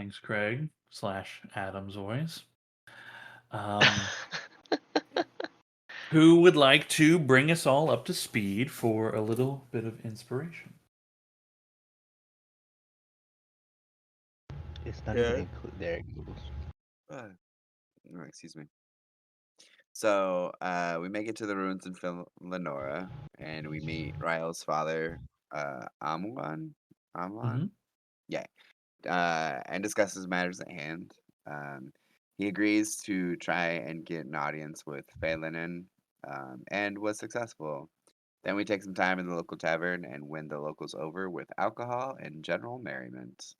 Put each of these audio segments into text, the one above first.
Thanks, Craig / Adam's voice. Um, who would like to bring us all up to speed for a little bit of inspiration? It's not even Yeah. include. There it goes. Uh, excuse me. So we make it to the ruins in Lenora, and we meet Ryle's father, Amwan. Hmm. Amwan? Yeah. And discusses matters at hand. Um, he agrees to try and get an audience with Phelan, and was successful. Then we take some time in the local tavern and win the locals over with alcohol and general merriment.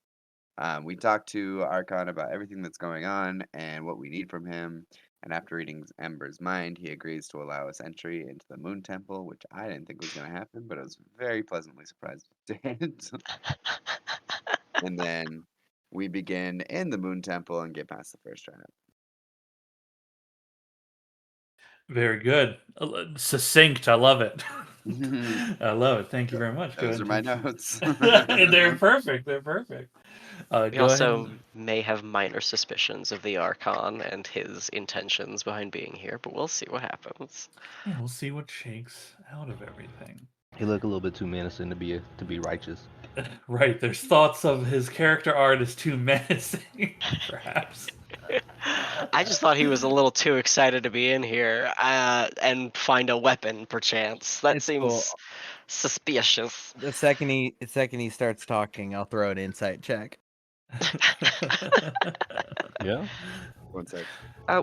We talk to Archon about everything that's going on and what we need from him. And after reading Ember's mind, he agrees to allow us entry into the Moon Temple, which I didn't think was going to happen, but I was very pleasantly surprised it did. And then we begin in the Moon Temple and get past the first trap. Very good. Succinct. I love it. I love it. Thank you very much. Go Those are ahead. my notes. They're perfect. They're perfect. We Go ahead. also may have minor suspicions of the Archon and his intentions behind being here, but we'll see what happens. Yeah, we'll see what shakes out of everything. He look a little bit too menacing to be righteous. Right. There's thoughts of his character art as too menacing, perhaps. I just thought he was a little too excited to be in here and find a weapon, perchance. That It's seems cool. suspicious. The second he starts talking, I'll throw an insight check. Yeah. One sec.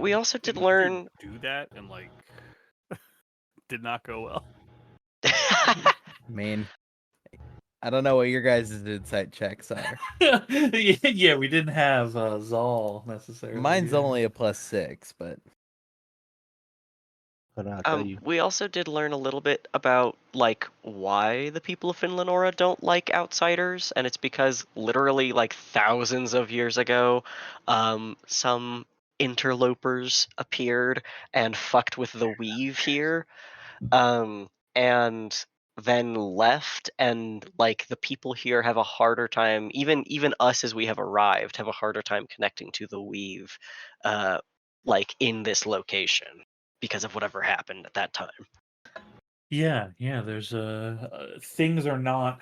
We also did Didn't you learn. do that and did not go well. I mean, I don't know what your guys' insight checks are. Yeah, we didn't have Zal necessarily. Mine's yeah. only a +6, but But I'll tell you. We also did learn a little bit about why the people of Finlanora don't like outsiders, and it's because literally thousands of years ago, some interlopers appeared and fucked with the weave here, and then left, and the people here have a harder time, even us as we have arrived have a harder time connecting to the weave, in this location because of whatever happened at that time. Yeah, there's things are not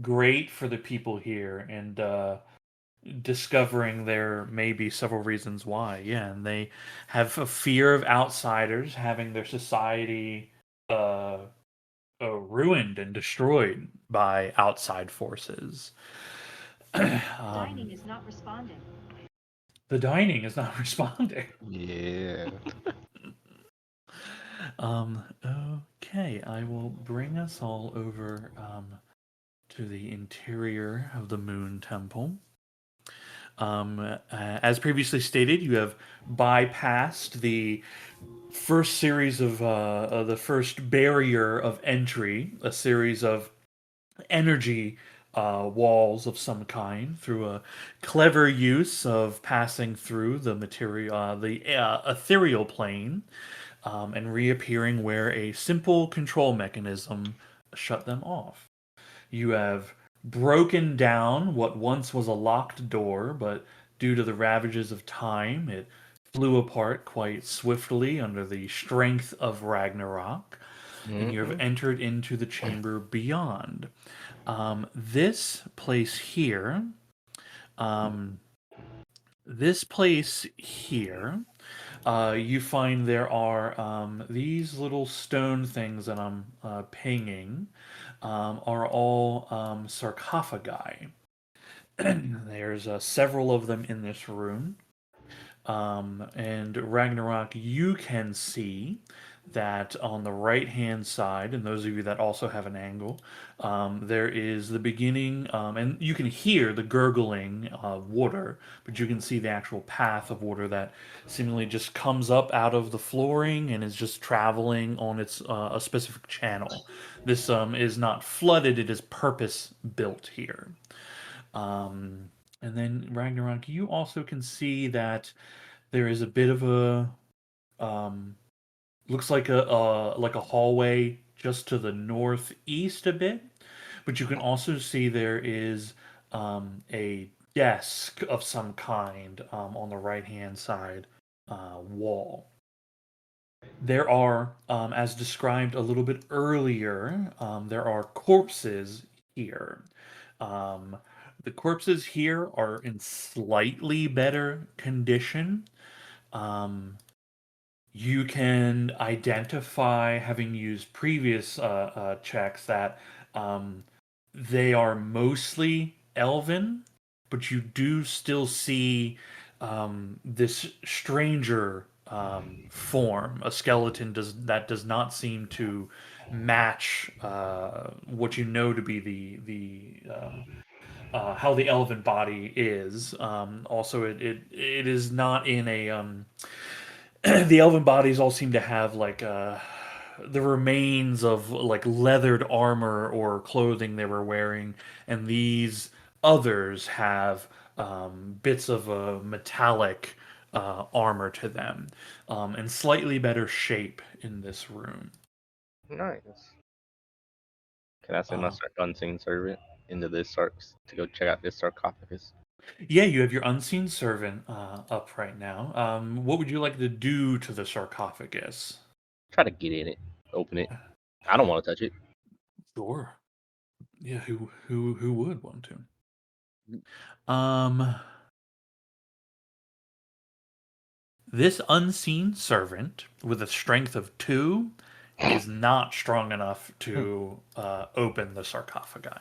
great for the people here, and discovering there may be several reasons why. Yeah, and they have a fear of outsiders having their society ruined and destroyed by outside forces. Dining is not responding. The dining is not responding. Yeah. Okay, I will bring us all over to the interior of the Moon Temple. As previously stated, you have bypassed the first series of the first barrier of entry, a series of energy walls of some kind through a clever use of passing through the material, the ethereal plane, and reappearing where a simple control mechanism shut them off. You have broken down what once was a locked door, but due to the ravages of time, it flew apart quite swiftly under the strength of Ragnarok, and you have entered into the chamber beyond. This place here, you find there are these little stone things that I'm pinging are all sarcophagi. There's several of them in this room. And Ragnarok, you can see that on the right hand side, and those of you that also have an angle, there is the beginning, and you can hear the gurgling water, but you can see the actual path of water that seemingly just comes up out of the flooring and is just traveling on its a specific channel. This is not flooded; it is purpose built here. And then Ragnarok, you also can see that there is a bit of a looks like a hallway just to the northeast a bit, but you can also see there is a desk of some kind on the right hand side wall. There are, as described a little bit earlier, there are corpses here. Um, the corpses here are in slightly better condition. You can identify, having used previous checks, that they are mostly elven, but you do still see this stranger form, a skeleton that does not seem to match what you know to be the how the elven body is. Also, it is not in a the elven bodies all seem to have like the remains of like leathered armor or clothing they were wearing, and these others have bits of a metallic armor to them, and slightly better shape in this room. Nice. Can I send my Uh, unseen servant into this to go check out this sarcophagus? yeah, you have your unseen servant up right now. What would you like to do to the sarcophagus? Try to get in it, open it. I don't want to touch it. Sure. Yeah, who would want to? This unseen servant with a strength of 2 is not strong enough to open the sarcophagi.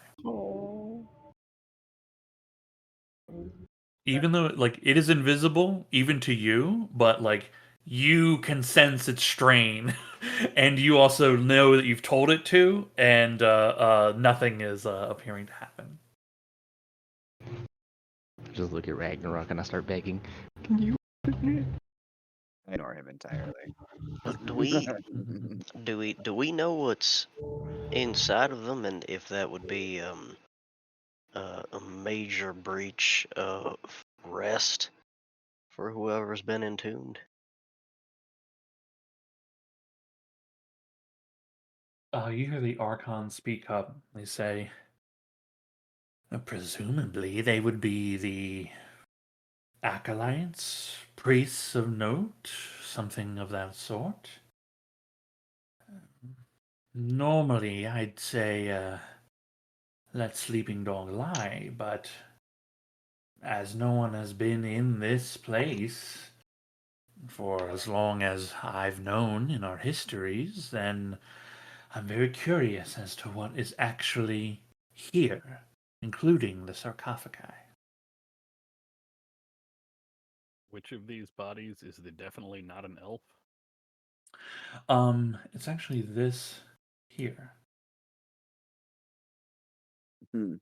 Even though like it is invisible even to you, but like you can sense its strain, and you also know that you've told it to, and nothing is appearing to happen. Just look at Ragnarok and I start begging. I ignore him entirely. Do we know what's inside of them, and if that would be a major breach of rest for whoever's been entombed? You hear the Archon speak up. They say, presumably they would be the acolytes, priests of note, something of that sort. Normally, I'd say, let sleeping dog lie, but as no one has been in this place for as long as I've known in our histories, then I'm very curious as to what is actually here, including the sarcophagi. Which of these bodies is definitely not an elf? It's actually this here. Hmm.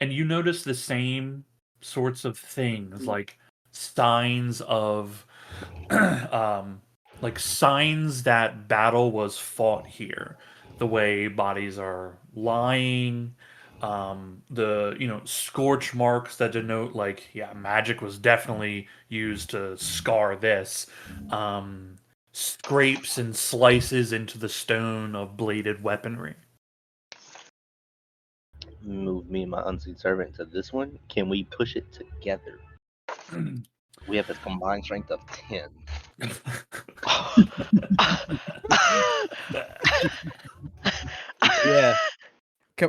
And you notice the same sorts of things, like signs of like signs that battle was fought here. The way bodies are lying, the scorch marks that denote like magic was definitely used to scar this. Scrapes and slices into the stone of bladed weaponry. Move me and my unseen servant to this one. Can we push it together? We have a combined strength of 10. Yeah.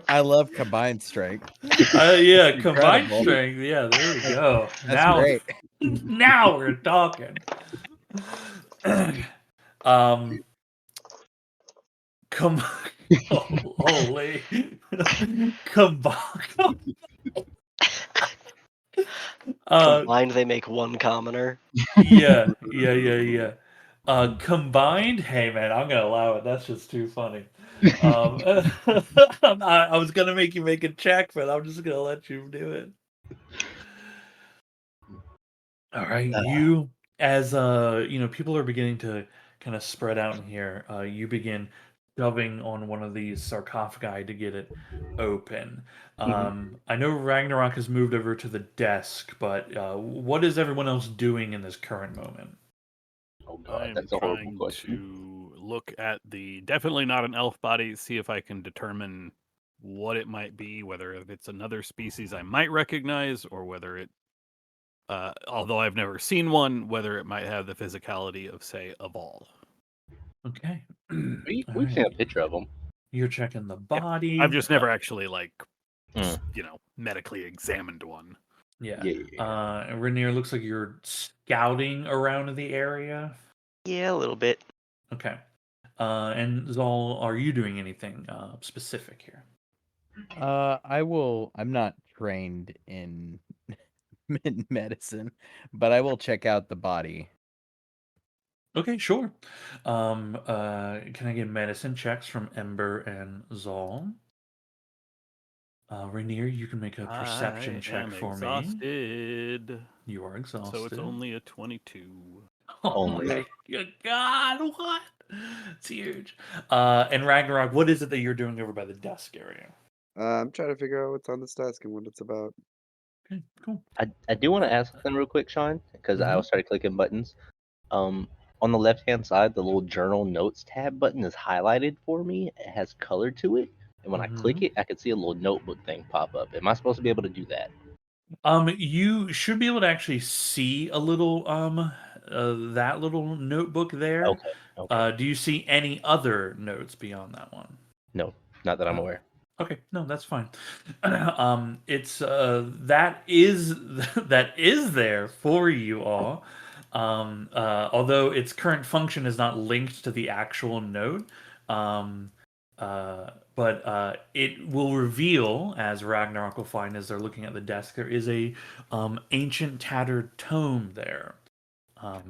I love combined strength. Yeah, combined Incredible. strength. Yeah, there we go. That's great. Now we're talking. Holy. Combined. Combined, they make one commoner. Yeah. Combined, hey man, I'm gonna allow it. That's just too funny. I was gonna make you make a check, but I'm just gonna let you do it. All right, you as people are beginning to kind of spread out in here. You begin shoving on one of these sarcophagi to get it open. I know Ragnarok has moved over to the desk, but what is everyone else doing in this current moment? Oh god, I'm that's a horrible trying question. to look at the definitely not an elf body, see if I can determine what it might be, whether if it's another species I might recognize, or whether it, although I've never seen one, whether it might have the physicality of, say, a ball. Okay. We've All seen a right. picture of them. You're checking the body. I've just never actually Mm. medically examined one. Yeah. Yeah. Rainier, looks like you're scouting around the area. Yeah, a little bit. Okay. And Zol, are you doing anything specific here? I'm not trained in medicine, but I will check out the body. Okay, sure. Can I get medicine checks from Ember and Zol? Rainier, you can make a perception I check am for me. exhausted. You are exhausted. So it's only a 22. Oh Only. my God, what? It's huge. And Ragnarok, what is it that you're doing over by the desk area? I'm trying to figure out what's on this desk and what it's about. Okay, cool. I do want to ask something real quick, Sean, because I Mhm. started clicking buttons. On the left-hand side, the little journal notes tab button is highlighted for me. It has color to it, and when I click it, I can see a little notebook thing pop up. Am I supposed to be able to do that? You should be able to actually see a little that little notebook there. Okay. Okay. Do you see any other notes beyond that one? No, not that I'm Oh. aware. Okay, no, that's fine. It's that is that is there for you all. Although its current function is not linked to the actual node, um, but it will reveal, as Ragnarok will find as they're looking at the desk, there is a ancient tattered tome there.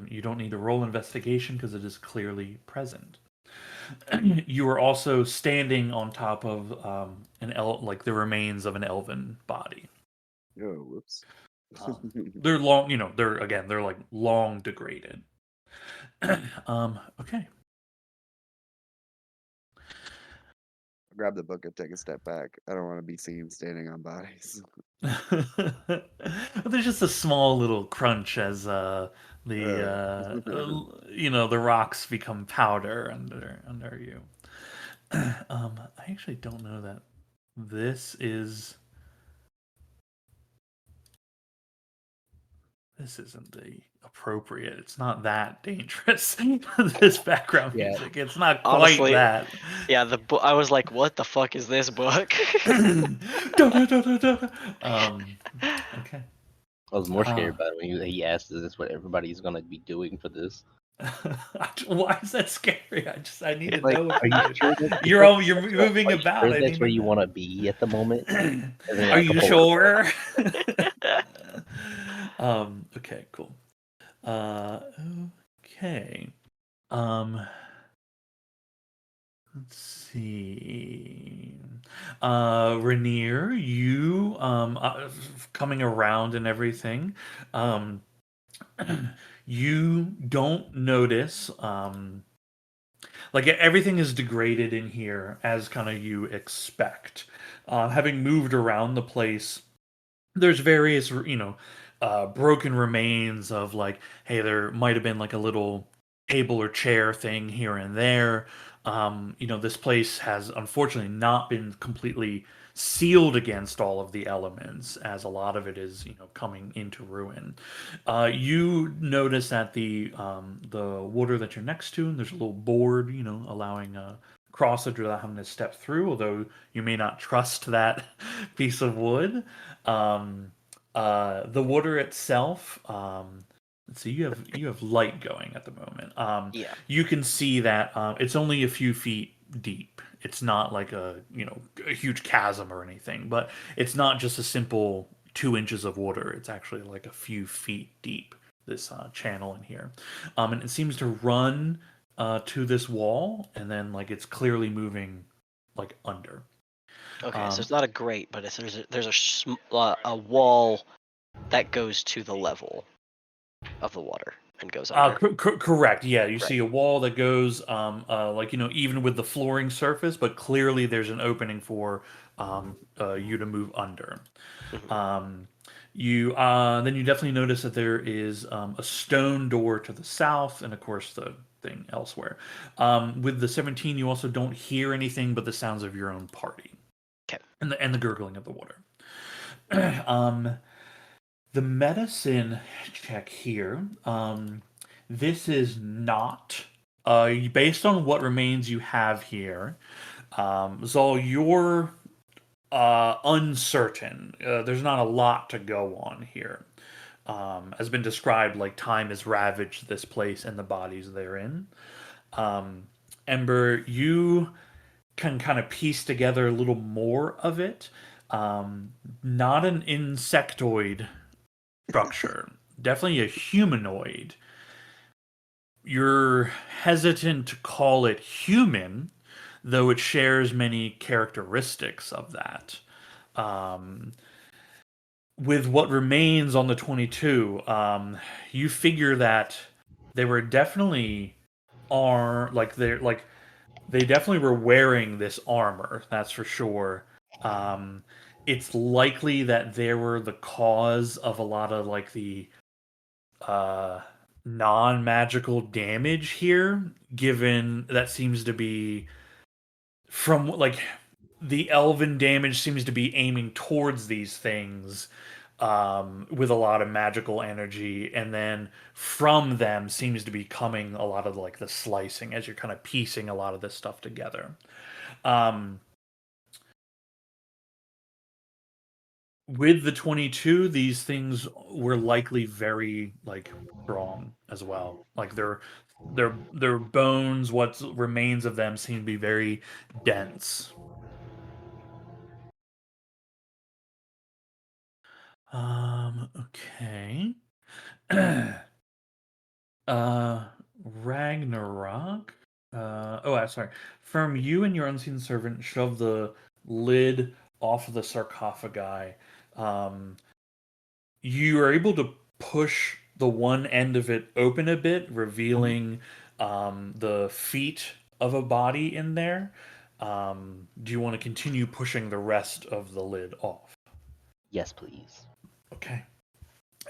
You don't need to roll investigation because it is clearly present. You are also standing on top of like the remains of an elven body. Oh, whoops. They're long, they're like long degraded. Okay. Grab the book and take a step back. I don't want to be seen standing on bodies. There's just a small little crunch as the the rocks become powder under you. I actually don't know that this isn't the appropriate. It's not that dangerous. This background Yeah. music. It's not quite Honestly, that. Yeah, I was like, what the fuck is this book? Okay. I was more scared about it when he asked, "Is this what everybody's gonna be doing for this?" Why is that scary? I need to Like, know. are you sure that- You're moving are you about. sure I that's need where to you know. want to be at the moment? And then, Are like, you hold sure? Okay, cool. Okay. Let's see. Rainier, you coming around and everything. Um, you don't notice like everything is degraded in here as kind of you expect. Having moved around the place, there's various broken remains of like, hey, there might have been like a little table or chair thing here and there. This place has unfortunately not been completely sealed against all of the elements, as a lot of it is coming into ruin. You notice that the water that you're next to, and there's a little board allowing crossage without having to step through, although you may not trust that piece of wood. The water itself, let's see, you have light going at the moment. Yeah. You can see that it's only a few feet deep. It's not like a huge chasm or anything, but it's not just a simple 2 inches of water. It's actually like a few feet deep, this channel in here. And it seems to run to this wall, and then like it's clearly moving like under. Okay, so it's not a grate, but there's a wall that goes to the level of the water and goes under. Correct. Yeah, you Right. see a wall that goes, even with the flooring surface, but clearly there's an opening for you to move under. Mhm. Then you definitely notice that there is a stone door to the south, and of course the thing elsewhere. With the 17, you also don't hear anything but the sounds of your own party. Okay. and the gurgling of the water. The medicine check here. This is not based on what remains you have here. Zol, you're uncertain. There's not a lot to go on here. Has been described, like time has ravaged this place and the bodies therein. Ember, you can kind of piece together a little more of it. Not an insectoid structure, definitely a humanoid. You're hesitant to call it human, though it shares many characteristics of that. With what remains on the 22, you figure that they were definitely they definitely were wearing this armor. That's for sure. It's likely that they were the cause of a lot of like the non-magical damage here, given that seems to be from like the elven damage seems to be aiming towards these things with a lot of magical energy, and then from them seems to be coming a lot of like the slicing as you're kind of piecing a lot of this stuff together. With the 22, these things were likely very like strong as well. Like their bones, what remains of them, seem to be very dense. Okay. Ragnarok. I'm sorry. From you and your unseen servant shove the lid off of the sarcophagi. You are able to push the one end of it open a bit, revealing the feet of a body in there. Do you want to continue pushing the rest of the lid off? Yes, please. Okay.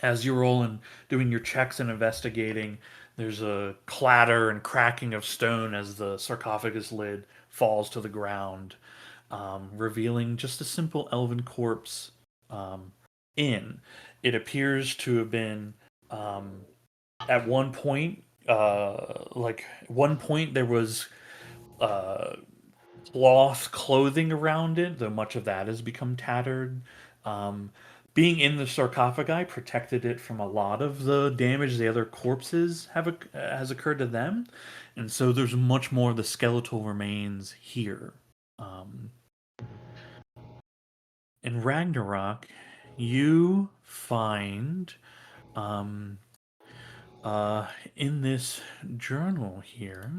As you're all doing your checks and investigating, there's a clatter and cracking of stone as the sarcophagus lid falls to the ground, revealing just a simple elven corpse in. It appears to have been at one point, there was cloth clothing around it, though much of that has become tattered. Being in the sarcophagi protected it from a lot of the damage the other corpses has occurred to them, and so there's much more of the skeletal remains here. In Ragnarok, you find in this journal here.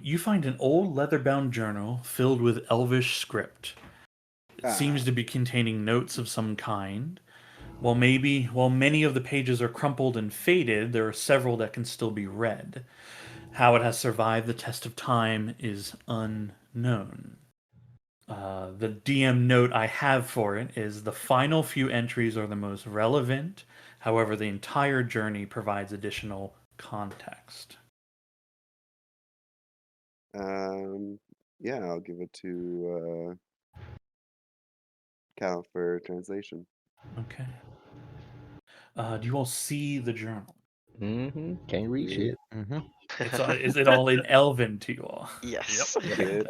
You find an old leather-bound journal filled with Elvish script. It seems to be containing notes of some kind. While many of the pages are crumpled and faded, there are several that can still be read. How it has survived the test of time is unknown. The DM note I have for it is the final few entries are the most relevant. However, the entire journey provides additional context. Yeah, I'll give it to Cal for translation. Okay. Do you all see the journal? Mm-hmm. Can't read shit. Mm-hmm. Is it all in Elven to you all? Yes. Good.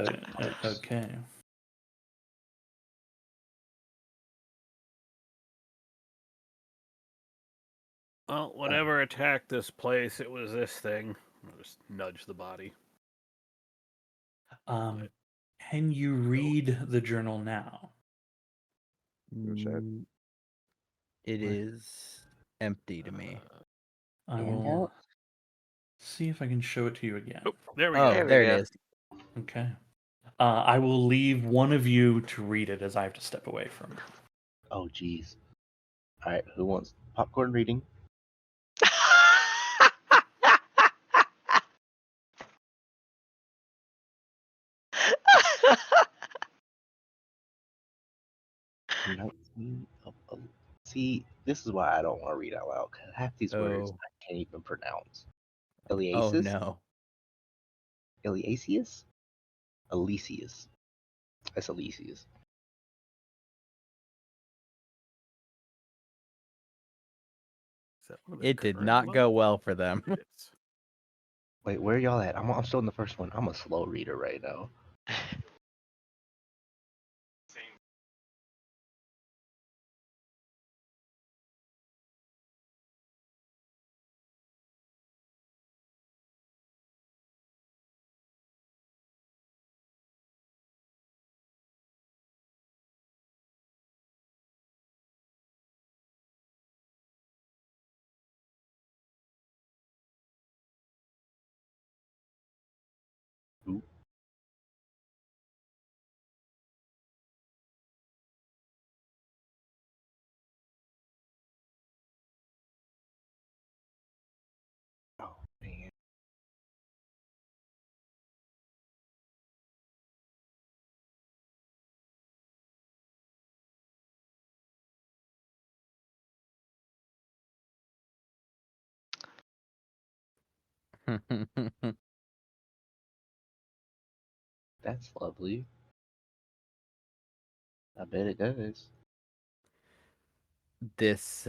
Okay. Well, whatever attacked this place, it was this thing. I'll just nudge the body. Can you read the journal now? Shed. It is empty to me. I will see if I can show it to you again. Oh, there we Oh, go. there we it go. is. Okay. I will leave one of you to read it as I have to step away from it. Oh, jeez. All right, who wants popcorn reading? See, this is why I don't want to read out loud, because half these words Oh. I can't even pronounce. Oh Eliasis? no. Eliasius? Elysius. That's Elysius. Is that one of the It did current not go ones? well for them. It's- Wait, where y'all at? I'm still in the first one. I'm a slow reader right now. Oop. Oh, man. That's lovely. I bet it does. This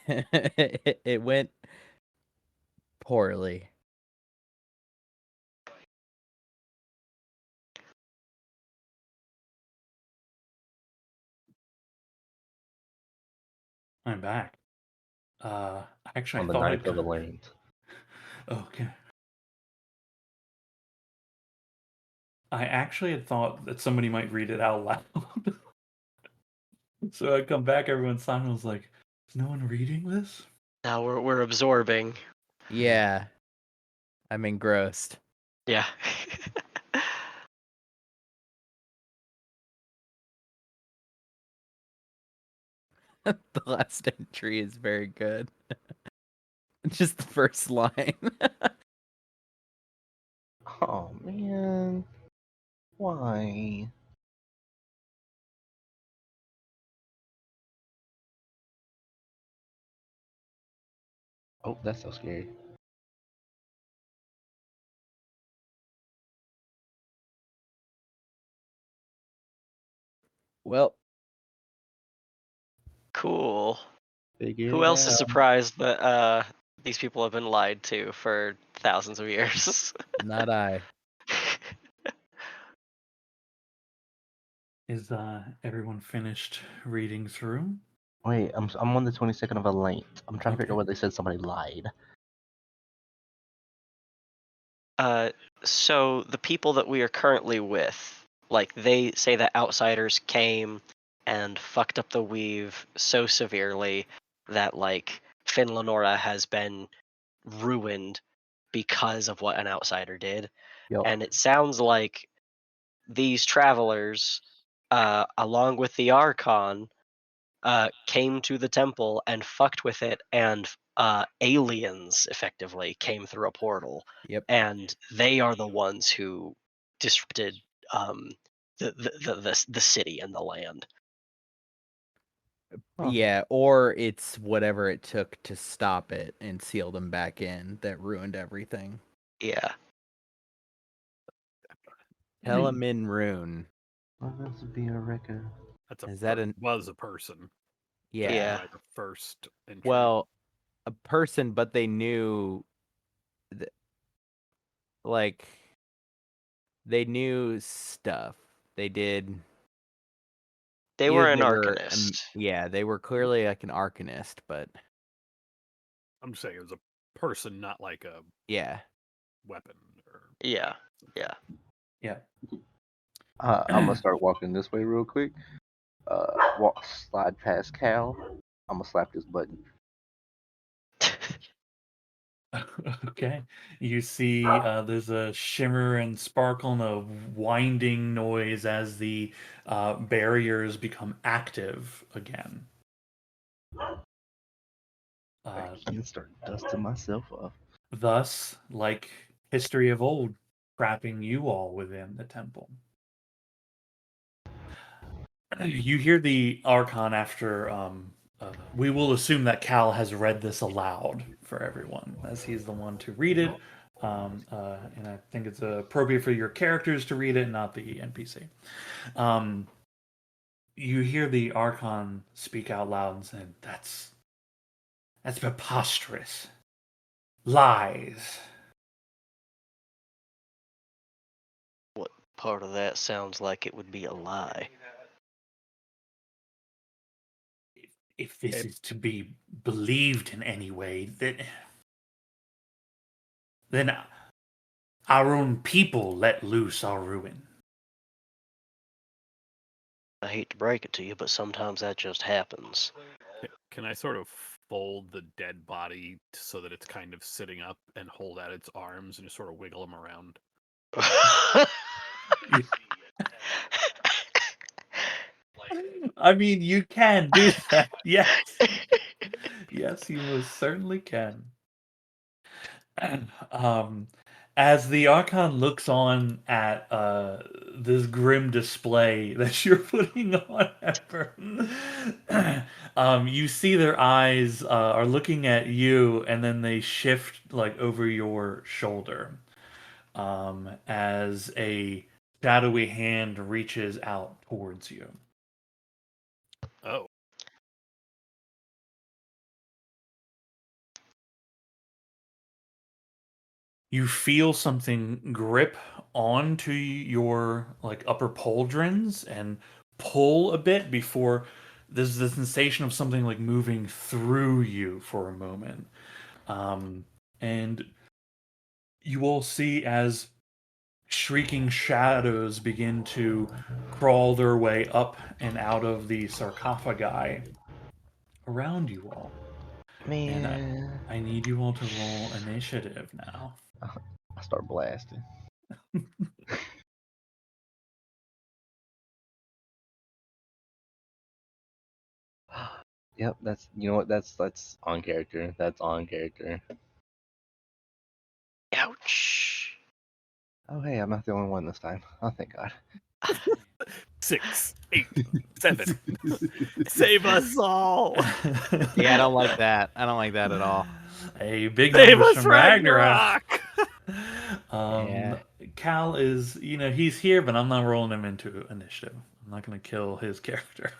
it went poorly. I'm back. Actually, On I the thought 9th of the 11th. Okay. I actually had thought that somebody might read it out loud. So I come back, everyone's silent. I was like, "Is no one reading this?" Now we're absorbing. Yeah. I'm engrossed. Yeah. The last entry is very good. Just the first line. Oh, man. Why? Oh, that's so scary. Well, Cool. Figure Who it else is out. surprised that these people have been lied to for thousands of years? not I. Is everyone finished reading through? Wait, I'm on the 22nd of a length. I'm trying to figure Okay. out where they said somebody lied. So the people that we are currently with, like they say that outsiders came and fucked up the weave so severely that like Finlanora has been ruined because of what an outsider did. Yo, And it sounds like these travelers, along with the Archon, came to the temple and fucked with it, and aliens effectively came through a portal, Yep. and they are the ones who disrupted um, the city and the land. Huh. Yeah, or it's whatever it took to stop it and seal them back in that ruined everything. Yeah. Helamin Rune. well, that's to be a record. That's a Is that an was a person. yeah. Yeah. By the first entry. Well, a person, but they knew like they knew stuff. They did. They either were an they were, arcanist. yeah, they were clearly like an arcanist, but I'm just saying it was a person, not like a yeah. weapon. Or Yeah. Yeah. Yeah. I'm gonna start walking this way real quick. Slide past Cal. I'm gonna slap this button. Okay. You see there's a shimmer and sparkle and a winding noise as the barriers become active again. I can start dusting myself off. Thus, like history of old, trapping you all within the temple. You hear the Archon after. We will assume that Cal has read this aloud for everyone, as he's the one to read it. And I think it's appropriate for your characters to read it, not the NPC. You hear the Archon speak out loud and say, That's preposterous. Lies. What part of that sounds like it would be a lie? If this is to be believed in any way, then our own people let loose our ruin. I hate to break it to you, but sometimes that just happens. Can I sort of fold the dead body so that it's kind of sitting up and hold out its arms and just sort of wiggle them around? I mean, you can do that. Yes. Yes, you most certainly can. As the Archon looks on at this grim display that you're putting on, Ember, you see their eyes are looking at you, and then they shift like over your shoulder as a shadowy hand reaches out towards you. Oh. You feel something grip onto your like upper pauldrons and pull a bit before there's the sensation of something like moving through you for a moment. And you will see as shrieking shadows begin to crawl their way up and out of the sarcophagi around you all. Man, And I need you all to roll initiative now. I start blasting. Yep, that's that's on character. That's on character. Ouch. Oh hey, I'm not the only one this time. Oh thank God. 6, 8, 7. Save us all. Yeah, I don't like that. I don't like that at all. Hey, big Save numbers us, from Ragnarok. Ragnarok. Yeah. Cal is, he's here, but I'm not rolling him into initiative. I'm not going to kill his character.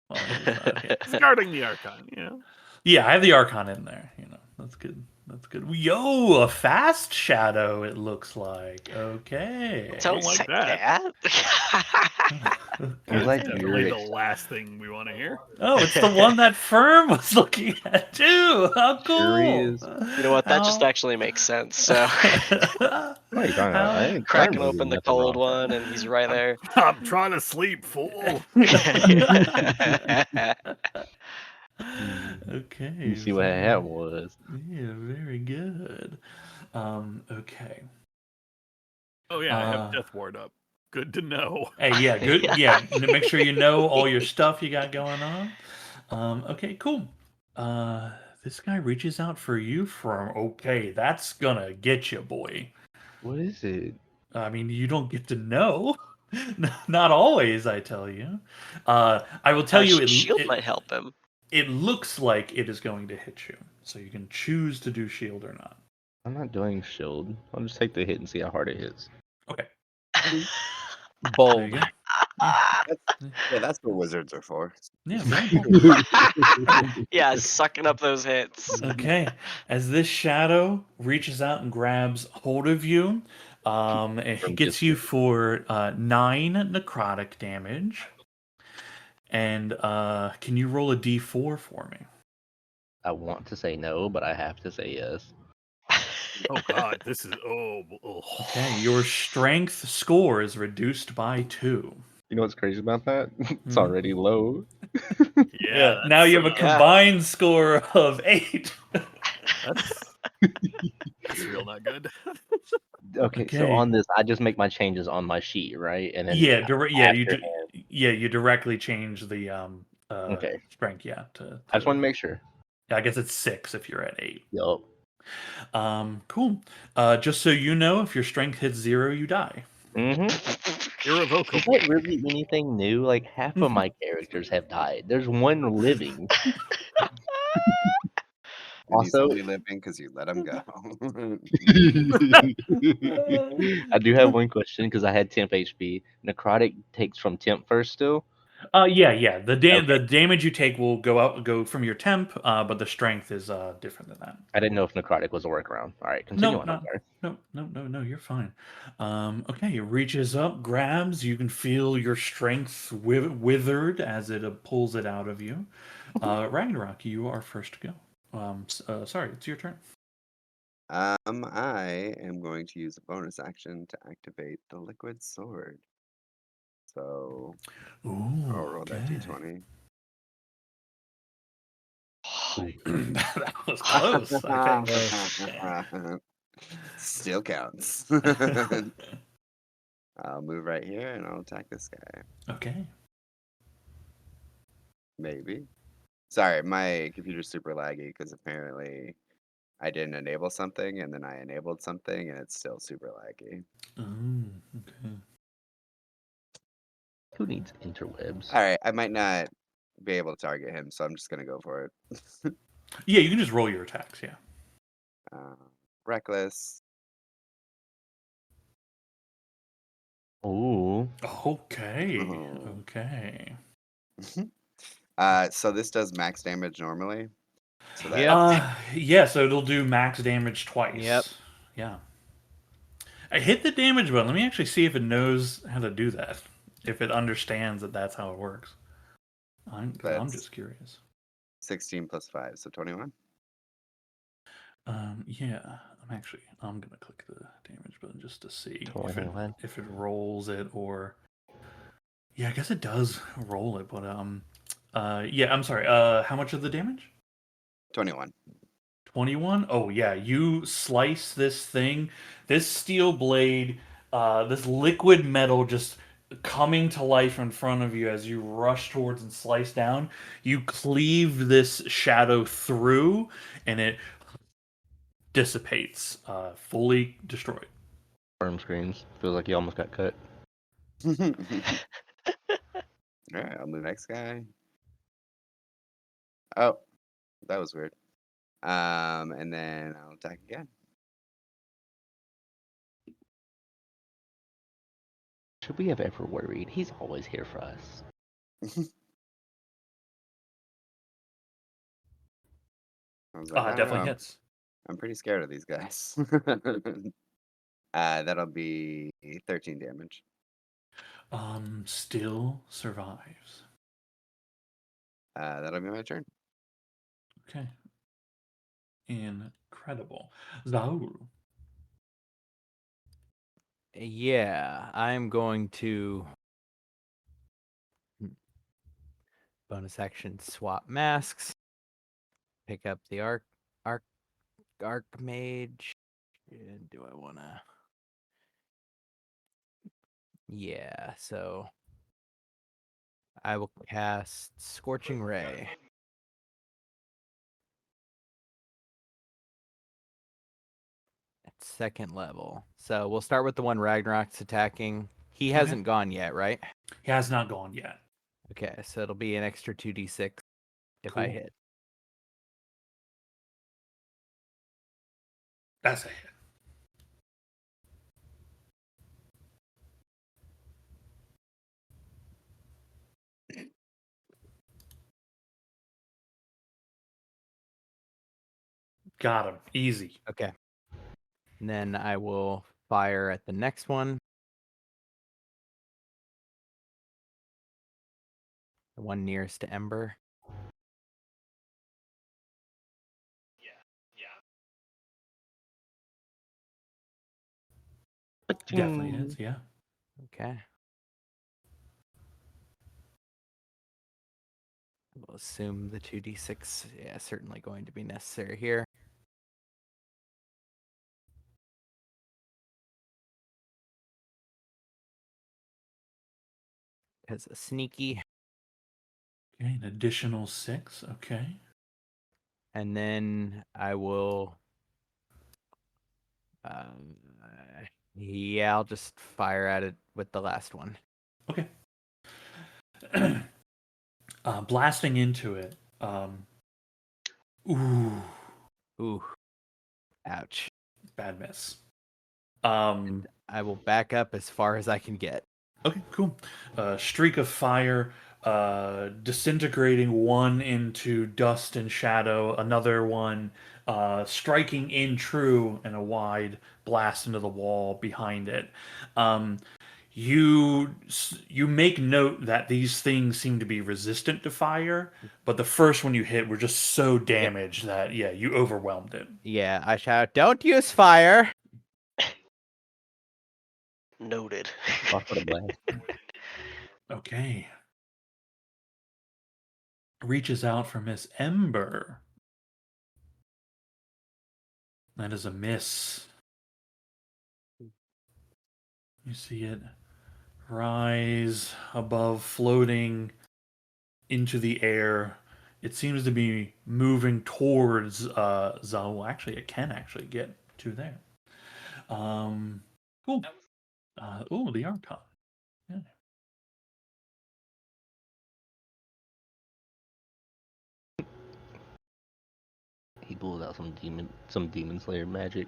while he's not here. Discarding the Archon, you know. Yeah, I have the Archon in there. That's good. That's good. Yo, a fast shadow, it looks like. Okay. Don't like say that. that. It's like Definitely you're the last thing we want to hear. Oh, it's the one that Firm was looking at too. How cool. Sure is. You know what? That just actually makes sense. So What are you talking about? I ain't cracking trying to do open the nothing cold wrong. one, and he's right there. I'm trying to sleep, fool. Okay. You see what that was. Yeah, very good. Okay. Oh yeah, I Uh, have Death Ward up. Good to know. Hey, yeah, good. Yeah, make sure you know all your stuff you got going on. Okay, cool. This guy reaches out for you from. Okay, that's gonna get you, boy. What is it? I mean, you don't get to know. Not always, I tell you. I will tell you. Shield it might help him. It looks like it is going to hit you, so you can choose to do shield or not. I'm not doing shield. I'll just take the hit and see how hard it hits. Okay. There Bold. you go. Yeah, that's what wizards are for. Yeah, very bold. Yeah, sucking up those hits. Okay. As this shadow reaches out and grabs hold of you, it gets you for 9 necrotic damage. And can you roll a d4 for me? I want to say no, but I have to say yes. Oh god, this is Okay, your strength score is reduced by 2. You know what's crazy about that? It's Hmm. already low. Yeah. Now you have a combined score of 8. That's real not good. Okay, so Okay. on this, I just make my changes on my sheet, right? And then Yeah, you after- you directly change the Okay. strength. Yeah, to I just want to make sure. I guess it's 6 if you're at 8. Yup. Cool. Just so you know, if your strength hits 0, you die. Mm-hmm. Irrevocable. Is that really anything new? Like half of my characters have died. There's one living. And he's Also, only living because you let him go. I do have one question because I had temp HP. Necrotic takes from temp first still. Yeah. The Okay. damage you take will go from your temp, but the strength is different than that. I didn't know if necrotic was a workaround. All right, continue on. I'm sorry. No, you're fine. Okay, it reaches up, grabs. You can feel your strength withered as it pulls it out of you. Ragnarok, you are first to go. Sorry, it's your turn. I am going to use a bonus action to activate the liquid sword. So Ooh, I'll roll that okay. d20. That was close, I think. Still counts. I'll move right here and I'll attack this guy. Okay. Maybe. Sorry, my computer's super laggy because apparently I didn't enable something and then I enabled something and it's still super laggy. Okay. Who needs interwebs? All right, I might not be able to target him, so I'm just gonna go for it. Yeah, you can just roll your attacks. Yeah. Reckless. Ooh. Okay. Oh. Okay. So this does max damage normally. So that Yep. Yeah, so it'll do max damage twice. Yep. Yeah. I hit the damage button. Let me actually see if it knows how to do that. If it understands that that's how it works. I'm That's just curious. 16 plus 5, so 21. Yeah, I'm gonna click the damage button just to see 21. if it rolls it or. Yeah, I guess it does roll it, but yeah, I'm sorry. How much of the damage? 21. 21? Oh yeah, you slice this thing, this steel blade, this liquid metal just coming to life in front of you as you rush towards and slice down. You cleave this shadow through, and it dissipates, fully destroyed. Firm screens. Feels like you almost got cut. Alright, I'll move next guy. Oh, that was weird. And then I'll attack again. Should we have ever worried? He's always here for us. I was like, I don't Definitely know. hits. I'm pretty scared of these guys. That'll be 13 damage. Still survives. That'll be my turn. Okay. Incredible. Zaul. Yeah, I'm going to bonus action swap masks. Pick up the arc mage. Do I wanna? Yeah, so I will cast Scorching Ray. At second level. So we'll start with the one Ragnarok's attacking. He hasn't gone yet, right? He has not gone yet. Okay, so it'll be an extra 2d6 if I Cool. hit. That's a hit. Got him. Easy. Okay. And then I will fire at the next one. The one nearest to Ember. Definitely hits, yeah. Okay. We'll assume the 2d6, yeah, certainly going to be necessary here. Has a sneaky. Okay, an additional 6. Okay. And then I will Yeah, I'll just fire at it with the last one. Okay. Blasting into it. Ooh, Ooh. Ouch. bad miss. I will back up as far as I can get. Okay, cool. Streak of fire, disintegrating one into dust and shadow, another one striking in true and a wide blast into the wall behind it. You make note that these things seem to be resistant to fire, but the first one you hit were just so damaged that you overwhelmed it. Yeah, I shout, "Don't use fire!" Noted. Off for the blast. Okay. Reaches out for Miss Ember. That is a miss. You see it rise above, floating into the air. It seems to be moving towards Zaul. Actually, it can actually get to there. Cool. Oh, the Archon. Yeah. He pulled out some demon slayer magic.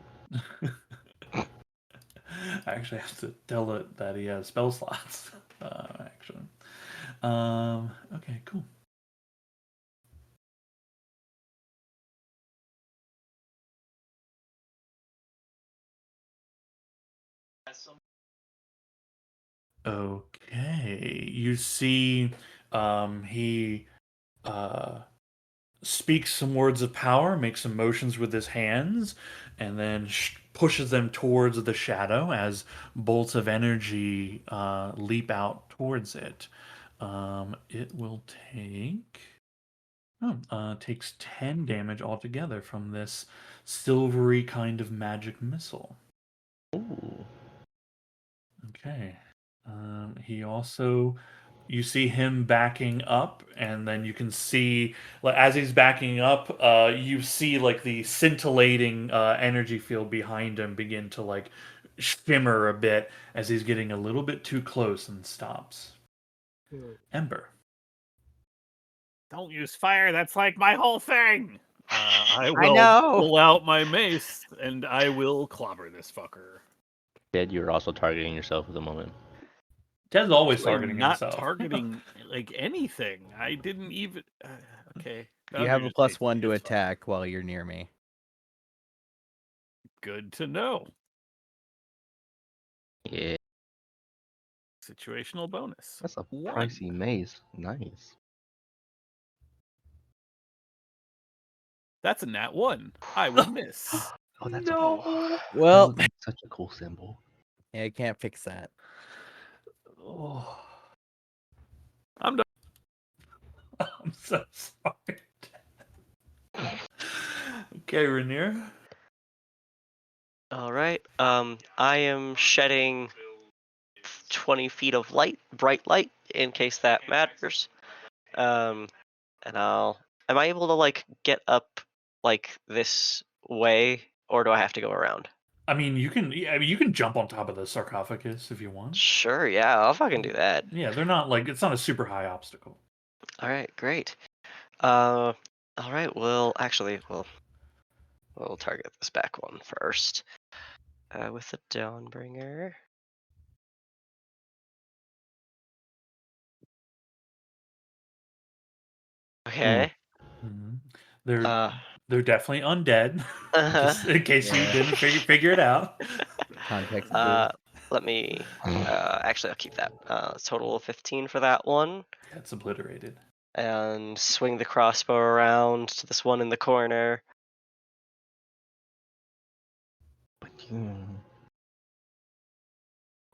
I actually have to tell it that he has spell slots. Actually. Okay, cool. Okay, you see, he speaks some words of power, makes some motions with his hands, and then pushes them towards the shadow as bolts of energy leap out towards it. It will take. Takes 10 damage altogether from this silvery kind of magic missile. Ooh. Okay. He also, you see him backing up, and then you can see, like, as he's backing up, you see like the scintillating energy field behind him begin to like shimmer a bit as he's getting a little bit too close and stops. Ember. Don't use fire. That's like my whole thing. I will know. pull out my mace and I will clobber this fucker. Ted, you're also targeting yourself at the moment. Ted's always I'm targeting not himself. targeting like anything. I didn't even. Okay. You have a +1 to attack while you're near me. Good to know. Yeah, Situational bonus. that's a 1. pricey mace. Nice. That's a nat 1. I will miss. Oh, that's No. Well, that's such a cool symbol. yeah, I can't fix that. Oh, I'm done. I'm so sorry. Okay, Rainier. All right. I am shedding 20 feet of light, bright light, in case that matters. And am I able to like get up like this way, or do I have to go around? I mean, you can. I mean, you can jump on top of the sarcophagus if you want. Sure, yeah, I'll fucking do that. Yeah, they're not like it's not a super high obstacle. All right, great. All right. Well, actually, we'll target this back one first. With the Dawnbringer. Okay. Mhm. Uh, They're definitely undead. uh-huh. Just in case you Yeah. didn't figure it out. Context. Let me. Actually, I'll keep that. Total of 15 for that one, That's obliterated. and swing the crossbow around to this one in the corner.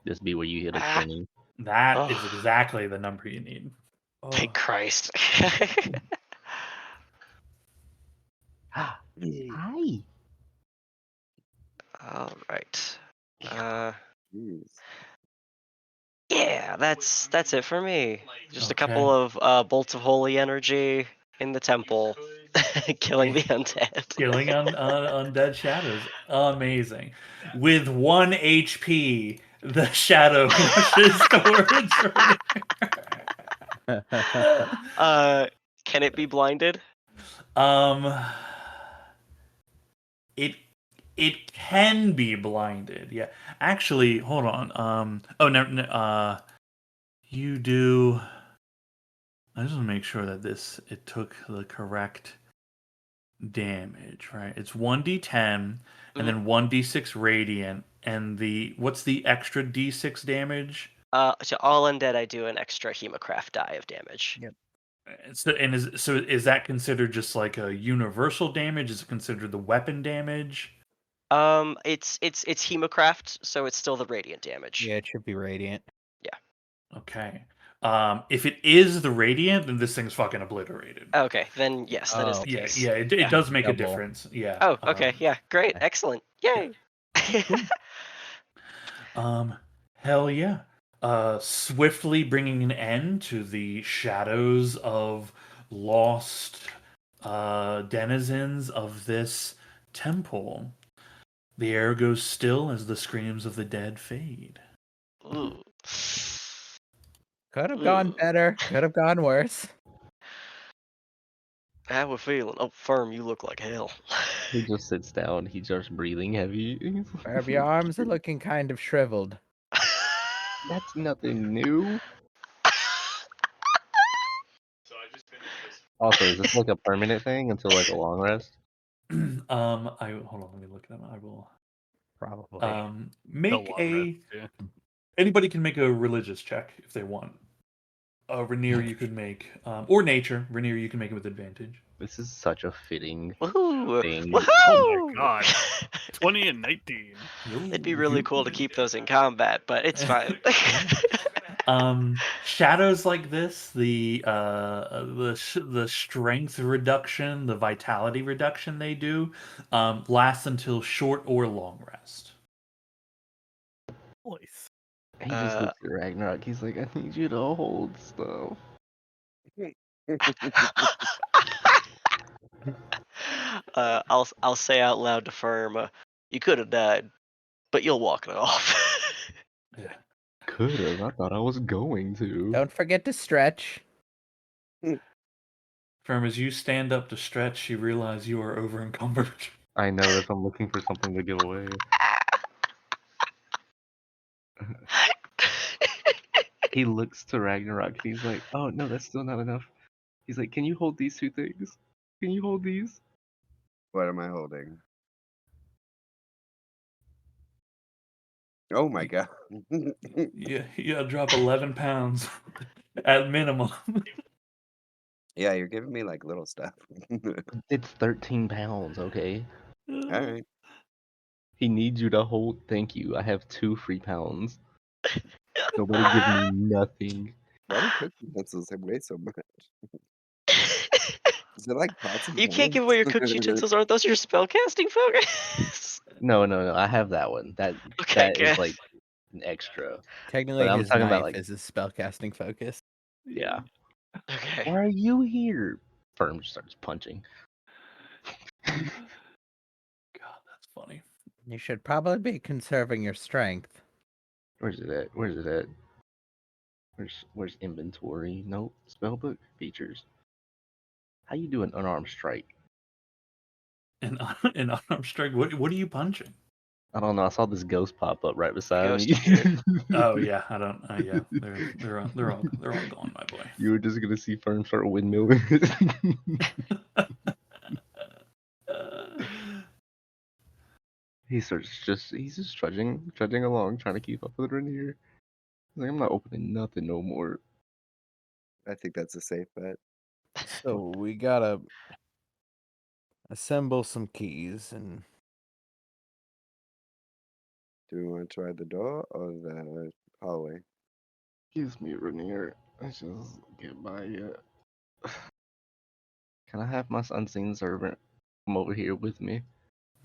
This be where you hit a 20. That is Oh. exactly the number you need. Thank Christ. Hi. All right. Jeez. Yeah, that's it for me. Just a Okay. couple of bolts of holy energy in the temple. Killing the undead. Killing undead shadows. Amazing. With 1 HP, the shadow rushes towards Rainier. Can it be blinded? It can be blinded. Yeah. Actually, hold on. Oh no. You do. I just want to make sure that it took the correct damage, right? It's 1d10 and then 1d6 radiant, and what's the extra d6 damage? So all undead, I do an extra Hemocraft die of damage. Yep. So is that considered just like a universal damage? Is it considered the weapon damage? It's Hemocraft, so it's still the radiant damage. Yeah, it should be radiant. Okay. If it is the radiant, then this thing's fucking obliterated. Okay, then yes, that is the Yeah, case. yeah, it does make a Double. difference. Yeah. Oh, okay, yeah, great, excellent, yay. Hell yeah. Swiftly bringing an end to the shadows of lost denizens of this temple. The air goes still as the screams of the dead fade. Ooh. Could have gone better. Could have gone worse. How we feeling? Oh, Firm, you look like hell. He just sits down. He starts breathing heavy. Barb, your arms are looking kind of shriveled. That's nothing new. Also, is this like a permanent thing until like a long rest? Hold on, let me look at them. I will Probably. make long a rest, yeah. anybody can make a religious check if they want. Rainier you could make or nature. Rainier you can make it with advantage. This is such a fitting Woohoo! thing. Woohoo! Oh my god. 20 and 19. It'd be really cool to keep those in combat, but it's fine. Shadows like this, the strength reduction, the vitality reduction they do, lasts until short or long rest. Nice. He just looks at Ragnarok. He's like, I need you to hold stuff. I'll say out loud to Firm, you could have died, but you'll walk it off. Yeah. Could have. I thought I was going to. Don't forget to stretch. Firm, as you stand up to stretch, you realize you are over encumbered. I know that I'm looking for something to give away. He looks to Ragnarok and he's like, oh no, that's still not enough. He's like, can you hold these two things? Can you hold these? What am I holding? Oh my god. Yeah, you gotta drop 11 pounds at minimum. Yeah, you're giving me like little stuff. It's 13 pounds, okay? Alright. He needs you to hold. Thank you. I have 2 free pounds. Nobody give me nothing. Why do cooking pencils weigh so much? Is it like pots and You can't give away your pans? cook utensils, aren't those your spellcasting focus? No, I have that one. That Okay, is good. like an extra. Technically, But I'm his talking knife about, like- is a spellcasting focus. Yeah. Okay. Why are you here? Firm starts punching. God, that's funny. You should probably be conserving your strength. Where's it at? Where's inventory? Nope. Spellbook features. How you do an unarmed strike? An unarmed strike. What are you punching? I don't know. I saw this ghost pop up right beside Ghost me. Oh yeah, I don't. Yeah, they're all gone, my boy. You were just gonna see Fern start windmilling. He's just trudging along, trying to keep up with Rainier. He's like, I'm not opening nothing no more. I think that's a safe bet. So we gotta assemble some keys and Do we want to try the door or the hallway? Excuse me, Rainier. Let's just get by it. Can I have my unseen servant come over here with me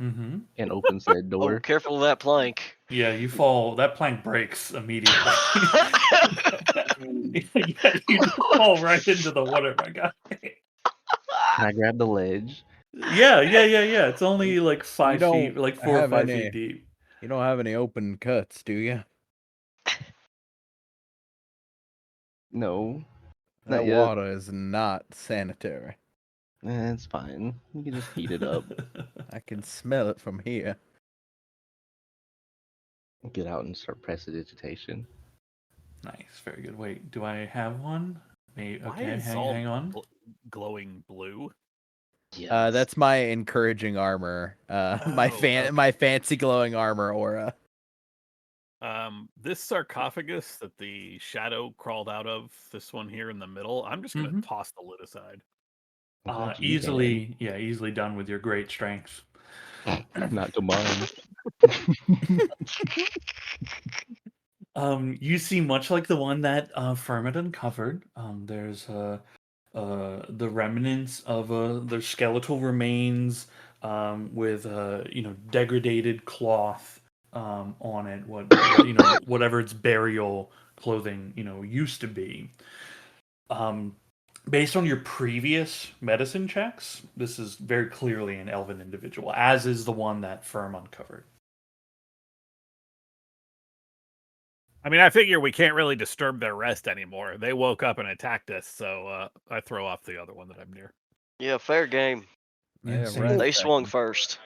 Mm-hmm. and open said Oh, door? careful of that plank. Yeah, you fall. That plank breaks immediately. Yeah, you just fall right into the water, my guy. Can I grab the ledge? Yeah. It's only like 5 feet, don't like 4 or 5 feet any- deep. You don't have any open cuts, do you? No, That not yet. water is not sanitary. It's fine. You can just heat it up. I can smell it from here. Get out and start prestidigitation. Nice, very good. Wait, do I have one? Maybe, Why okay, is hang Saul on. glowing blue? Yes. That's my encouraging armor. My okay. my fancy glowing armor aura. This sarcophagus that the shadow crawled out of, this one here in the middle, I'm just gonna Mhm. toss the lid aside. Not you, Easily done with your great strength. Dan. Not to mine. You see, much like the one that Fermat uncovered, there's the remnants of their skeletal remains with degraded cloth on it. Whatever its burial clothing used to be. Based on your previous medicine checks, this is very clearly an elven individual, as is the one that Firm uncovered. I mean, I figure we can't really disturb their rest anymore. They woke up and attacked us, so I throw off the other one that I'm near. Yeah, fair game. Yeah, Same- right. They swung first.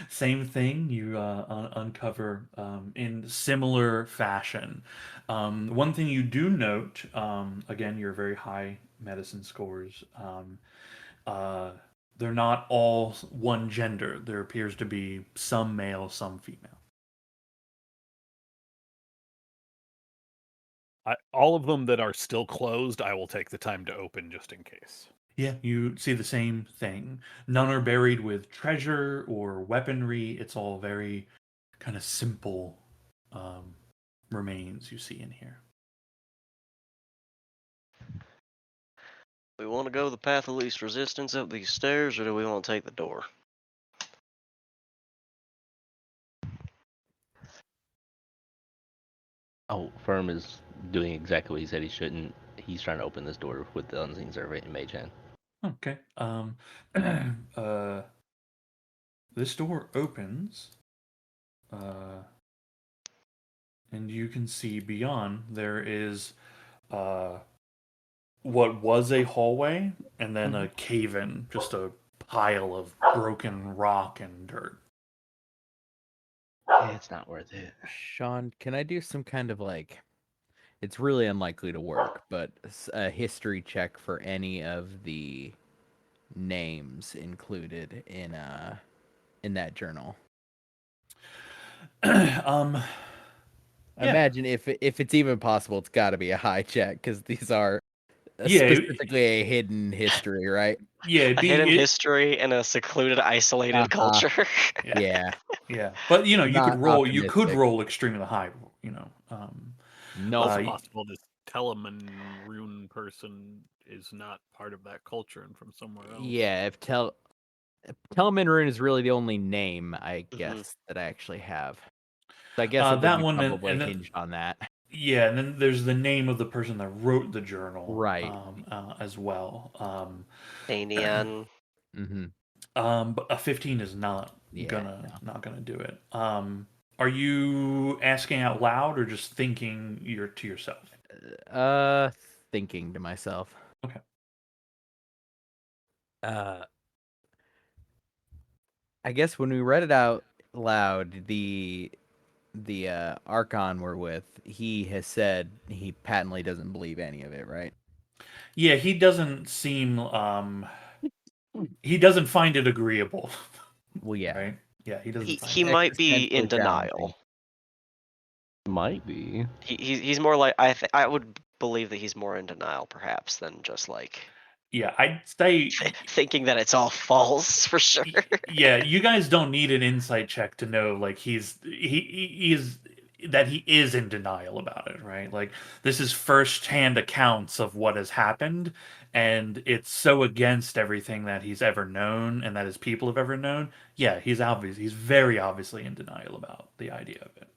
Same thing. You uncover in similar fashion. One thing you do note, again, your very high medicine scores. They're not all one gender. There appears to be some male, some female. All of them that are still closed, I will take the time to open just in case. Yeah, you see the same thing. None are buried with treasure or weaponry. It's all very kind of simple remains you see in here. We want to go the path of least resistance up these stairs, or do we want to take the door? Oh, Firm is doing exactly what he said he shouldn't. He's trying to open this door with the unseen servant and mage hand. Okay. This door opens, and you can see beyond there is what was a hallway and then a cave-in, just a pile of broken rock and dirt. It's not worth it. Sean, can I do some kind of it's really unlikely to work, but a history check for any of the names included in that journal? Yeah. Imagine if it's even possible, it's got to be a high check because these are Yeah, specifically a hidden history, right? Yeah, A hidden history in a secluded, isolated culture. Yeah. Yeah, but you Not could roll. You could optimistic. roll extremely high. No. Also y- possible this Telemann rune person is not part of that culture and from somewhere else. Yeah, if Telemann Rune is really the only name I guess that I actually have. So I guess it would that be one and probably then- hinged on that. Yeah, and then there's the name of the person that wrote the journal, Right. as well. Danian. Mm-hmm. But a 15 is not gonna do it. Are you asking out loud or just thinking to yourself? Thinking to myself. Okay. I guess when we read it out loud, the Archon we're with, he has said he patently doesn't believe any of it, right? Yeah, he doesn't seem. He doesn't find it agreeable. Well, yeah. Right? Yeah, he doesn't. find He it. might be in Existentially denial. challenging. Might be. He's more like I would believe that he's more in denial perhaps than just like Yeah, I'd say. thinking that it's all false for sure. Yeah, you guys don't need an insight check to know like he is that he is in denial about it, right? Like this is first-hand accounts of what has happened, and it's so against everything that he's ever known and that his people have ever known. Yeah, he's very obviously in denial about the idea of it.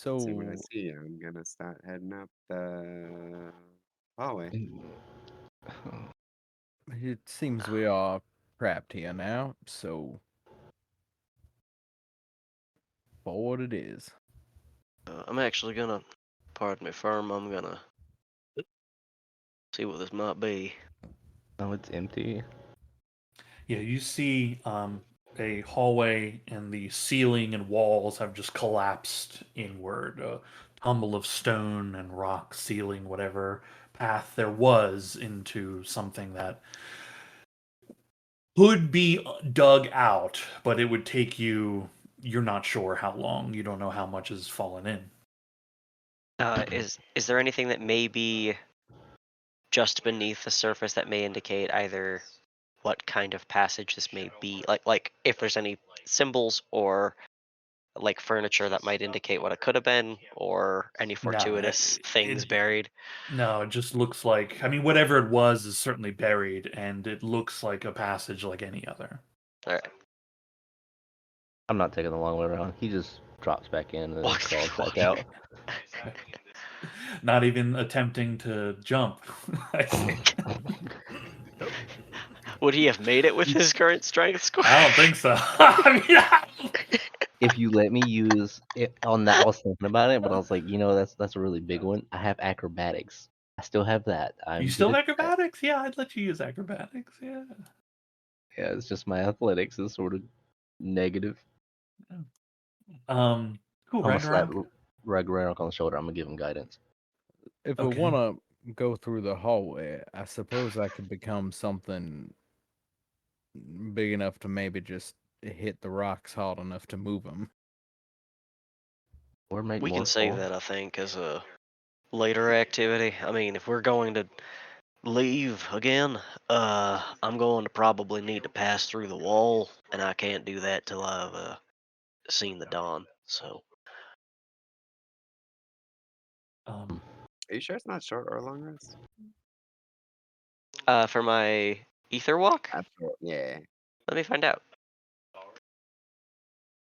See what I So see. I'm gonna start heading up the hallway. it seems we are trapped here now, so forward it is. I'm actually gonna, pardon me, firm. I'm gonna see what this might be. Oh, it's empty. Yeah, you see a hallway, and the ceiling and walls have just collapsed inward. A tumble of stone and rock ceiling whatever path there was into something that could be dug out, but it would take you. You're not sure how long. You don't know how much has fallen in. Is there anything that may be just beneath the surface that may indicate either what kind of passage this may be? Like if there's any symbols or like furniture that might indicate what it could have been, or any No, fortuitous things buried. no, it just looks like. I mean, whatever it was is certainly buried, and it looks like a passage like any other. All right. I'm not taking the long way around. He just drops back in and then Walk through crawls the back wall. out. Not even attempting to jump. I see. Would he have made it with his current strength score? I don't think so. I mean, If you let me use it on that, I was thinking about it, but I was like, that's a really big one. I have acrobatics. I still have that. I'm you still good have at that. acrobatics? Yeah, I'd let you use acrobatics. Yeah. Yeah, it's just my athletics is sort of negative. Cool. I'm gonna slap Ragnarok. Ragnarok on the shoulder. I'm gonna give him guidance. If Okay. we want to go through the hallway, I suppose I could become something big enough to maybe just hit the rocks hard enough to move them. Or make We more can save fall. that, I think, as a later activity. I mean, if we're going to leave again, I'm going to probably need to pass through the wall, and I can't do that till I've seen the dawn. So, Um, Are you sure it's not short or long rest? for my ether walk, Yeah. let me find out.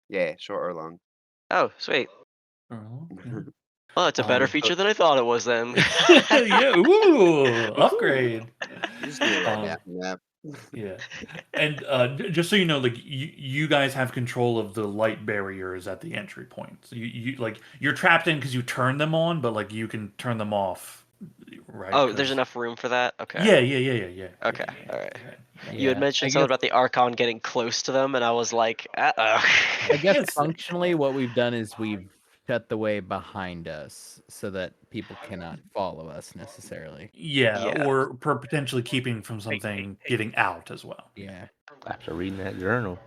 Yeah, short or long. Oh, sweet. Earl, Well, it's a better Um, feature than I thought it was then. yeah. Ooh, upgrade. You just do a little Um, nap. Yeah, and just so you know, like you guys have control of the light barriers at the entry points. You like you're trapped in because you turn them on, but like you can turn them off, right? Oh, there's 'Cause- enough room for that? Okay. Yeah. Okay, Yeah. alright. Yeah. You had Yeah, mentioned I something guess about the Archon getting close to them, and I was like, uh-oh. I guess Yes. functionally what we've done is we've shut the way behind us so that people cannot follow us necessarily. Yeah, Yeah. or potentially keeping from something getting out as well. Yeah. After reading that journal.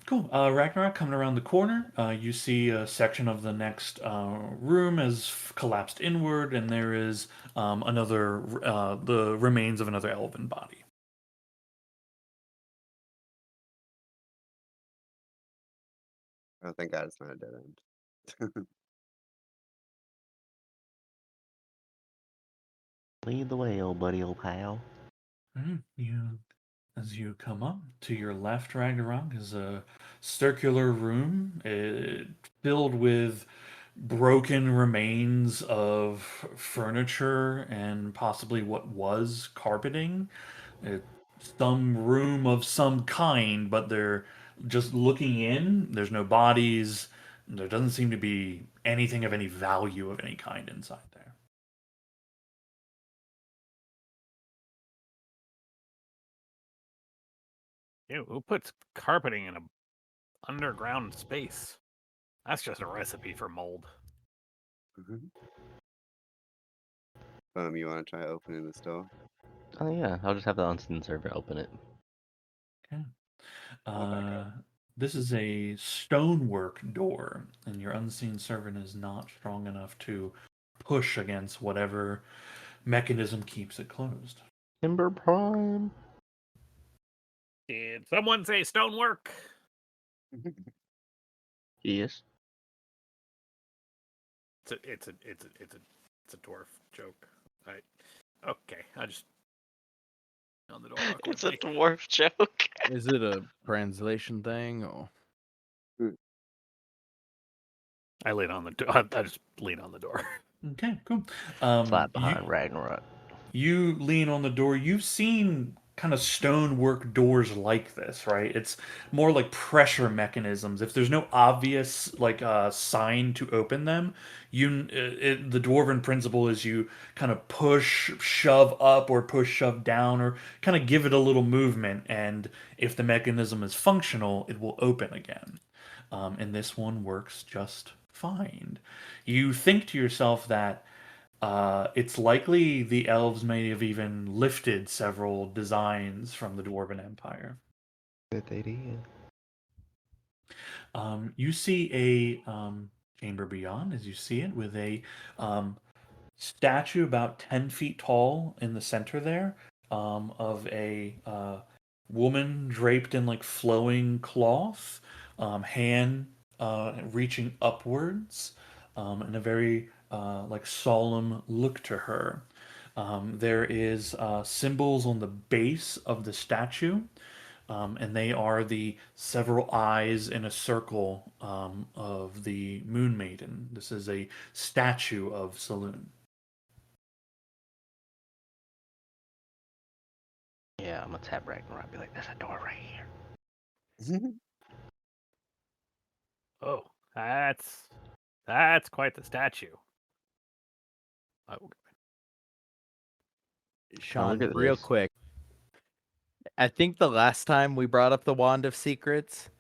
Cool. Ragnarok coming around the corner. You see a section of the next room has collapsed inward, and there is the remains of another elven body. Oh, thank God it's not a dead end. Lead the way, old buddy, old pal. As you come up to your left, Ragnarok is a circular room filled with broken remains of furniture and possibly what was carpeting. It's some room of some kind, but they're just looking in. There's no bodies. There doesn't seem to be anything of any value of any kind inside there. Ew, who puts carpeting in a underground space? That's just a recipe for mold. You want to try opening this door? Oh yeah, I'll just have the unseen server open it. Okay. This is a stonework door, and your unseen servant is not strong enough to push against whatever mechanism keeps it closed. Timber Prime. Did someone say stonework? Yes. It's a dwarf joke. Okay, I just on the door. It's a awkwardly. dwarf joke. Is it a translation thing or I lean on the door. I just lean on the door. Okay, cool. Slap You, behind Ragnarok. you lean on the door. You've seen kind of stonework doors like this, right? It's more like pressure mechanisms. If there's no obvious like sign to open them, the dwarven principle is you kind of push, shove up, or push, shove down, or kind of give it a little movement, and if the mechanism is functional, it will open again. And this one works just fine. You think to yourself that it's likely the elves may have even lifted several designs from the Dwarven Empire. That they did. You see a chamber beyond, as you see it, with a statue about 10 feet tall in the center there, of a woman draped in like flowing cloth, hand reaching upwards, and a very like solemn look to her. There is symbols on the base of the statue, and they are the several eyes in a circle of the Moon Maiden. This is a statue of Saloon. Yeah, I'm gonna tap Ragnarok and be like, there's a door right here. Oh, that's quite the statue. Oh, Sean, at real this. quick. I think the last time we brought up the Wand of Secrets,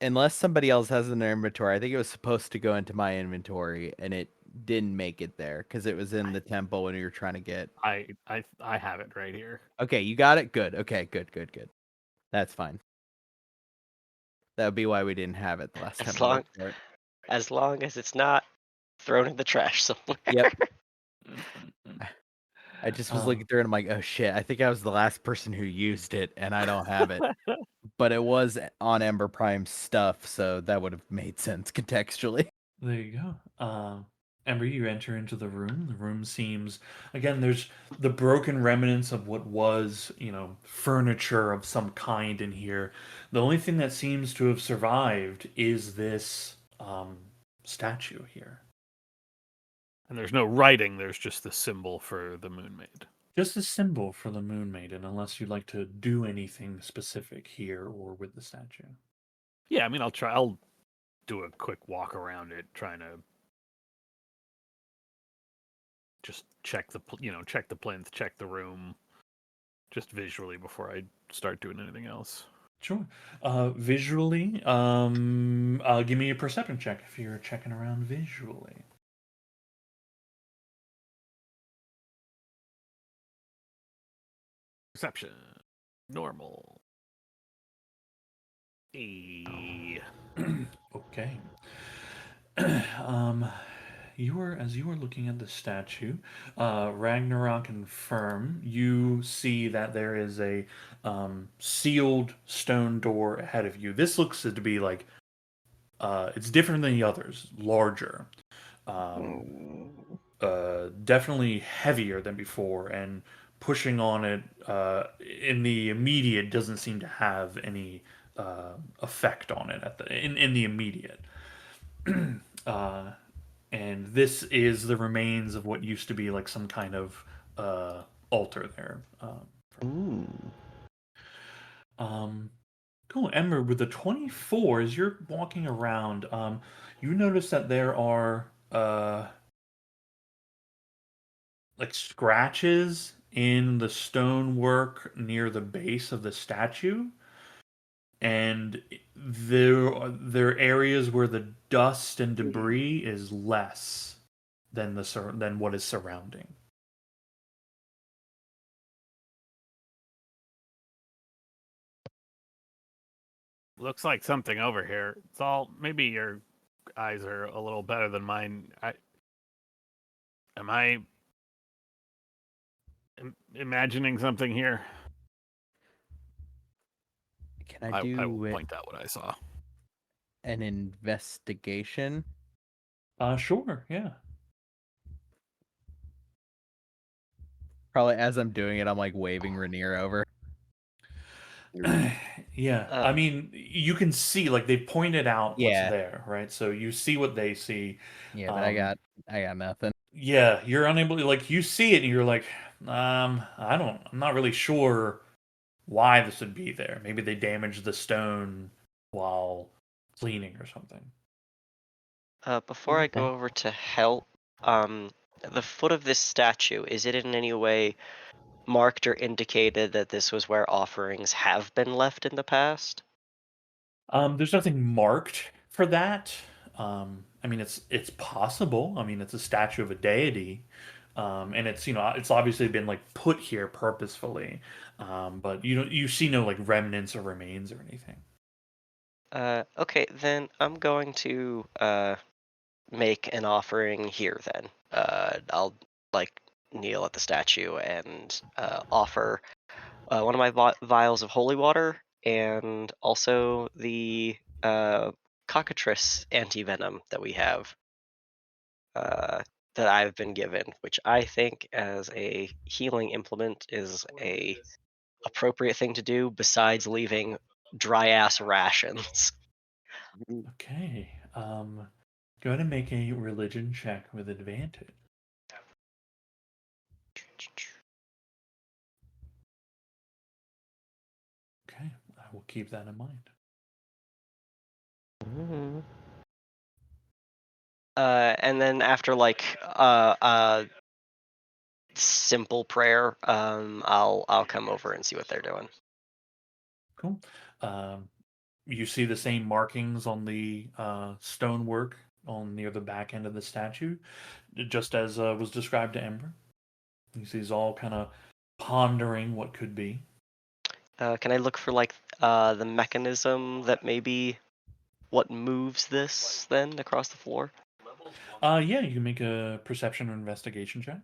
unless somebody else has it in their inventory, I think it was supposed to go into my inventory, and it didn't make it there because it was in the temple when you were trying to get. I have it right here. Okay, you got it. Good. Okay, good. That's fine. That would be why we didn't have it the last As time. long- As long as it's not thrown in the trash somewhere. Yep. I just was Um, looking through it. And I'm like, oh shit! I think I was the last person who used it, and I don't have it. But it was on Ember Prime stuff, so that would have made sense contextually. There you go. Ember, you enter into the room. The room seems, again, there's the broken remnants of what was, furniture of some kind in here. The only thing that seems to have survived is this statue here. And there's no writing. There's just the symbol for the Moon Maid. Just a symbol for the Moon Maiden, unless you'd like to do anything specific here or with the statue. Yeah, I mean, I'll do a quick walk around it, trying to just check the plinth, check the room, just visually before I start doing anything else. Sure. Visually, give me a perception check if you're checking around visually. Perception. Normal. E. Okay. As you were looking at the statue, Ragnarok and Firm, you see that there is a sealed stone door ahead of you. This looks to be like it's different than the others, larger, definitely heavier than before, and pushing on it in the immediate doesn't seem to have any effect on it in the immediate. And this is the remains of what used to be like some kind of altar there. Cool, Ember. With the 24, as you're walking around, you notice that there are like scratches in the stonework near the base of the statue, and there are areas where the dust and debris is less than what is surrounding. Looks like something over here. It's all, maybe your eyes are a little better than mine. Am I imagining something here? Can I do I will point out what I saw. an investigation? Sure, yeah. Probably as I'm doing it, I'm like waving Rainier over. Yeah, Uh, I mean, you can see like they pointed out what's Yeah. there, right? So you see what they see. Yeah, but I got nothing. Yeah, you're unable to like you see it and you're like, I'm not really sure why this would be there. Maybe they damaged the stone while cleaning or something. Before I go Okay. over to help, the foot of this statue, is it in any way marked or indicated that this was where offerings have been left in the past? There's nothing marked for that. I mean, it's possible. I mean, it's a statue of a deity, and it's it's obviously been like put here purposefully, but you see no like remnants or remains or anything. Okay, then I'm going to make an offering here then. I'll like kneel at the statue and offer one of my vials of holy water and also the cockatrice anti-venom that we have that I've been given, which I think as a healing implement is a appropriate thing to do besides leaving dry ass rations. Okay. Go ahead and make a religion check with advantage. Okay, I will keep that in mind. Mhm. And then after like simple prayer, I'll come over and see what they're doing. Cool. You see the same markings on the stonework on near the back end of the statue, just as was described to Ember. He sees all kind of pondering what could be. Can I look for like the mechanism that maybe what moves this then across the floor? Yeah, you can make a perception or investigation check.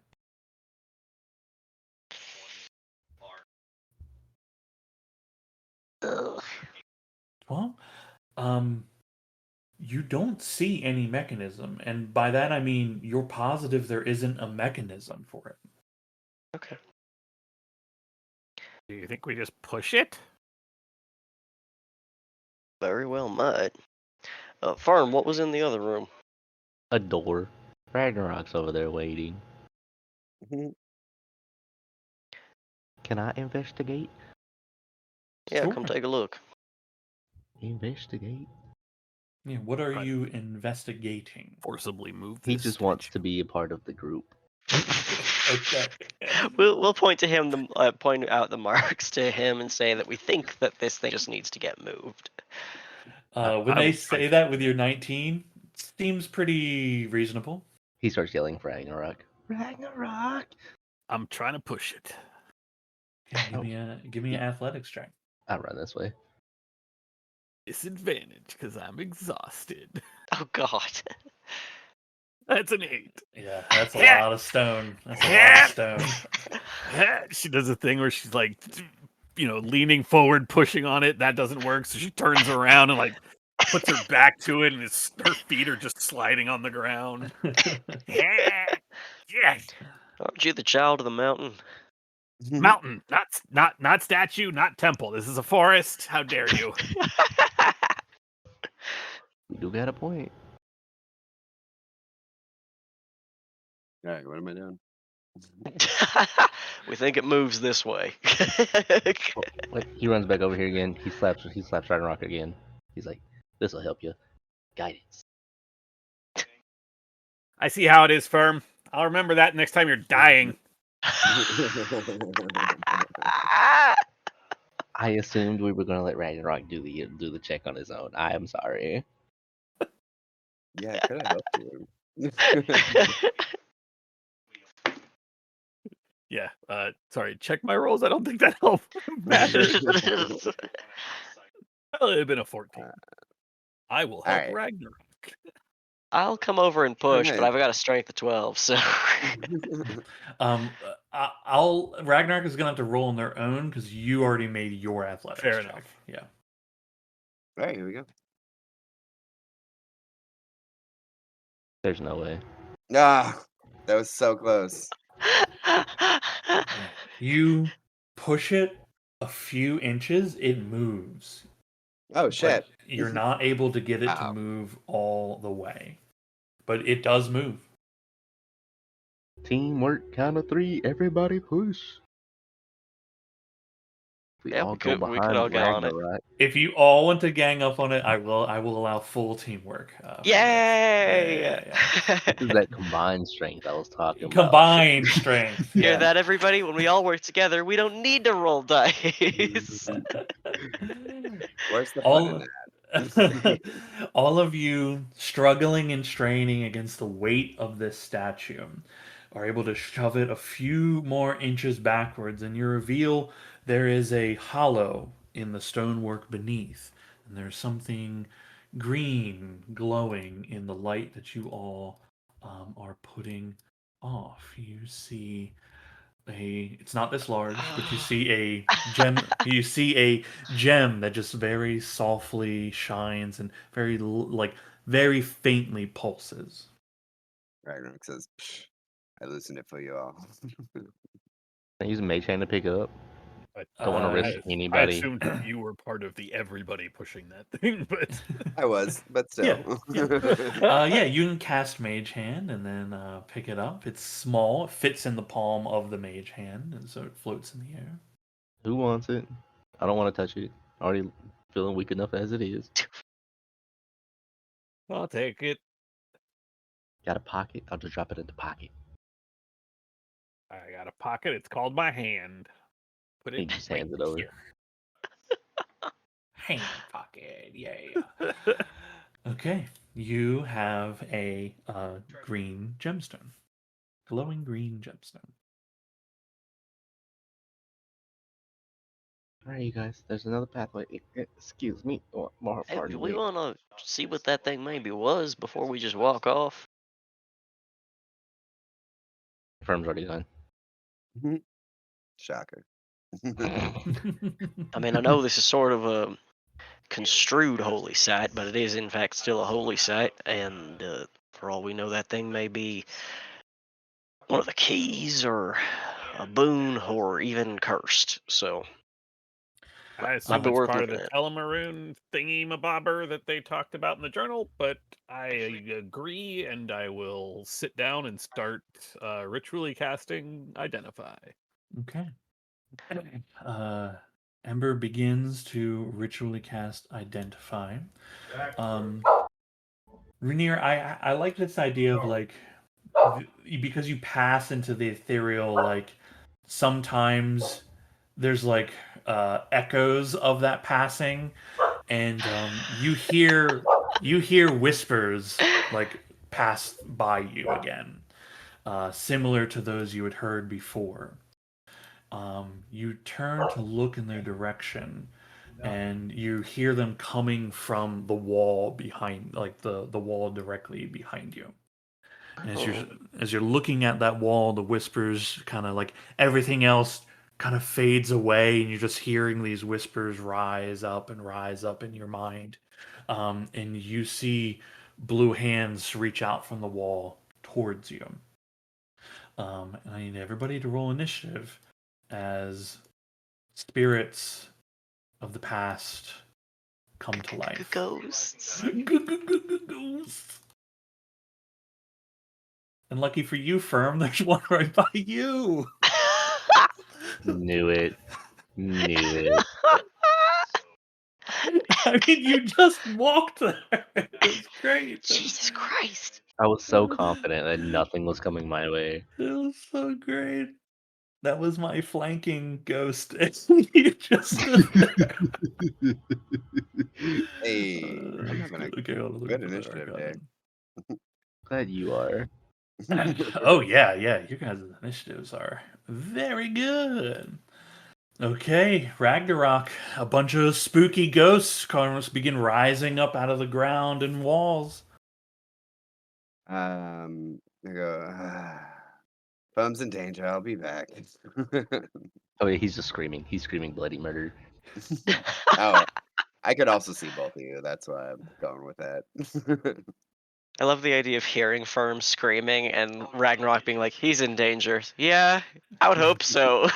Ugh. Well, um, you don't see any mechanism, and by that I mean you're positive there isn't a mechanism for it. Okay. Do you think we just push it? Very well might. Farm, what was in the other room? A door. Ragnarok's over there waiting. Mhm. Can I investigate? Yeah, come Sure. take a look. Investigate? Yeah, what are Right. you investigating? Forcibly move He this just wants statue. to be a part of the group. Okay. We'll point to him, point out the marks to him, and say that we think that this thing just needs to get moved. When I they will say try- that with your 19, seems pretty reasonable. He starts yelling for Ragnarok. Ragnarok! I'm trying to push it. Okay, give me an athletics check. I run this way. Disadvantage because I'm exhausted. Oh God. That's an 8. Yeah, that's a lot of stone. That's a lot of stone. She does a thing where she's like, leaning forward, pushing on it. That doesn't work, so she turns around and like puts her back to it, and her feet are just sliding on the ground. Yes, Aren't you the child of the mountain? mountain, not statue, not temple. This is a forest. How dare you? You do got a point. All right, what am I doing? We think it moves this way. Wait, he runs back over here again. He slaps Ragnarok again. He's like, this'll help you. Guidance. I see how it is, Firm. I'll remember that next time you're dying. I assumed we were gonna let Ragnarok do the check on his own. I am sorry. Yeah, I could have helped you. Yeah. Sorry. Check my rolls. I don't think that helped matter. Well, it'd have been a 14. I will help Alright. Ragnarok. I'll come over and push, but Okay. I've got a strength of 12, so. Ragnarok is gonna have to roll on their own because you already made your athletics Fair check. enough. Yeah. All right, here we go. There's no way. Ah, that was so close. You push it, a few inches, it moves. Oh shit! But you're not able to get it to Wow. move all the way. But it does move. Teamwork, count of 3, everybody push. We Yeah, all we go could behind all get on it. Ragnarok. If you all want to gang up on it, I will allow full teamwork. For this. Yay! Yeah. This is that combined strength I was talking about. Combined strength. Hear Yeah. that, everybody? When we all work together, we don't need to roll dice. Where's the fun all, in that? all of you struggling and straining against the weight of this statue are able to shove it a few more inches backwards, and you reveal there is a hollow in the stonework beneath, and there's something green glowing in the light that you all are putting off. You see it's not this large, but you see a gem. You see a gem that just very softly shines and very faintly pulses. Ragnarok says, "Psh, I loosened it for you all." Can I use Mage Hand to pick it up? Don't want to Uh, risk I anybody. assumed you were part of the everybody pushing that thing, but I was, but still. Yeah, you can cast Mage Hand and then pick it up. It's small. It fits in the palm of the Mage Hand, and so it floats in the air. Who wants it? I don't want to touch it. Already feeling weak enough as it is. I'll take it. Got a pocket? I'll just drop it in the pocket. I got a pocket. It's called my hand. Put He it just right hands it over. here. Hand pocket, yeah. Okay, you have a green gemstone, glowing green gemstone. Alright, you guys. There's another pathway. Excuse me. Hey, Pardon we me. want to see what that thing maybe was before we just walk off. Firm's already done. Shocker. I mean, I know this is sort of a construed holy site, but it is in fact still a holy site, and for all we know, that thing may be one of the keys or a boon or even cursed. So I might assume be it's worth part of looking the at. Telemaroon thingy mabobber that they talked about in the journal, but I agree, and I will sit down and start ritually casting Identify. Okay. Ember begins to ritually cast Identify. Rainier, I like this idea of like because you pass into the ethereal, like sometimes there's like echoes of that passing, and you hear whispers like pass by you again, similar to those you had heard before. You turn to look in their direction, and you hear them coming from the wall behind, like the wall directly behind you. And as you're looking at that wall, the whispers kind of like everything else kind of fades away, and you're just hearing these whispers rise up in your mind. And you see blue hands reach out from the wall towards you. And I need everybody to roll initiative as spirits of the past come to life. Ghosts. Ghosts. And lucky for you, Firm, there's one right by you. Knew it. I mean, you just walked there. It was great. Jesus Christ. I was so confident that nothing was coming my way. It was so great. That was my flanking ghost. You just stood there. Hey, I'm having a I'll look good at that initiative day. record. Glad you are. Oh yeah. You guys' initiatives are very good. Okay, Ragnarok. A bunch of spooky ghosts begin rising up out of the ground and walls. I go, Bum's in danger. I'll be back. Oh yeah, he's just screaming. He's screaming bloody murder. Oh, I could also see both of you. That's why I'm going with that. I love the idea of hearing Firm screaming and Ragnarok being like, he's in danger. Yeah, I would hope so.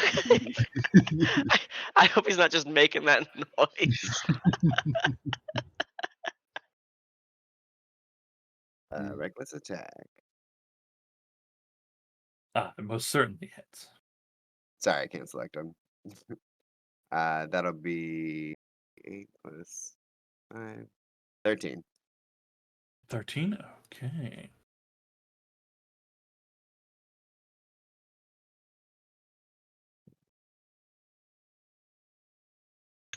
I hope he's not just making that noise. Reckless attack. It most certainly hits. Sorry, I can't select them. That'll be 8 plus 5. 13. 13. Okay.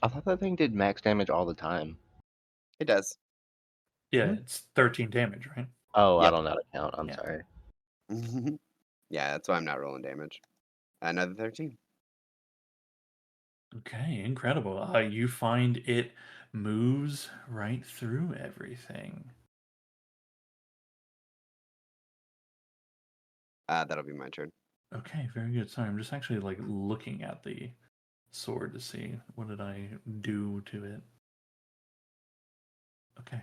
I thought that thing did max damage all the time. It does. Yeah, it's 13 damage, right? Oh, I Yep. don't know how to count. I'm Yeah. sorry. Yeah, that's why I'm not rolling damage. Another 13. Okay, incredible. You find it moves right through everything. That'll be my turn. Okay, very good. Sorry, I'm just actually like looking at the sword to see what did I do to it. Okay.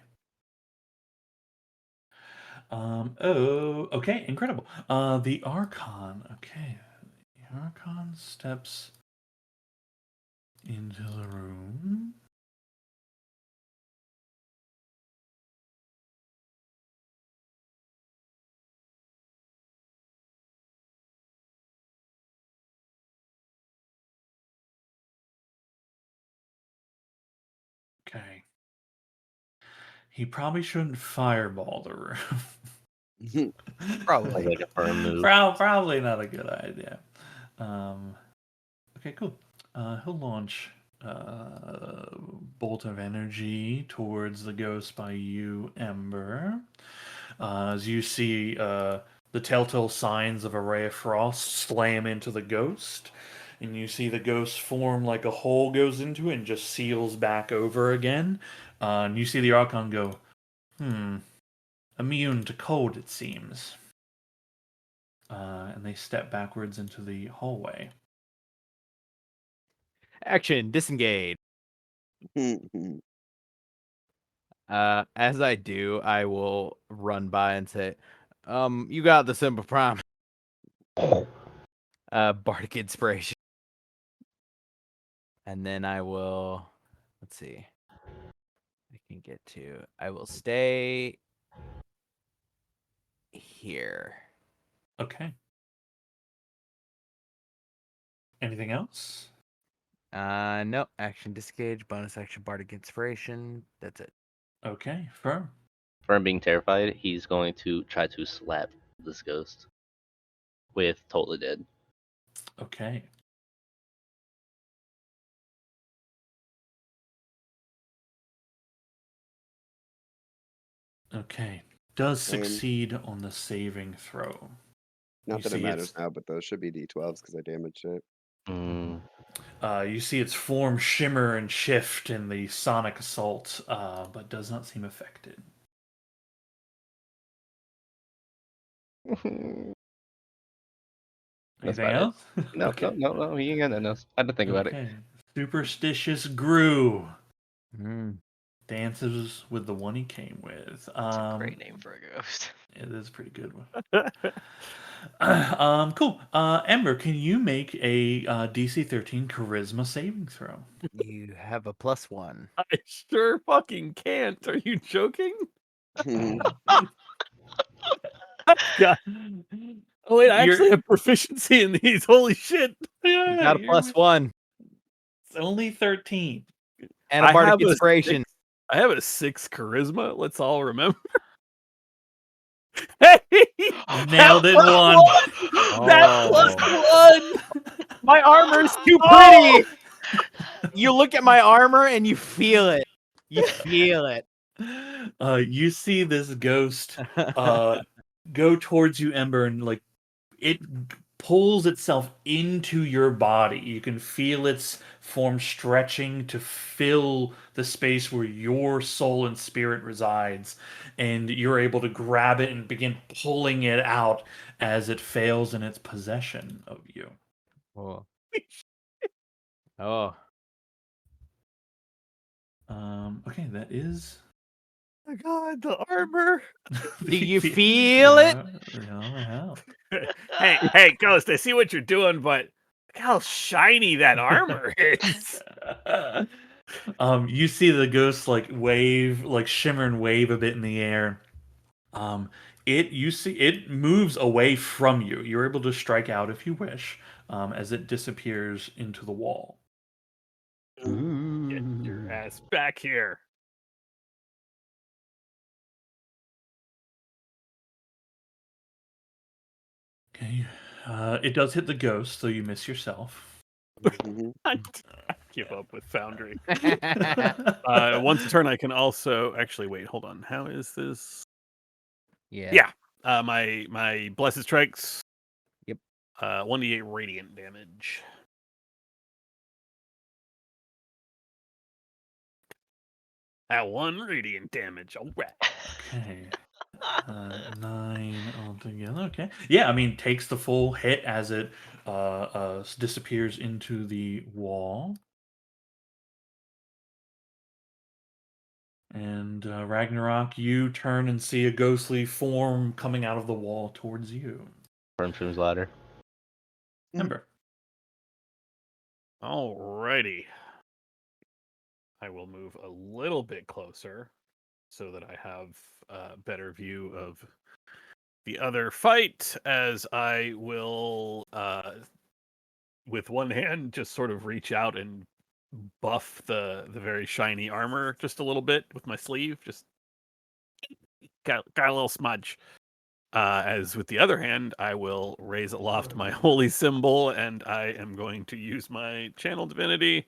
Okay, incredible. The Archon. Okay. The Archon steps into the room. Okay. He probably shouldn't fireball the room. Probably. Like a firm move. Probably not a good idea. Okay, cool. He'll launch bolt of energy towards the ghost by you, Ember. As you see the telltale signs of a ray of frost slam into the ghost, and you see the ghost form like a hole goes into it and just seals back over again. And you see the Archon go, immune to cold, it seems. And they step backwards into the hallway. Action, disengage. As I do, I will run by and say, you got the Simple Prime. Bardic Inspiration. And then I will, let's see. I will stay here. Okay. Anything else? No, action disengage, bonus action Bardic Inspiration. That's it. Okay, Firm. Firm being terrified, he's going to try to slap this ghost with Totally Dead. Okay. Okay. Does Same. succeed on the saving throw. Not You that it see matters it's- now, but those should be D12s because I damaged it. You see its form shimmer and shift in the sonic assault, but does not seem affected. That's Anything about else? it. No, Okay. no, he ain't got nothing else. I had to think about it. Okay. Superstitious Gru Mm. dances with the one he came with. That's a great name for a ghost. It is a pretty good one. Cool. Ember, can you make a DC 13 Charisma saving throw? You have a +1. I sure fucking can't. Are you joking? God. Oh wait, I actually have proficiency in these. Holy shit! You got a +1 It's only 13. and a I Bardic have a Inspiration. I have a 6 charisma. Let's all remember. Hey, Nailed it that one. That +1. My armor is too pretty. You look at my armor and you feel it. You feel it. You see this ghost go towards you, Ember, and like it pulls itself into your body. You can feel its form stretching to fill the space where your soul and spirit resides, and you're able to grab it and begin pulling it out as it fails in its possession of you. Oh. Oh. Okay, that is my god, the armor. Do you feel it? Hey, Ghost, I see what you're doing, but look how shiny that armor is. You see the ghost like wave, like shimmer and wave a bit in the air. You see it moves away from you. You're able to strike out if you wish, as it disappears into the wall. Get your ass back here. Okay. It does hit the ghost, so you miss yourself. I give up with Foundry. Once a turn, I can also actually wait. Hold on. How is this? Yeah. My blessed strikes. Yep. 1d8 radiant damage. At 1 radiant damage. All right. Okay. 9 altogether. Okay. Yeah, I mean, takes the full hit as it disappears into the wall. And Ragnarok, you turn and see a ghostly form coming out of the wall towards you. Firm's ladder. Ember. Alrighty. I will move a little bit closer so that I have a better view of the other fight, as I will, with one hand, just sort of reach out and buff the very shiny armor just a little bit with my sleeve. Just got a little smudge. As with the other hand, I will raise aloft my holy symbol, and I am going to use my channel divinity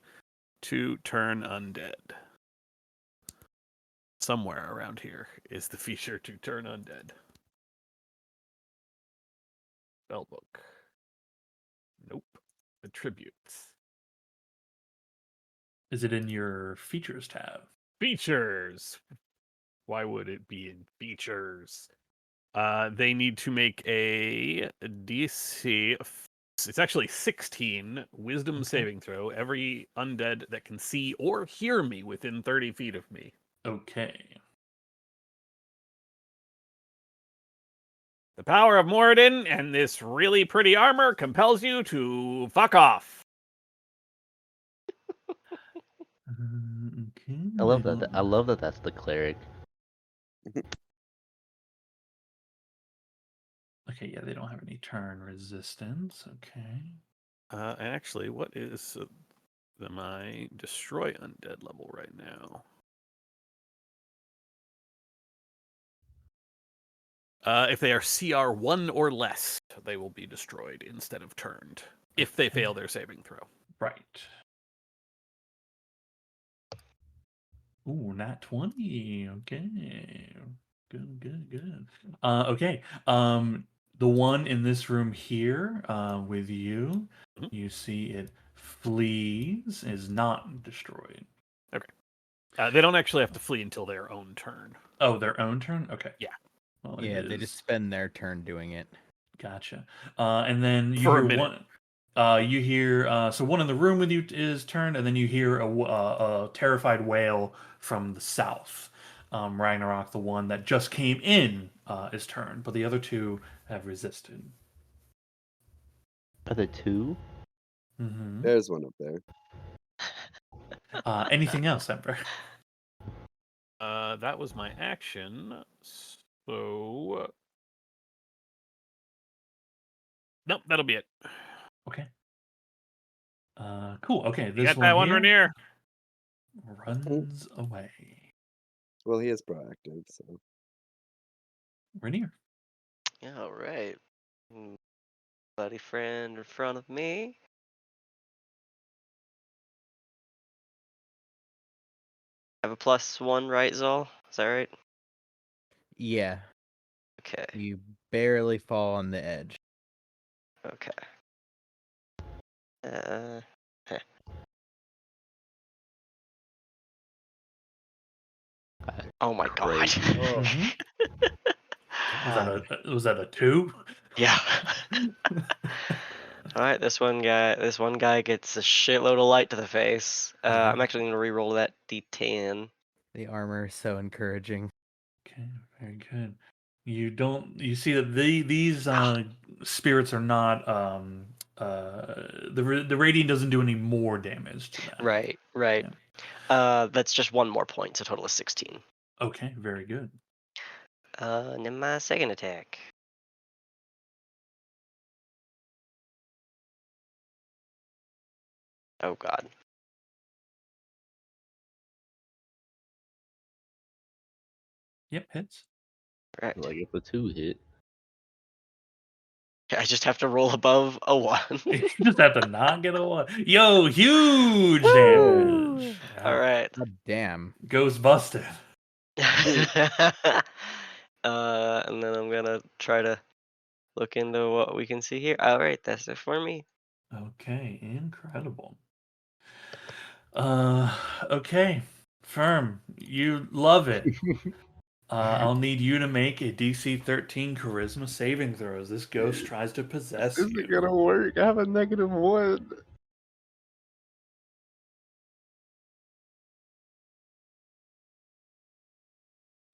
to turn undead. Somewhere around here is the feature to turn undead. Spellbook. Nope. Attributes. Is it in your features tab? Features. Why would it be in features? They need to make a DC. It's actually 16 wisdom saving throw. Every undead that can see or hear me within 30 feet of me. Okay. The power of Moradin and this really pretty armor compels you to fuck off. Okay. I love that. I love that. That's the cleric. Okay, yeah, they don't have any turn resistance. Okay. Actually, what is my destroy undead level right now? If they are CR 1 or less, they will be destroyed instead of turned if they fail their saving throw. Right. Ooh, nat 20. Okay. Good. Okay. The one in this room here, with you, Mhm. you see it flees, is not destroyed. Okay. They don't actually have to flee until their own turn. Oh, their own turn? Okay. Yeah. Well, it Yeah, they is- just spend their turn doing it. Gotcha. And then you For a hear minute. one. You hear so one in the room with you is turned, and then you hear a terrified wail from the south. Ragnarok, the one that just came in, is turned, but the other two have resisted. Are the two? Mm-hmm. There's one up there. Anything else, Ember? That was my action. So nope, that'll be it. Okay. Cool. Okay, You this got one that one, here Rainier? runs away. Well, he is proactive, so. Rainier. All right. Buddy friend in front of me. I have a +1, right, Zol? Is that right? Yeah, Okay. you barely fall on the edge. Okay. Heh. Oh my god. Crazy. Mhm. Was that a 2? Yeah. All right, this one guy gets a shitload of light to the face. I'm actually going to re-roll that D10. The armor is so encouraging. Okay, very good. You see that these spirits are not the radiant doesn't do any more damage to them. Right, right. Yeah. That's just one more point, so total is 16. Okay, very good. And then my second attack. Oh god. Yep, hits. Right. Like if a 2 hit. I just have to roll above a 1. You just have to not get a one. Yo, huge Woo! damage. All Wow. right. God damn. Ghost busted. And then I'm gonna try to look into what we can see here. All right, that's it for me. Okay, incredible. Okay, Firm, you love it. I'll need you to make a DC 13 Charisma saving throws. This ghost tries to possess This you. isn't gonna work. I have a -1.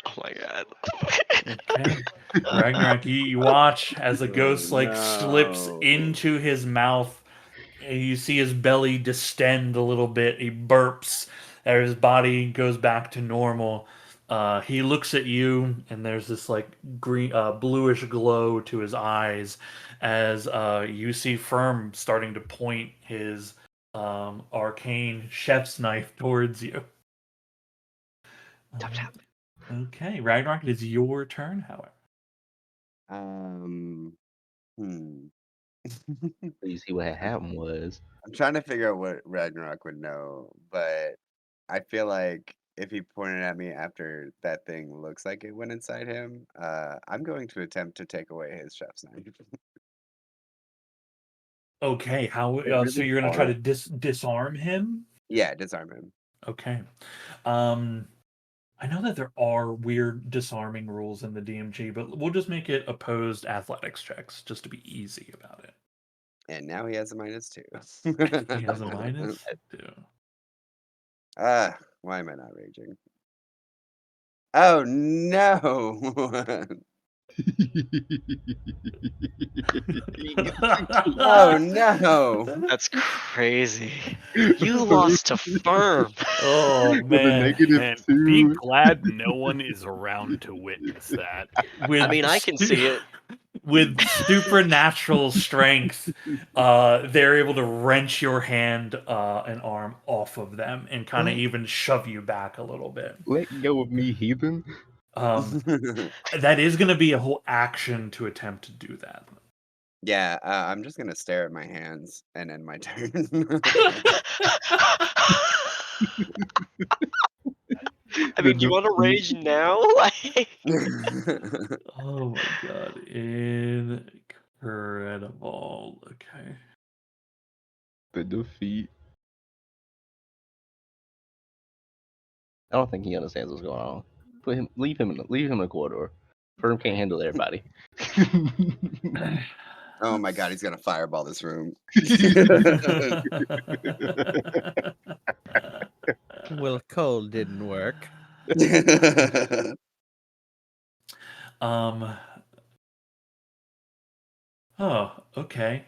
Oh my god. Okay, Ragnarok, you watch as the ghost slips No. into his mouth, and you see his belly distend a little bit. He burps, and his body goes back to normal. He looks at you, and there's this like green, bluish glow to his eyes as you see Firm starting to point his arcane chef's knife towards you. Tap, tap. Okay, Ragnarok, it is your turn, however. You see what had happened was I'm trying to figure out what Ragnarok would know, but I feel like if he pointed at me after that thing looks like it went inside him, I'm going to attempt to take away his chef's knife. Okay, how? It So really you're gonna try hard. to disarm him? Yeah, disarm him. Okay. I know that there are weird disarming rules in the DMG, but we'll just make it opposed athletics checks just to be easy about it. And now he has a -2. He has a -2. Why am I not raging? Oh no! Oh no! That's crazy. You lost to Firm. Oh With a man! And be -2. glad no one is around to witness that. With I mean, I can see it. With supernatural strength, they're able to wrench your hand and arm off of them and kind of even shove you back a little bit. Let go of me, heathen. That is going to be a whole action to attempt to do that. Yeah, I'm just gonna stare at my hands and end my turn. I mean, do you want to rage now? Oh my god, incredible. Okay. The defeat. I don't think he understands what's going on. Leave him in the corridor. Firm can't handle everybody. Oh my god, he's gonna fireball this room. Well, cold didn't work. Oh, okay.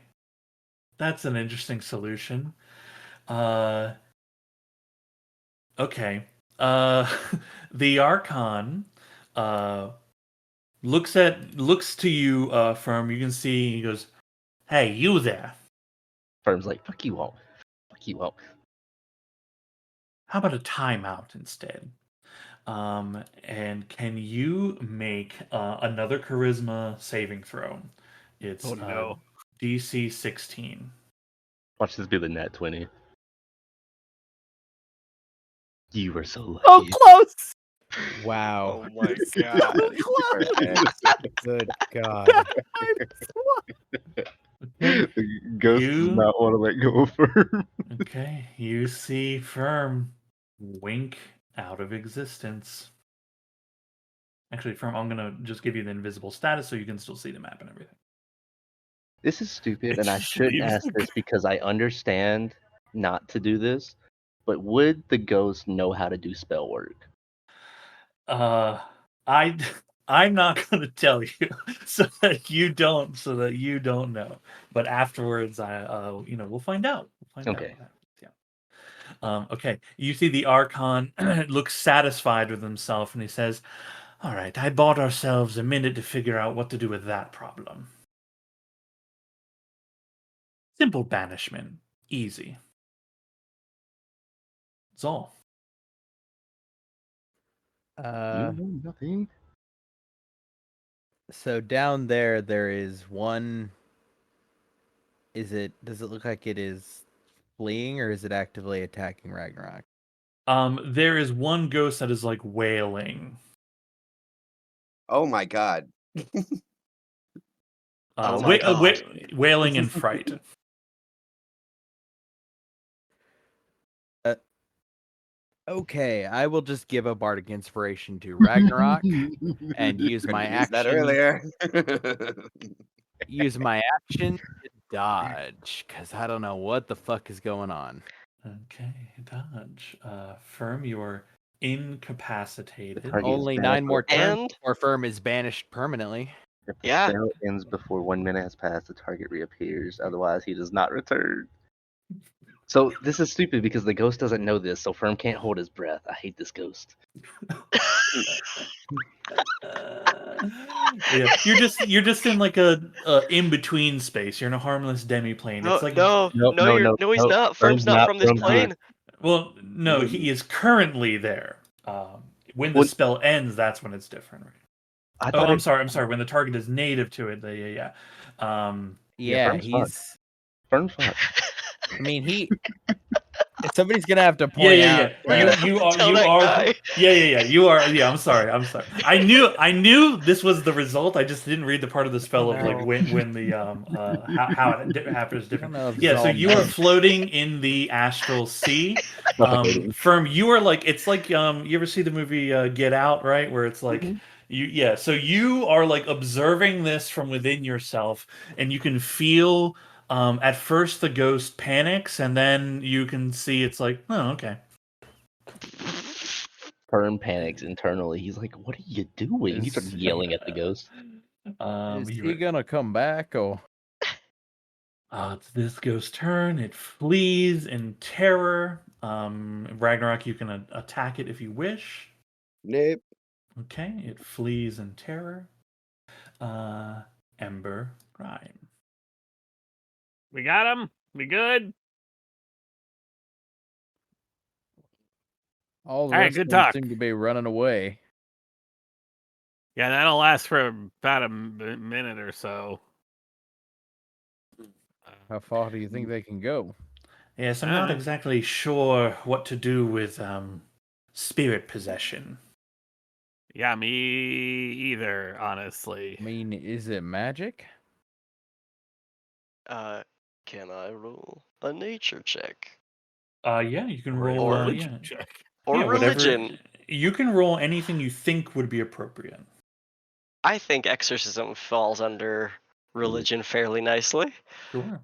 That's an interesting solution. Okay. The Archon looks to you, Firm. You can see he goes, "Hey, you there. Firm's like, fuck you all. Fuck you all. How about a timeout instead? And can you make another charisma saving throw? It's Oh no. DC 16. Watch this be the net 20. You were so lucky. Oh, close! Wow. Oh my god. Good God. Ghost You- does not want to let go of Firm. Okay, you see Firm wink out of existence. Actually, Firm, I'm gonna just give you the invisible status so you can still see the map and everything. This is stupid, It and I just shouldn't leaves ask the this because I understand not to do this. But would the ghost know how to do spell work? I'm not going to tell you so that you don't know. But afterwards, we'll find out. We'll find out Okay. what happens. Yeah. Okay. You see the Archon looks satisfied with himself, and he says, "All right, I bought ourselves a minute to figure out what to do with that problem. Simple banishment, easy. That's all." Uh, Nothing. so down there is one. Does it look like it is fleeing, or is it actively attacking Ragnarok? There is one ghost that is like wailing. Oh my god. Oh my God. Wailing in fright. Okay, I will just give a bardic inspiration to Ragnarok and use my Could've used that action. earlier. Use my action to dodge, because I don't know what the fuck is going on. Okay, dodge. Firm, you are incapacitated. target- Only is 9 more turns And before Firm is banished permanently. If the Yeah. spell ends before 1 minute has passed, the target reappears. Otherwise, he does not return. So this is stupid because the ghost doesn't know this, so Firm can't hold his breath. I hate this ghost. Yeah, you're just in like a in between space. You're in a harmless demiplane. no, It's like no, he's not. Firm's not from this Firm's not. plane. well, no, he is currently there. When the Well- spell ends, that's when it's different. Right? I Oh, thought I'm sorry. When the target is native to it, yeah. Yeah, Firm's fucked. he's. Firm's fucked. I mean, somebody's gonna have to point out. You are. Tell that guy. Yeah. You are. Yeah. I'm sorry. I knew this was the result. I just didn't read the part of the spell of like No. when the how it happens different. know if Yeah. it's So all you are meant. floating in the astral sea. Suffocating. Firm, you are like it's like you ever see the movie Get Out, right? Where it's like. So you are like observing this from within yourself, and you can feel at first the ghost panics, and then you can see it's like, oh, okay. Firm panics internally. He's like, "What are you doing?" He starts yelling at the ghost. Is he gonna come back or? It's this ghost's turn. It flees in terror. Ragnarok, you can attack it if you wish. Nope. Okay, it flees in terror. Ember Grime. We got him. We good. All the All right, rest good of them talk. seem to be running away. Yeah, that'll last for about a minute or so. How far do you think they can go? Yes, I'm not Uh-huh. exactly sure what to do with spirit possession. Yeah, me either, honestly. I mean, is it magic? Can I roll a nature check Yeah, you can roll. Or religion check. or yeah, whatever. religion? You can roll anything you think would be appropriate. I think exorcism falls under religion fairly nicely. Sure.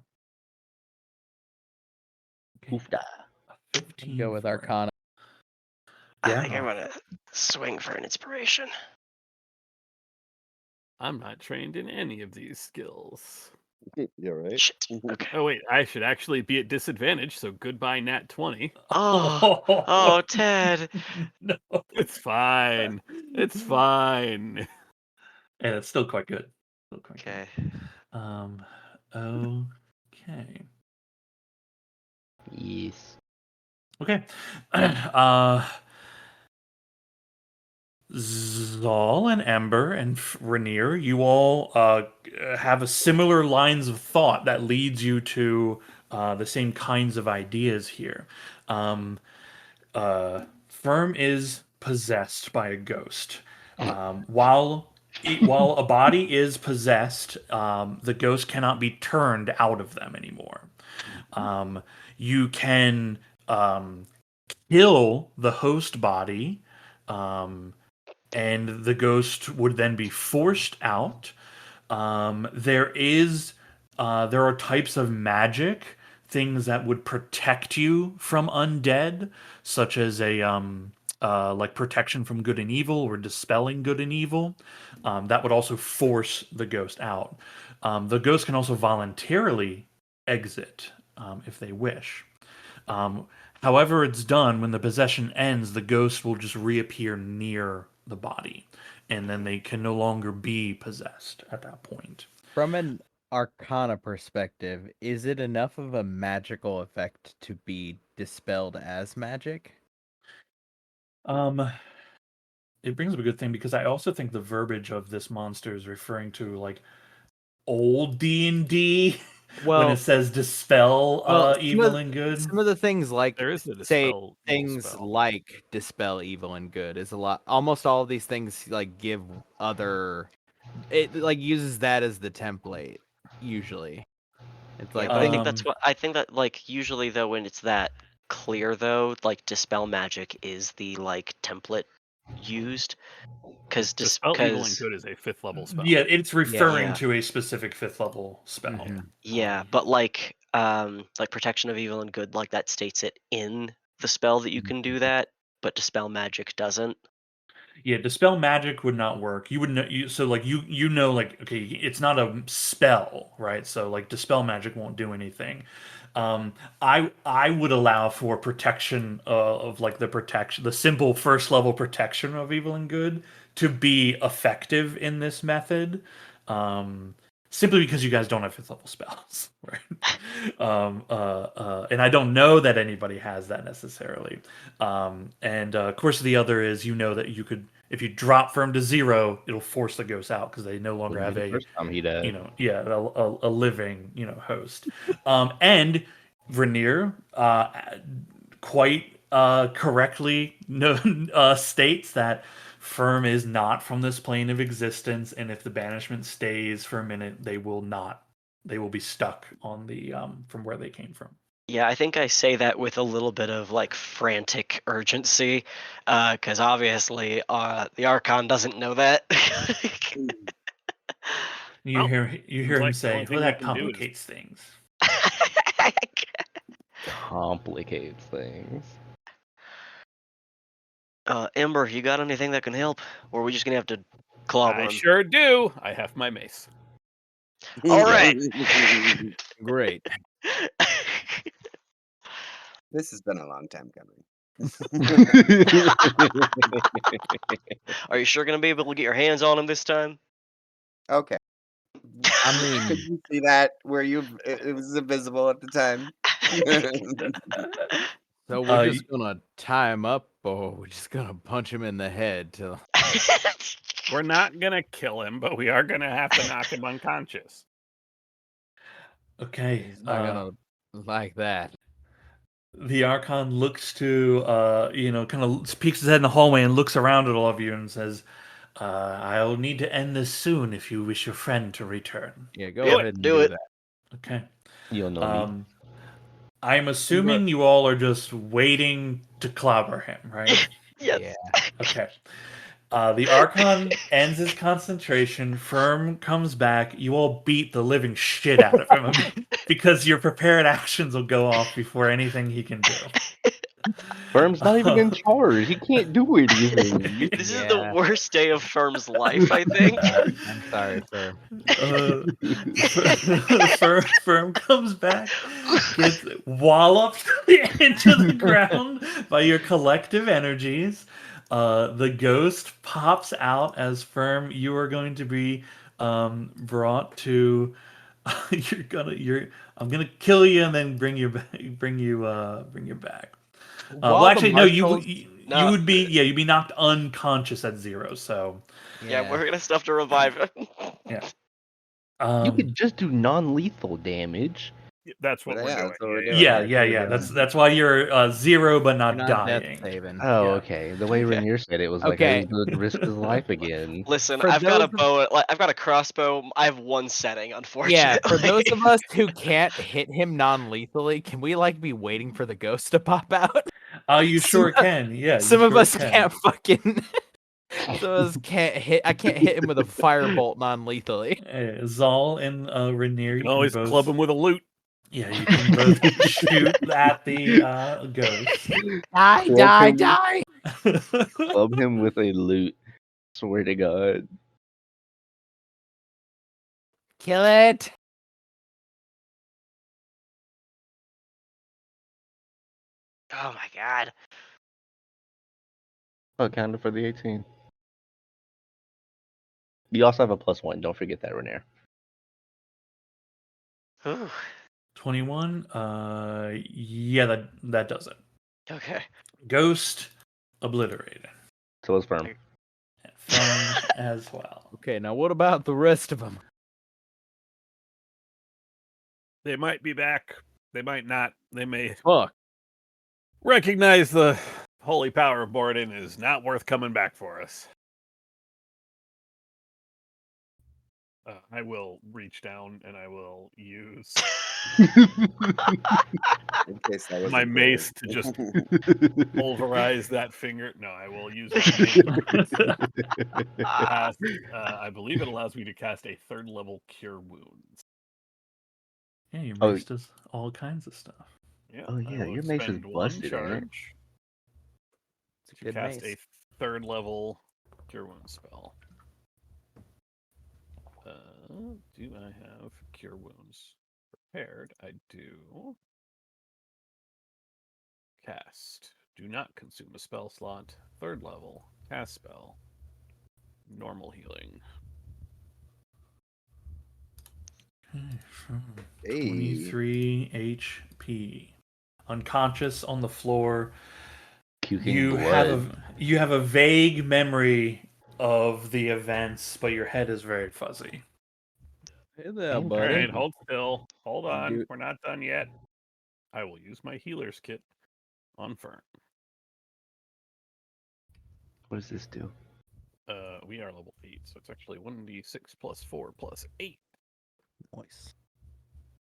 Oofda. 15 Go with for it. Arcana. I think Yeah. I'm gonna swing for an inspiration. I'm not trained in any of these skills. You're right. Shit. Okay. Oh wait, I should actually be at disadvantage, so goodbye nat 20. Oh, Ted. No. It's fine. It's fine. And it's still quite good. Okay. Okay. Yes. Okay. Zal and Ember and Rainier, you all have a similar lines of thought that leads you to the same kinds of ideas here. Firm is possessed by a ghost. While a body is possessed, the ghost cannot be turned out of them anymore. You can kill the host body, and the ghost would then be forced out. There are types of magic, things that would protect you from undead, such as a like protection from good and evil or dispelling good and evil, that would also force the ghost out. The ghost can also voluntarily exit if they wish. However it's done, when the possession ends, the ghost will just reappear near the body, and then they can no longer be possessed at that point. From an Arcana perspective, is it enough of a magical effect to be dispelled as magic? It brings up a good thing, because I also think the verbiage of this monster is referring to like old D&D when Well, it says dispel some evil of, and good. some of the things like There is the say dispel evil things spell. like dispel evil and good is a lot. Almost all of these things like give other. It like uses that as the template usually. It's Yeah, like but I think that's Um, what I think that like usually though when it's that clear though, like dispel magic is the like template used because Dispel evil and good is a 5th level spell. Yeah, it's referring Yeah. to a specific 5th level spell. Mhm. Yeah, but like protection of evil and good, like that states it in the spell that you can do that, but dispel magic doesn't. Yeah, dispel magic would not work. You would know, so like you know, like, okay, it's not a spell, right? So like dispel magic won't do anything. I would allow for protection of like the simple first level protection of evil and good to be effective in this method. Simply because you guys don't have 5th level spells, right? And I don't know that anybody has that necessarily. And of course, the other is, you know, that you could, if you drop Firm to 0, it'll force the ghost out because they no longer have the a, first time he died. you know, yeah, a living, you know, host. And Rainier quite correctly states that Firm is not from this plane of existence, and if the banishment stays for a minute, they will be stuck on the from where they came from. Yeah, I think I say that with a little bit of like frantic urgency, because obviously the Archon doesn't know that. You Well, hear like him the say, only thing "Well, we that can do is- complicates things." Complicates things. Ember, you got anything that can help, or are we just gonna have to clobber I him? sure do. I have my mace. All right. Great. This has been a long time coming. Are you sure gonna be able to get your hands on him this time? Okay. I Could mean, you see that where it was invisible at the time? so we're just gonna tie him up, or we're just gonna punch him in the head till. We're not gonna kill him, but we are gonna have to knock him unconscious. Okay. He's not gonna like that. The Archon looks to, you know, kind of peeks his head in the hallway and looks around at all of you and says, "I'll need to end this soon if you wish your friend to return." Yeah, go Do it, ahead and do do it. that. Okay. You'll know me. I'm assuming you all are just waiting to clobber him, right? Yes. Yeah. Okay. The Archon ends his concentration. Firm comes back. You all beat the living shit out of him because your prepared actions will go off before anything he can do. Firm's not even in charge. He can't do anything. This is the worst day of Firm's life, I think. I'm sorry, Firm. Firm comes back, gets walloped into the ground by your collective energies. The ghost pops out as Firm. You are going to be brought to. I'm gonna kill you and then bring you back. Well, actually, no. You would be you'd be knocked unconscious at 0. So yeah, we're gonna have to revive him. yeah. You could just do non-lethal damage. That's what we're doing. That's what we're doing. Yeah. That's why you're 0 but not You're not death dying. saving. Oh, Yeah. okay. The way Okay. Rainier said it was Okay. like he would risk his life again. Listen, For I've got a those bow. Like, I've got a crossbow. I have one setting, unfortunately. Yeah, for those of us who can't hit him non-lethally, can we like be waiting for the ghost to pop out? You sure can. Yeah. Some you of sure us can. can't fucking. Some of us can't hit. I can't hit him with a firebolt non-lethally. Zal and Rainier, You can always club him with a loot. Yeah, you can both shoot at the ghost. Die! Club him with a loot. Swear to God. Kill it! Oh my god. Oh, counted for the 18. You also have a +1. Don't forget that, Renair. Ooh. 21. Yeah, that does it. Okay. Ghost obliterated. So it's firm. Firm as well. Okay, now what about the rest of them? They might be back. They might not. They may Fuck. recognize the holy power of Borden is not worth coming back for us. I will reach down and I will use In case that my wasn't mace to just pulverize that finger. No, I will use my mace to cast, I believe it allows me to cast a 3rd level Cure Wounds. Yeah, your Oh. mace does all kinds of stuff. Yeah, Oh, I yeah, will your mace is expend one busted, ain't it? charge It's a to good cast mace. a 3rd level Cure Wounds spell. Do I have Cure Wounds prepared? I do. Cast. Do not consume a spell slot. 3rd level. Cast spell. Normal healing. Hey. 23 HP. Unconscious on the floor. Puking You blood. have a vague memory of the events, but your head is very fuzzy. Hey there, Okay. buddy. Alright, hold still. Hold on. Do- We're not done yet. I will use my healer's kit on Fern. What does this do? We are level 8, so it's actually 1d6 plus 4 plus 8. Nice.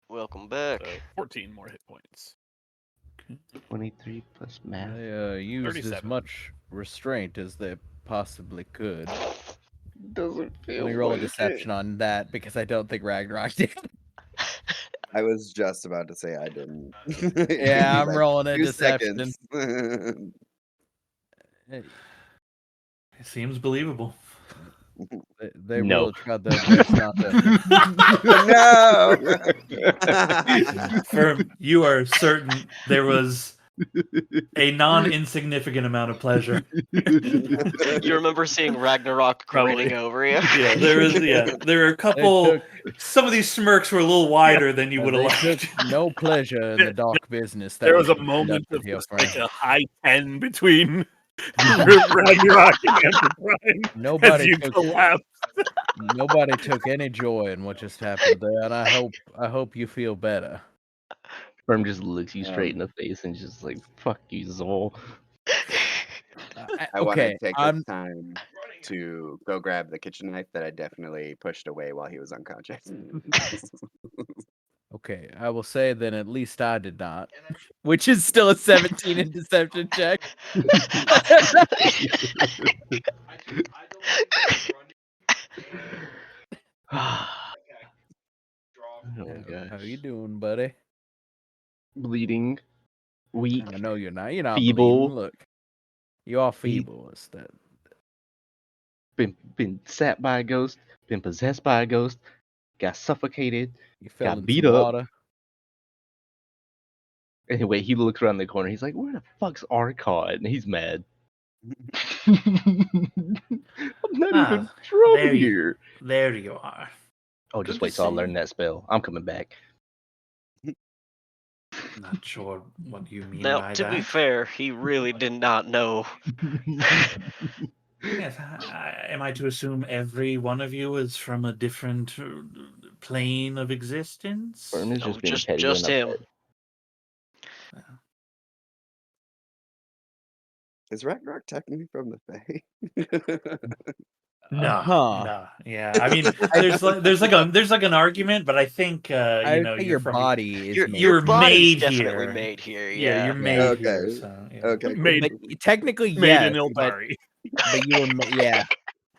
Welcome back. So 14 more hit points. 23 plus math. They used as 37. much restraint as they possibly could. Doesn't feel Let me roll a like deception on that because I don't think Ragnarok did. I was just about to say I didn't. Yeah, I'm Like, rolling a 2 deception. seconds. It seems believable. They No. really tried their best not to. No. Firm, you are certain there was a non-insignificant amount of pleasure. You remember seeing Ragnarok grinning Probably. over you? Yeah, there are a couple. Some of these smirks were a little wider than you would have They liked. took no pleasure in the dark business. That There was a was moment of conducted here, just like friend. a high 10 between Ragnarok and Amplified as Nobody you took collapse. nobody took any joy in what just happened there, and I hope you feel better. Firm just looks you straight in the face and just like, fuck you, Zol. I want to Okay, take I'm this time to go grab the kitchen knife that I definitely pushed away while he was unconscious. okay. I will say then at least I did not, which is still a 17 in deception check. Oh my gosh. How you doing, buddy? Bleeding. Weak. I know you're not. You're not Feeble. bleeding. Look, you are feeble. It's that. Been sat by a ghost. Been possessed by a ghost. Got suffocated. You fell Got in beat some up. water. Anyway, he looks around the corner. He's like, "Where the fuck's Arcot?" And he's mad. I'm not even from there you- here. There you are. Oh, just Good wait to till I see learn you. that spell. I'm coming back. Not sure what you mean Now, by to that. be fair, he really did not know. Yes, am I to assume every one of you is from a different plane of existence? Fern is No, just being just petty just and him. upset. Is Ragnarok technically from the Fae? No, Huh. no, yeah. I mean, there's like an argument, but I think I you know think you're your from body is Your, made. you're your body's made definitely here. made here. Yeah, you're made Okay. here. So yeah. Okay. Made, But technically, made yes, in Ildari. but you were yeah.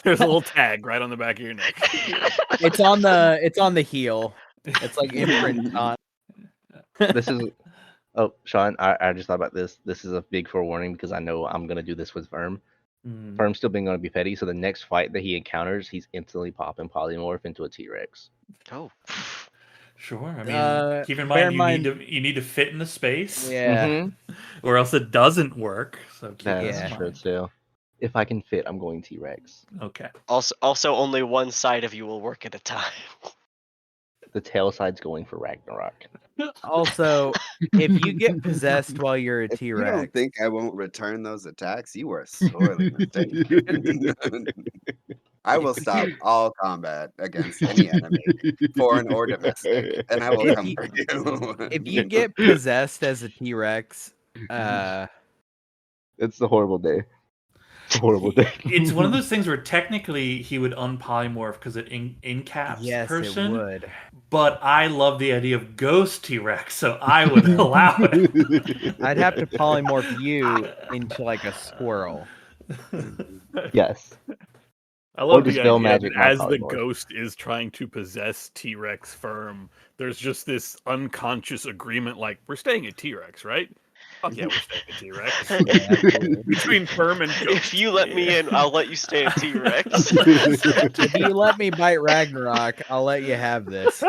There's a little tag right on the back of your neck. It's on the heel. It's like imprint on. This is. Oh, Sean, I just thought about this. This is a big forewarning because I know I'm gonna do this with Verm. Mm, Verm's still being gonna be petty, so the next fight that he encounters, he's instantly popping polymorph into a T-Rex. Oh. sure. I mean, keep in bear mind in you need to fit in the space, Yeah. Mm-hmm. or else it doesn't work. So keep that That's in Yeah. true mind. too. If I can fit, I'm going T-Rex. Okay. Also, only one side of you will work at a time. The tail side's going for Ragnarok. Also, if you get possessed while you're a If you don't T-Rex, think I won't return those attacks, you are sorely mistaken. I will stop all combat against any enemy, foreign or domestic, and I will If come you- for you. if you get possessed as a T-Rex, It's a horrible day. It's a horrible day. It's one of those things where technically he would unpolymorph because it incaps the yes, person. it would. But I love the idea of ghost T-Rex, so I would allow it. I'd have to polymorph you into like a squirrel. Yes. I love just the spell idea magic that my as the polymorph. ghost is trying to possess T-Rex Firm, there's just this unconscious agreement like, we're staying at T-Rex, right? Fuck yeah, we're staying at T-Rex. absolutely. Between Firm and Ghost. If you let me in, I'll let you stay at T-Rex. If you let me bite Ragnarok, I'll let you have this.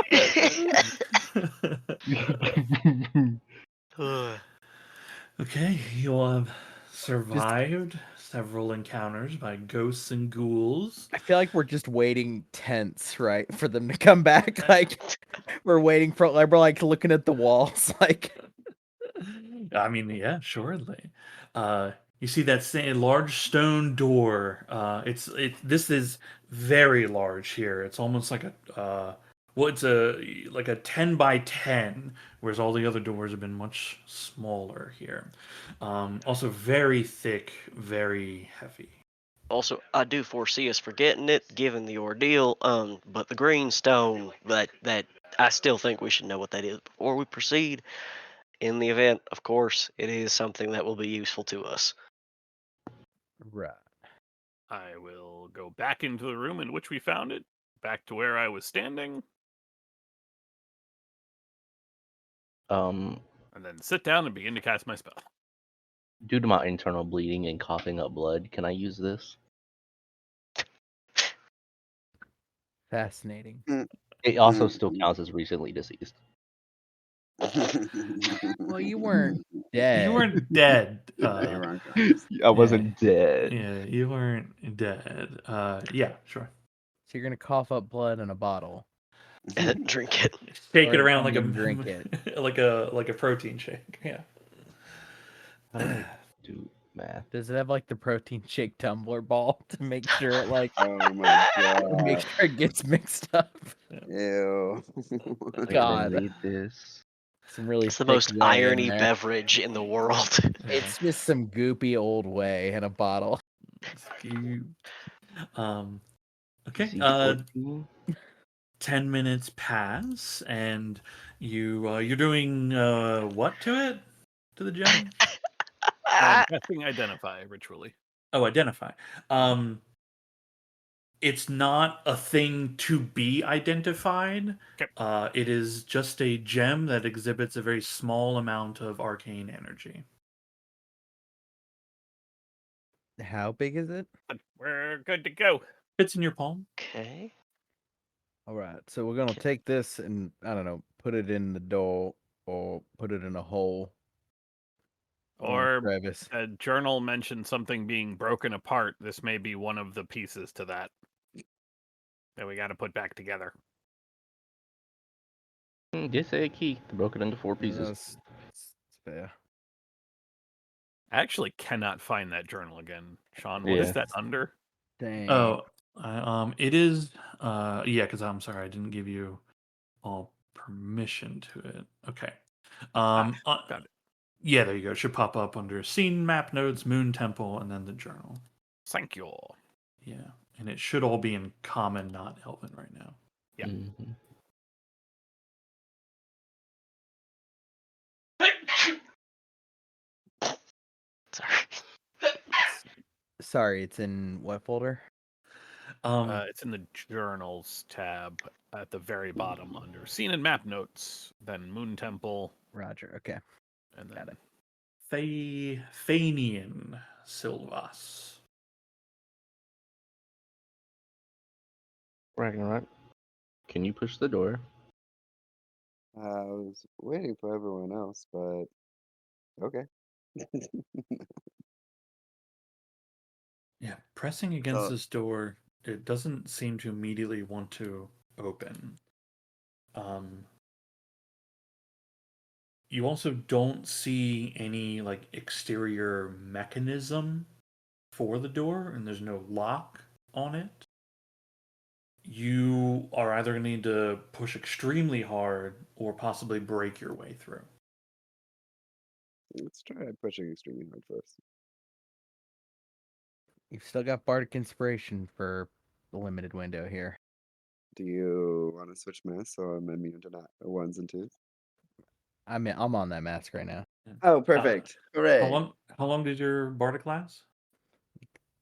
Okay, you have survived several encounters by ghosts and ghouls. I feel like we're just waiting tense, right, for them to come back. Like we're waiting for, like, we're like looking at the walls, like. I mean, yeah, surely. You see that large stone door. This is very large here. It's almost like a well, it's like a 10 by 10, whereas all the other doors have been much smaller here. Also very thick, very heavy. Also, I do foresee us forgetting it, given the ordeal. But the green stone, that I still think we should know what that is before we proceed. In the event, of course, it is something that will be useful to us. Right. I will go back into the room in which we found it, back to where I was standing, Um, and then sit down and begin to cast my spell. due to my internal bleeding and coughing up blood, can I use this? Fascinating. It also still counts as recently deceased. Well, you weren't dead. You weren't dead. Yeah, you're unconscious. I wasn't dead. Yeah, you weren't dead. Yeah, sure. So you're gonna cough up blood in a bottle. Drink it. Shake it Or around like you a can drink it. like a protein shake. Yeah. How do I do math? Does it have like the protein shake tumbler ball to make sure it like Oh my make god. sure it gets mixed up? Ew. Like, God. I need this. Some really It's the thick most whey in irony there. beverage in the world. It's just some goopy old whey in a bottle. Okay. C14? 10 minutes pass, and you're doing what to it? To the gem? Casting Identify ritually. Oh, identify. It's not a thing to be identified. Okay. It is just a gem that exhibits a very small amount of arcane energy. How big is it? We're good to go. Fits in your palm. Okay. All right, so we're gonna take this and I don't know, put it in the door or put it in a hole. Or crevice. a journal mentioned something being broken apart. This may be one of the pieces to that we got to put back together. Just say a key. Broke it into 4 pieces. That's fair. I actually cannot find that journal again. Sean, what is Yeah. that under? Dang. Oh, it is. Yeah, because I'm sorry, I didn't give you all permission to it. Okay. Got it. Yeah, there you go. It should pop up under scene, map notes, moon temple, and then the journal. Thank you. Yeah, and it should all be in common, not Elven right now. Yeah. Mm-hmm. Sorry, it's in what folder? It's in the journals tab at the very bottom under scene and map notes, then moon temple, Roger. Okay. And Got then it. Fanian Silvas. Ragnarok, can you push the door? I was waiting for everyone else, but okay. Yeah, pressing against So this door, it doesn't seem to immediately want to open. You also don't see any like exterior mechanism for the door, and there's no lock on it. You are either going to need to push extremely hard or possibly break your way through. let's try pushing extremely hard first. You've still got Bardic Inspiration for the limited window here. Do you want to switch masks so I'm immune to not ones and twos? I'm on that mask right now. Oh, perfect! Hooray! How long did your bardic last?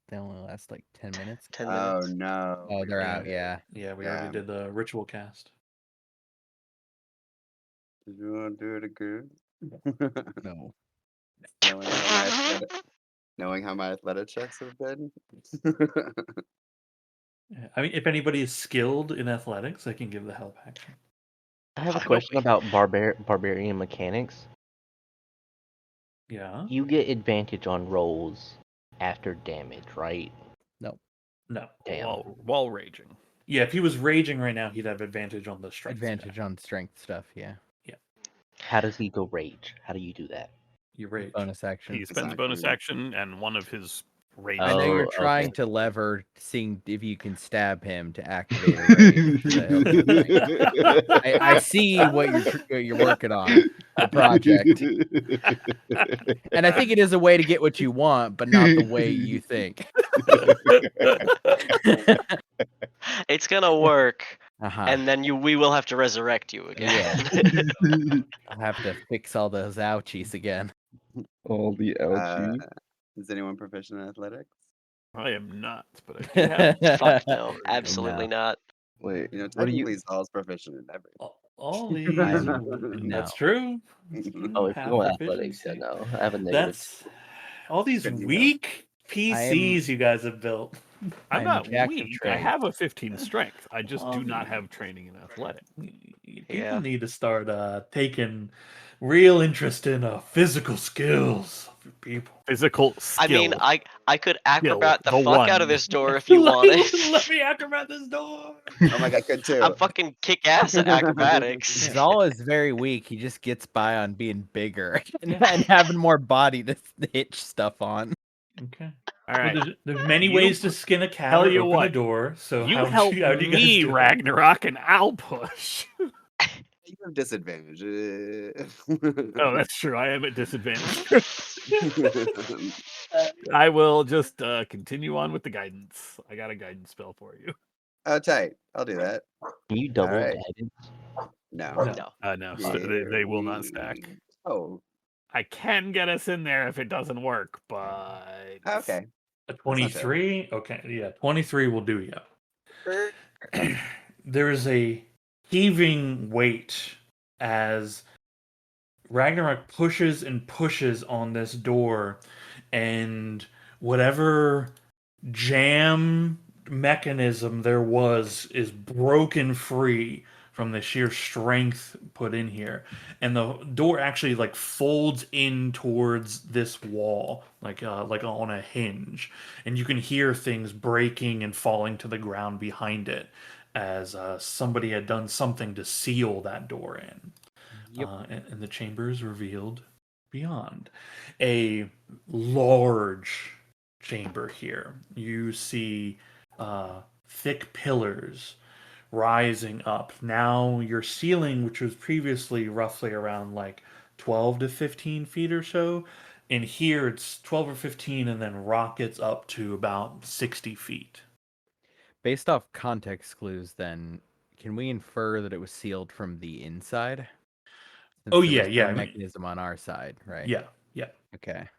They only last like 10 minutes. 10 Oh minutes. no! Oh, we they're ran out. it. Yeah. Yeah, we already did the ritual cast. Did you want to do it again? No. Knowing how my athletic checks have been. Yeah, I mean, if anybody is skilled in athletics, they can give the help action. I have a By the question way- about barbarian mechanics. Yeah. You get advantage on rolls after damage, right? No. Damn. while raging. Yeah, if he was raging right now, he'd have advantage on the strength. Advantage on strength stuff. Yeah. How does he go rage? How do you do that? You rage. Bonus action. He spends bonus action, and one of his rage. I know Oh, you're trying okay. to lever, seeing if you can stab him to activate a rage. I see what you're working on, the project, and I think it is a way to get what you want, but not the way you think. It's gonna work, Uh-huh. and then we will have to resurrect you again. I'll have to fix all those ouchies again. All the ouchie. Is anyone proficient in athletics? I am not, but I do have. Fuck no, absolutely No. not. Wait, You know, what do you? technically Saul's proficient in everything. Ollie. No. That's true. That's true. Oh, if Half you go athletics, proficiency. yeah, no. I have a negative. That's all these Couldn't you weak PCs you guys have built. I'm I'm not jack of weak. I trades. have a 15 strength. I just do not have training in athletics. People Yeah. need to start taking real interest in physical skills for people. Physical skill. I mean, I could acrobat the the fuck out one. of this door if you wanted. Let me acrobat this door. Oh my god, good too. I'm fucking kick ass at acrobatics. Zal is very weak. He just gets by on being bigger and having more body to hitch stuff on. Okay. All right. Well, there's many You- ways to skin a cat tell or you open a what, door. So you how help do you guys me, do it? Ragnarok, and I'll push. You have disadvantage. Oh, that's true. I am at disadvantage. I will just continue on with the guidance. I got a guidance spell for you. Oh, tight. I'll do that. Can you double Alright. guidance? No. No. No, so they will not stack. Oh, I can get us in there if it doesn't work, but okay. A not bad. 23? Okay, yeah, 23 will do you. There is a heaving weight as Ragnarok pushes and pushes on this door, and whatever jam mechanism there was is broken free from the sheer strength put in here, and the door actually like folds in towards this wall like on a hinge, and you can hear things breaking and falling to the ground behind it as somebody had done something to seal that door in. Yep. And the chamber is revealed beyond. A large chamber here. You see thick pillars rising up. Now your ceiling, which was previously roughly around like 12 to 15 feet or so, in here it's 12 or 15 and then rockets up to about 60 feet. Based off context clues, then, can we infer that it was sealed from the inside? Since Oh, there yeah, was no yeah, I mean- mechanism on our side, right? Yeah, yeah. Okay.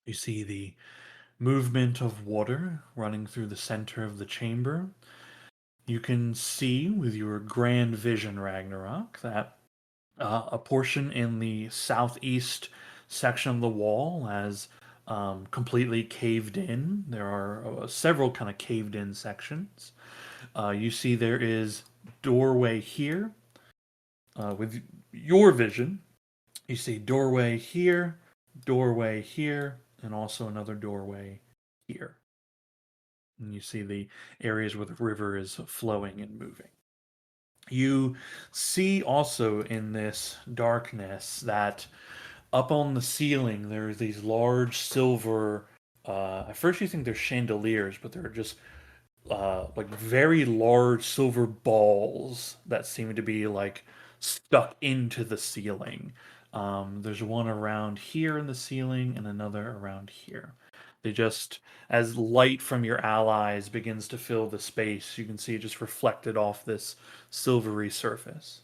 You see the movement of water running through the center of the chamber. You can see with your grand vision, Ragnarok, that a portion in the southeast section of the wall has completely caved in. There are several kind of caved in sections. You see there is doorway here. With your vision, you see doorway here, and also another doorway here. And you see the areas where the river is flowing and moving. You see also in this darkness that up on the ceiling there are these large silver. At first you think they're chandeliers, but they're just like very large silver balls that seem to be like stuck into the ceiling. There's one around here in the ceiling and another around here. They just, as light from your allies begins to fill the space, you can see it just reflected off this silvery surface.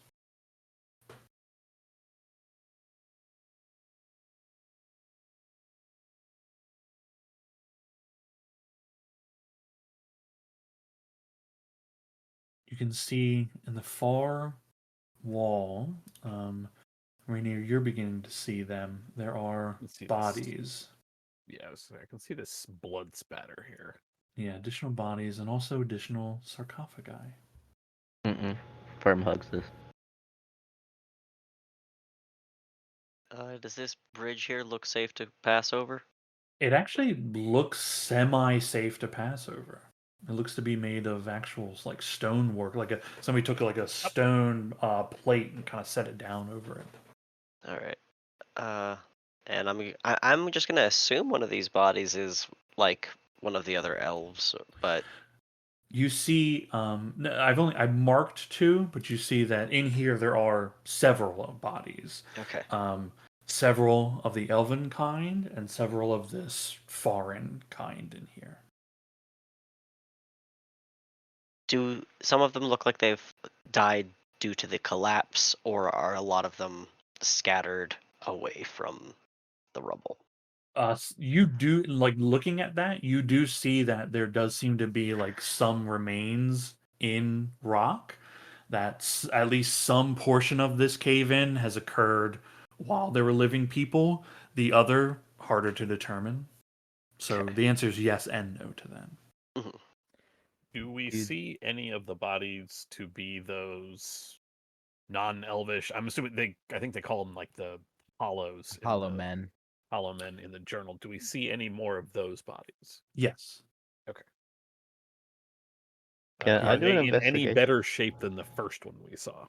You can see in the far wall, Rainier, you're beginning to see them. There are Let's see this. bodies. Yeah, so I can see this blood spatter here. Yeah, additional bodies and also additional sarcophagi. Firm hugs this. Does this bridge here look safe to pass over? It actually looks semi-safe to pass over. It looks to be made of actual like stonework, like somebody took like a stone plate and kind of set it down over it. All right. And I'm just gonna assume one of these bodies is like one of the other elves, but You see, I marked two, but you see that in here there are several bodies. okay. Several of the elven kind and several of this foreign kind in here. Do some of them look like they've died due to the collapse, or are a lot of them scattered away from the rubble? You do like looking at that, you do see that there does seem to be like some remains in rock. That's at least some portion of this cave-in has occurred while there were living people. The other harder to determine. So Okay. the answer is yes and no to that. Mhm. Do we Dude. see any of the bodies to be those non-elvish? I'm assuming I think they call them like the hollows. Hollow men. Hollow men in the journal. Do we see any more of those bodies? Yes. Yeah, I Are do an they in any investigation. better shape than the first one we saw?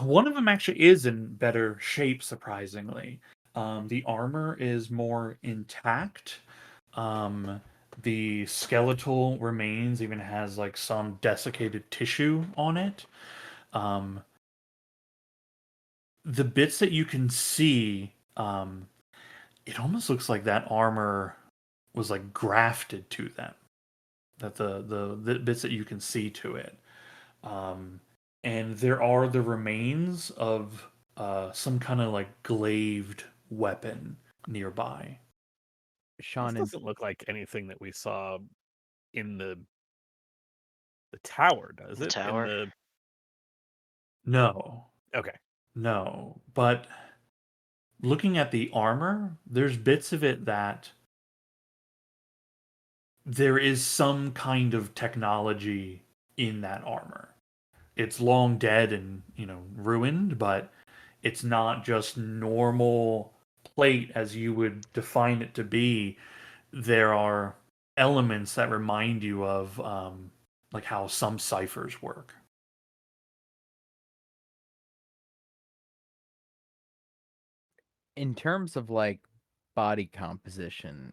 One of them actually is in better shape, surprisingly. The armor is more intact. The skeletal remains even has like some desiccated tissue on it. The bits that you can see, it almost looks like that armor was like grafted to them. That the bits that you can see to it. And there are the remains of some kind of like glaived weapon nearby. Sean This is doesn't look like anything that we saw in the tower, does The it? tower? No, Okay. no. But looking at the armor, there's bits of it that there is some kind of technology in that armor. It's long dead and, ruined, but it's not just normal plate as you would define it to be. There are elements that remind you of like how some ciphers work. in terms of like body composition,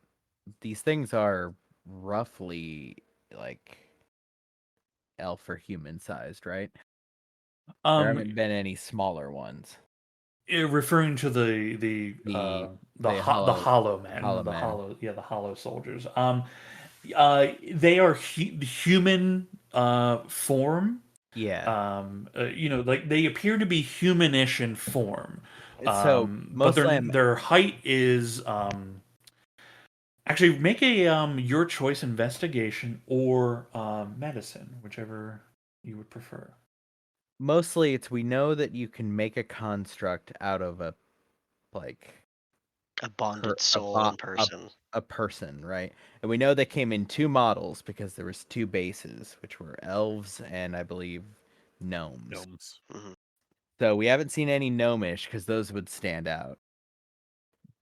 these things are roughly like elf or human sized, right? There Um, haven't been any smaller ones. referring to the hollow men, hollow men. the hollow soldiers. They are human form. Yeah. Like they appear to be humanish in form. So But mostly their height is Actually, make a your choice investigation or medicine, whichever you would prefer. Mostly, it's we know that you can make a construct out of a like A bonded a, soul bo- in person. a person, right? And we know they came in two models because there was two bases, which were elves and I believe gnomes. Gnomes. Mhm. So we haven't seen any gnomish because those would stand out.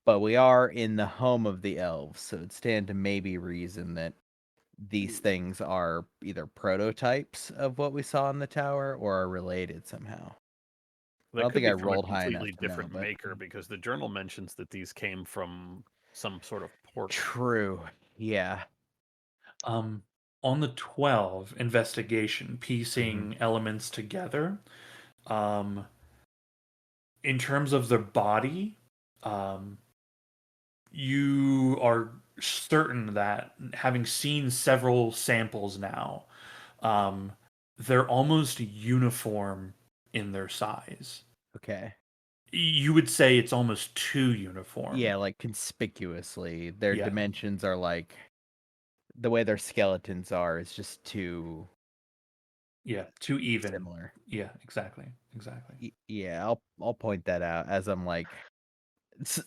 But we are in the home of the elves, so it'd stand to maybe reason that these things are either prototypes of what we saw in the tower or are related somehow. That don't could think I be from a rolled high enough completely to know, different but- maker because the journal mentions that these came from some sort of portal. True. Yeah. On the 12 investigation, piecing elements together, in terms of their body, you are certain that having seen several samples now, they're almost uniform in their size. Okay. You would say it's almost too uniform. Yeah, like conspicuously. Their Yeah. dimensions are like the way their skeletons are is just too Yeah, too even. similar. Yeah, exactly. Yeah, I'll point that out as I'm like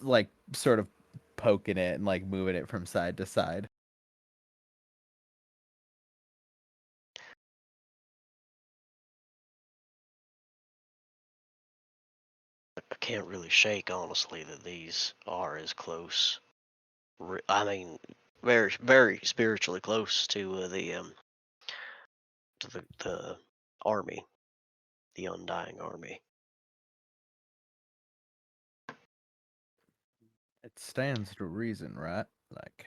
like sort of poking it and like moving it from side to side. I can't really shake, honestly, that these are as close. I mean, very, very spiritually close to the army, the Undying Army. It stands to reason, right? Like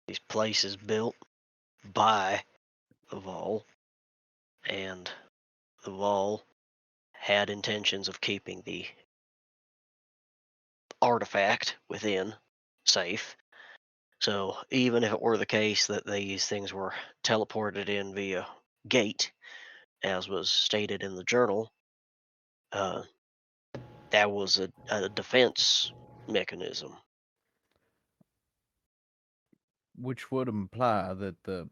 These places built by the Vol, and the Vol had intentions of keeping the artifact within safe. So even if it were the case that these things were teleported in via gate, as was stated in the journal, that was a defense mechanism. which would imply that the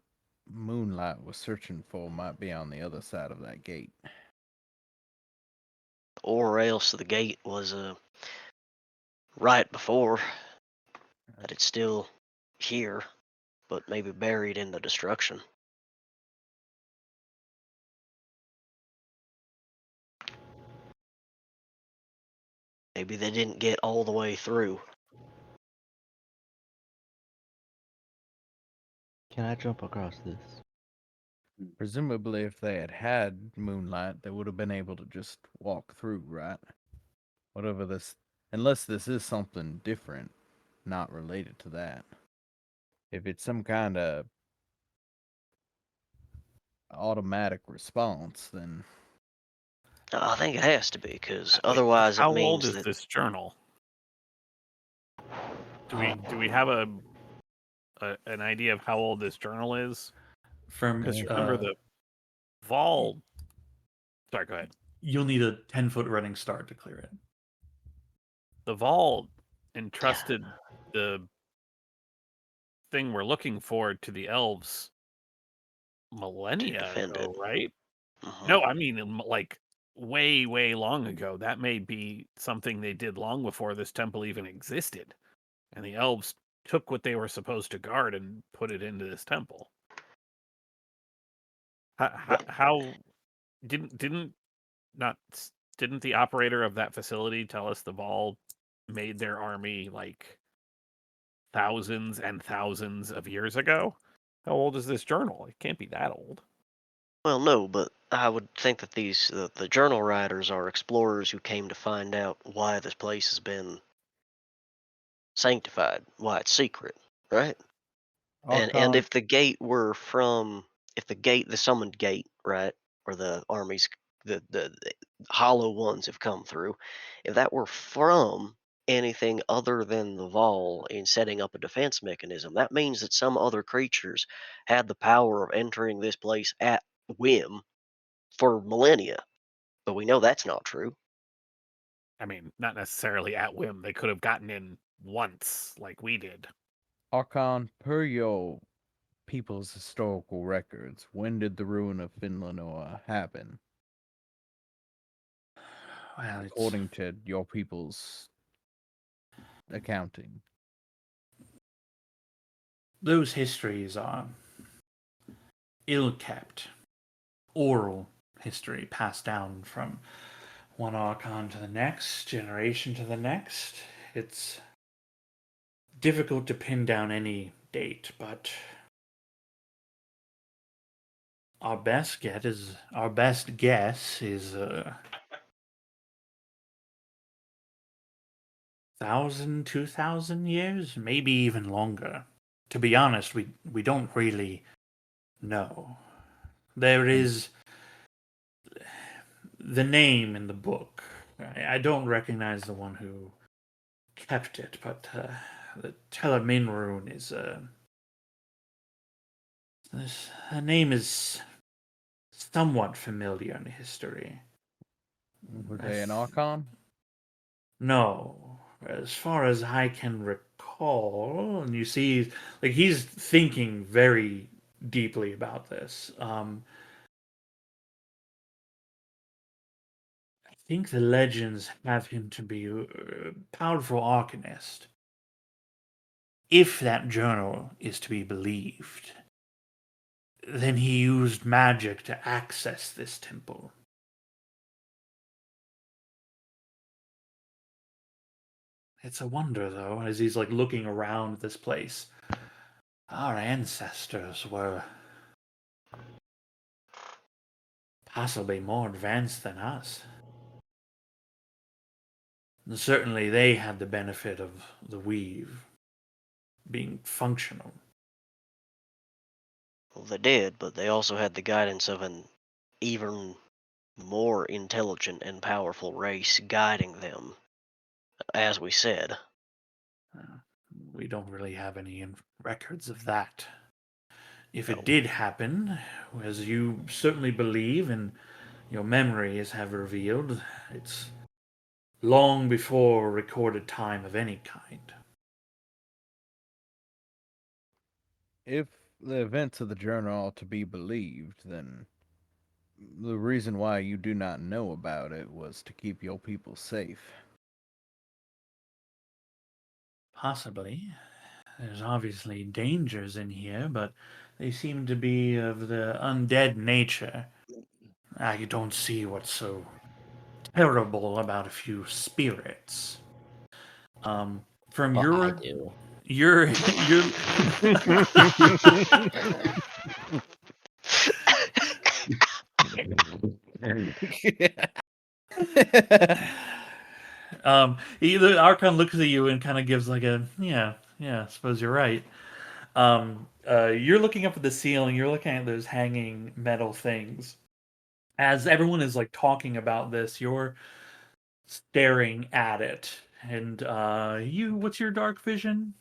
moonlight was searching for might be on the other side of that gate. Or else the gate was right before, that it's still here, but maybe buried in the destruction. Maybe they didn't get all the way through. Can I jump across this? Presumably, if they had had moonlight, they would have been able to just walk through, right? Whatever this, unless this is something different, not related to that. If it's some kind of automatic response, then I think it has to be, because Wait, otherwise how it means old is that this journal? Do we have an idea of how old this journal is? From Because remember the Vol. Sorry, go ahead. You'll need a 10-foot running start to clear it. The Vol entrusted the thing we're looking for to the elves millennia defend ago, it. right? Mhm. No, I mean like way, way long ago. That may be something they did long before this temple even existed, and the elves took what they were supposed to guard and put it into this temple. How didn't the operator of that facility tell us the Vol made their army like thousands and thousands of years ago? How old is this journal? It can't be that old. Well, no, but I would think that the journal writers are explorers who came to find out why this place has been sanctified, why it's secret, right? And if the gate were from, if the summoned gate, right, or the armies, the hollow ones have come through, if that were from anything other than the Vol in setting up a defense mechanism, that means that some other creatures had the power of entering this place at whim for millennia. But we know that's not true. I mean, not necessarily at whim. They could have gotten in once like we did. Archon, per your people's historical records, when did the ruin of Finlanoa happen? Well, it's, According to your people's accounting. those histories are ill-kept, oral history passed down from one Archon to the next, generation to the next. It's difficult to pin down any date, but our best guess is 1,000, 2,000 years, maybe even longer. To be honest, we don't really know. There is the name in the book. I don't recognize the one who kept it, but the Telemin rune is her name is somewhat familiar in history. Were they an Archon? No, as far as I can recall, and you see, like he's thinking very deeply about this. I think the legends have him to be a powerful arcanist. If that journal is to be believed, then he used magic to access this temple. It's a wonder, though, as he's like looking around this place. Our ancestors were possibly more advanced than us. And certainly they had the benefit of the weave being functional. Well, they did, but they also had the guidance of an even more intelligent and powerful race guiding them, as we said. We don't really have any records of that. If No. it did happen, as you certainly believe and your memories have revealed, it's long before recorded time of any kind. If the events of the journal are to be believed, then the reason why you do not know about it was to keep your people safe. Possibly. There's obviously dangers in here, but they seem to be of the undead nature. I don't see what's so terrible about a few spirits. From Well, I your do. your the Archon looks at you and kind of gives like a yeah, I suppose you're right. You're looking up at the ceiling, you're looking at those hanging metal things. As everyone is like talking about this, you're staring at it. And what's your dark vision?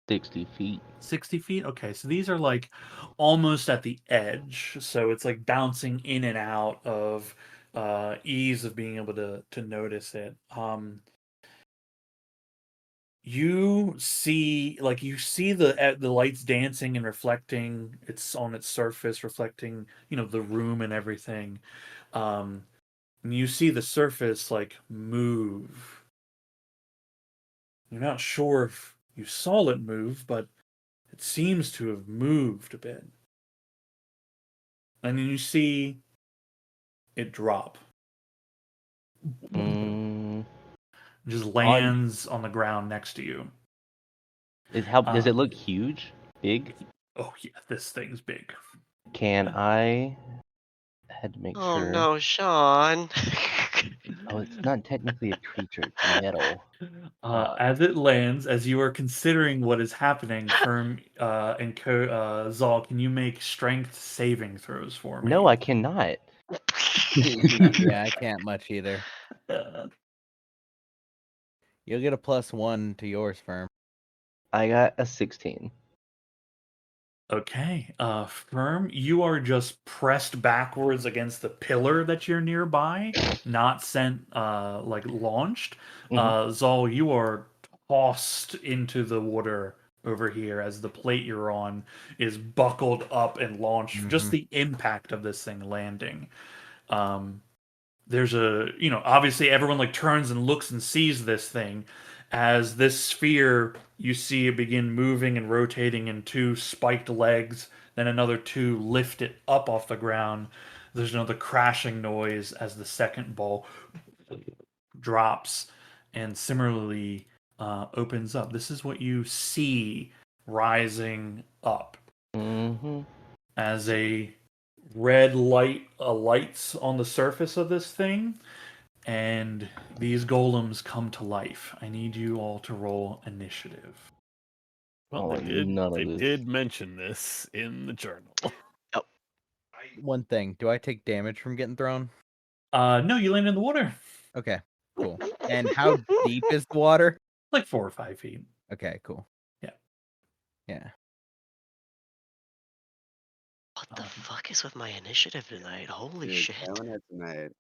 60 feet. 60 feet? Okay, so these are like almost at the edge. So it's like bouncing in and out of ease of being able to notice it. You see the lights dancing and reflecting it's on its surface, reflecting, the room and everything. And you see the surface like move. You're not sure if you saw it move, but it seems to have moved a bit. And then you see it drop. Mm, Just lands on the ground next to you. does it look huge? Big? Oh yeah, this thing's big. Can I had to make Oh sure. no, Sean. Oh, it's not technically a creature, it's metal. As it lands, as you are considering what is happening, Firm and Zal, can you make strength saving throws for me? No, I cannot. Yeah, I can't much either. You'll get a +1 to yours, Firm. I got a 16. Okay, Firm, you are just pressed backwards against the pillar that you're nearby, not sent, launched. Zal, you are tossed into the water over here as the plate you're on is buckled up and launched. Just the impact of this thing landing. There's obviously everyone like turns and looks and sees this thing. As this sphere, you see it begin moving and rotating in two spiked legs, then another two lift it up off the ground. There's another crashing noise as the second ball drops and similarly opens up. This is what you see rising up as a red light lights on the surface of this thing, and these golems come to life. I need you all to roll initiative. Well, Oh, none they of this. did mention this in the journal. One thing, do I take damage from getting thrown? No, you land in the water. Okay, cool. And how deep is the water? Like 4 or 5 feet. Okay, cool. Yeah. Yeah. What the fuck is with my initiative tonight? Holy Dude, shit. killing it tonight.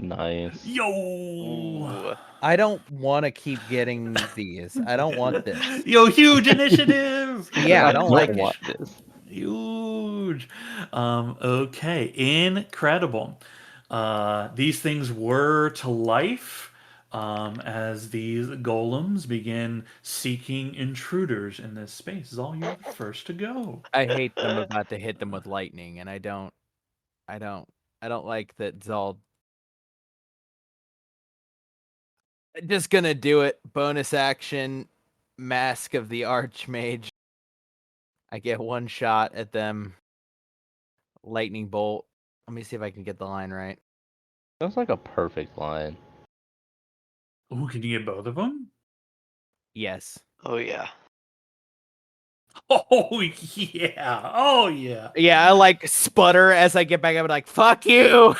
Nice. Yo! Ooh. I don't want to keep getting these. I don't want this. Yo, huge initiative! Yeah, I don't like want it. this. Huge. Okay, incredible. These things were to life as these golems begin seeking intruders in this space. Is all you're the first to go. I hate that I'm about to hit them with lightning, and I don't like that Zald. Just gonna do it. Bonus action, Mask of the Archmage. I get one shot at them. Lightning bolt. Let me see if I can get the line right. That's like a perfect line. Ooh, can you get both of them? Yes. Oh yeah. Oh yeah. Oh yeah. Yeah, I like sputter as I get back up and like, fuck you.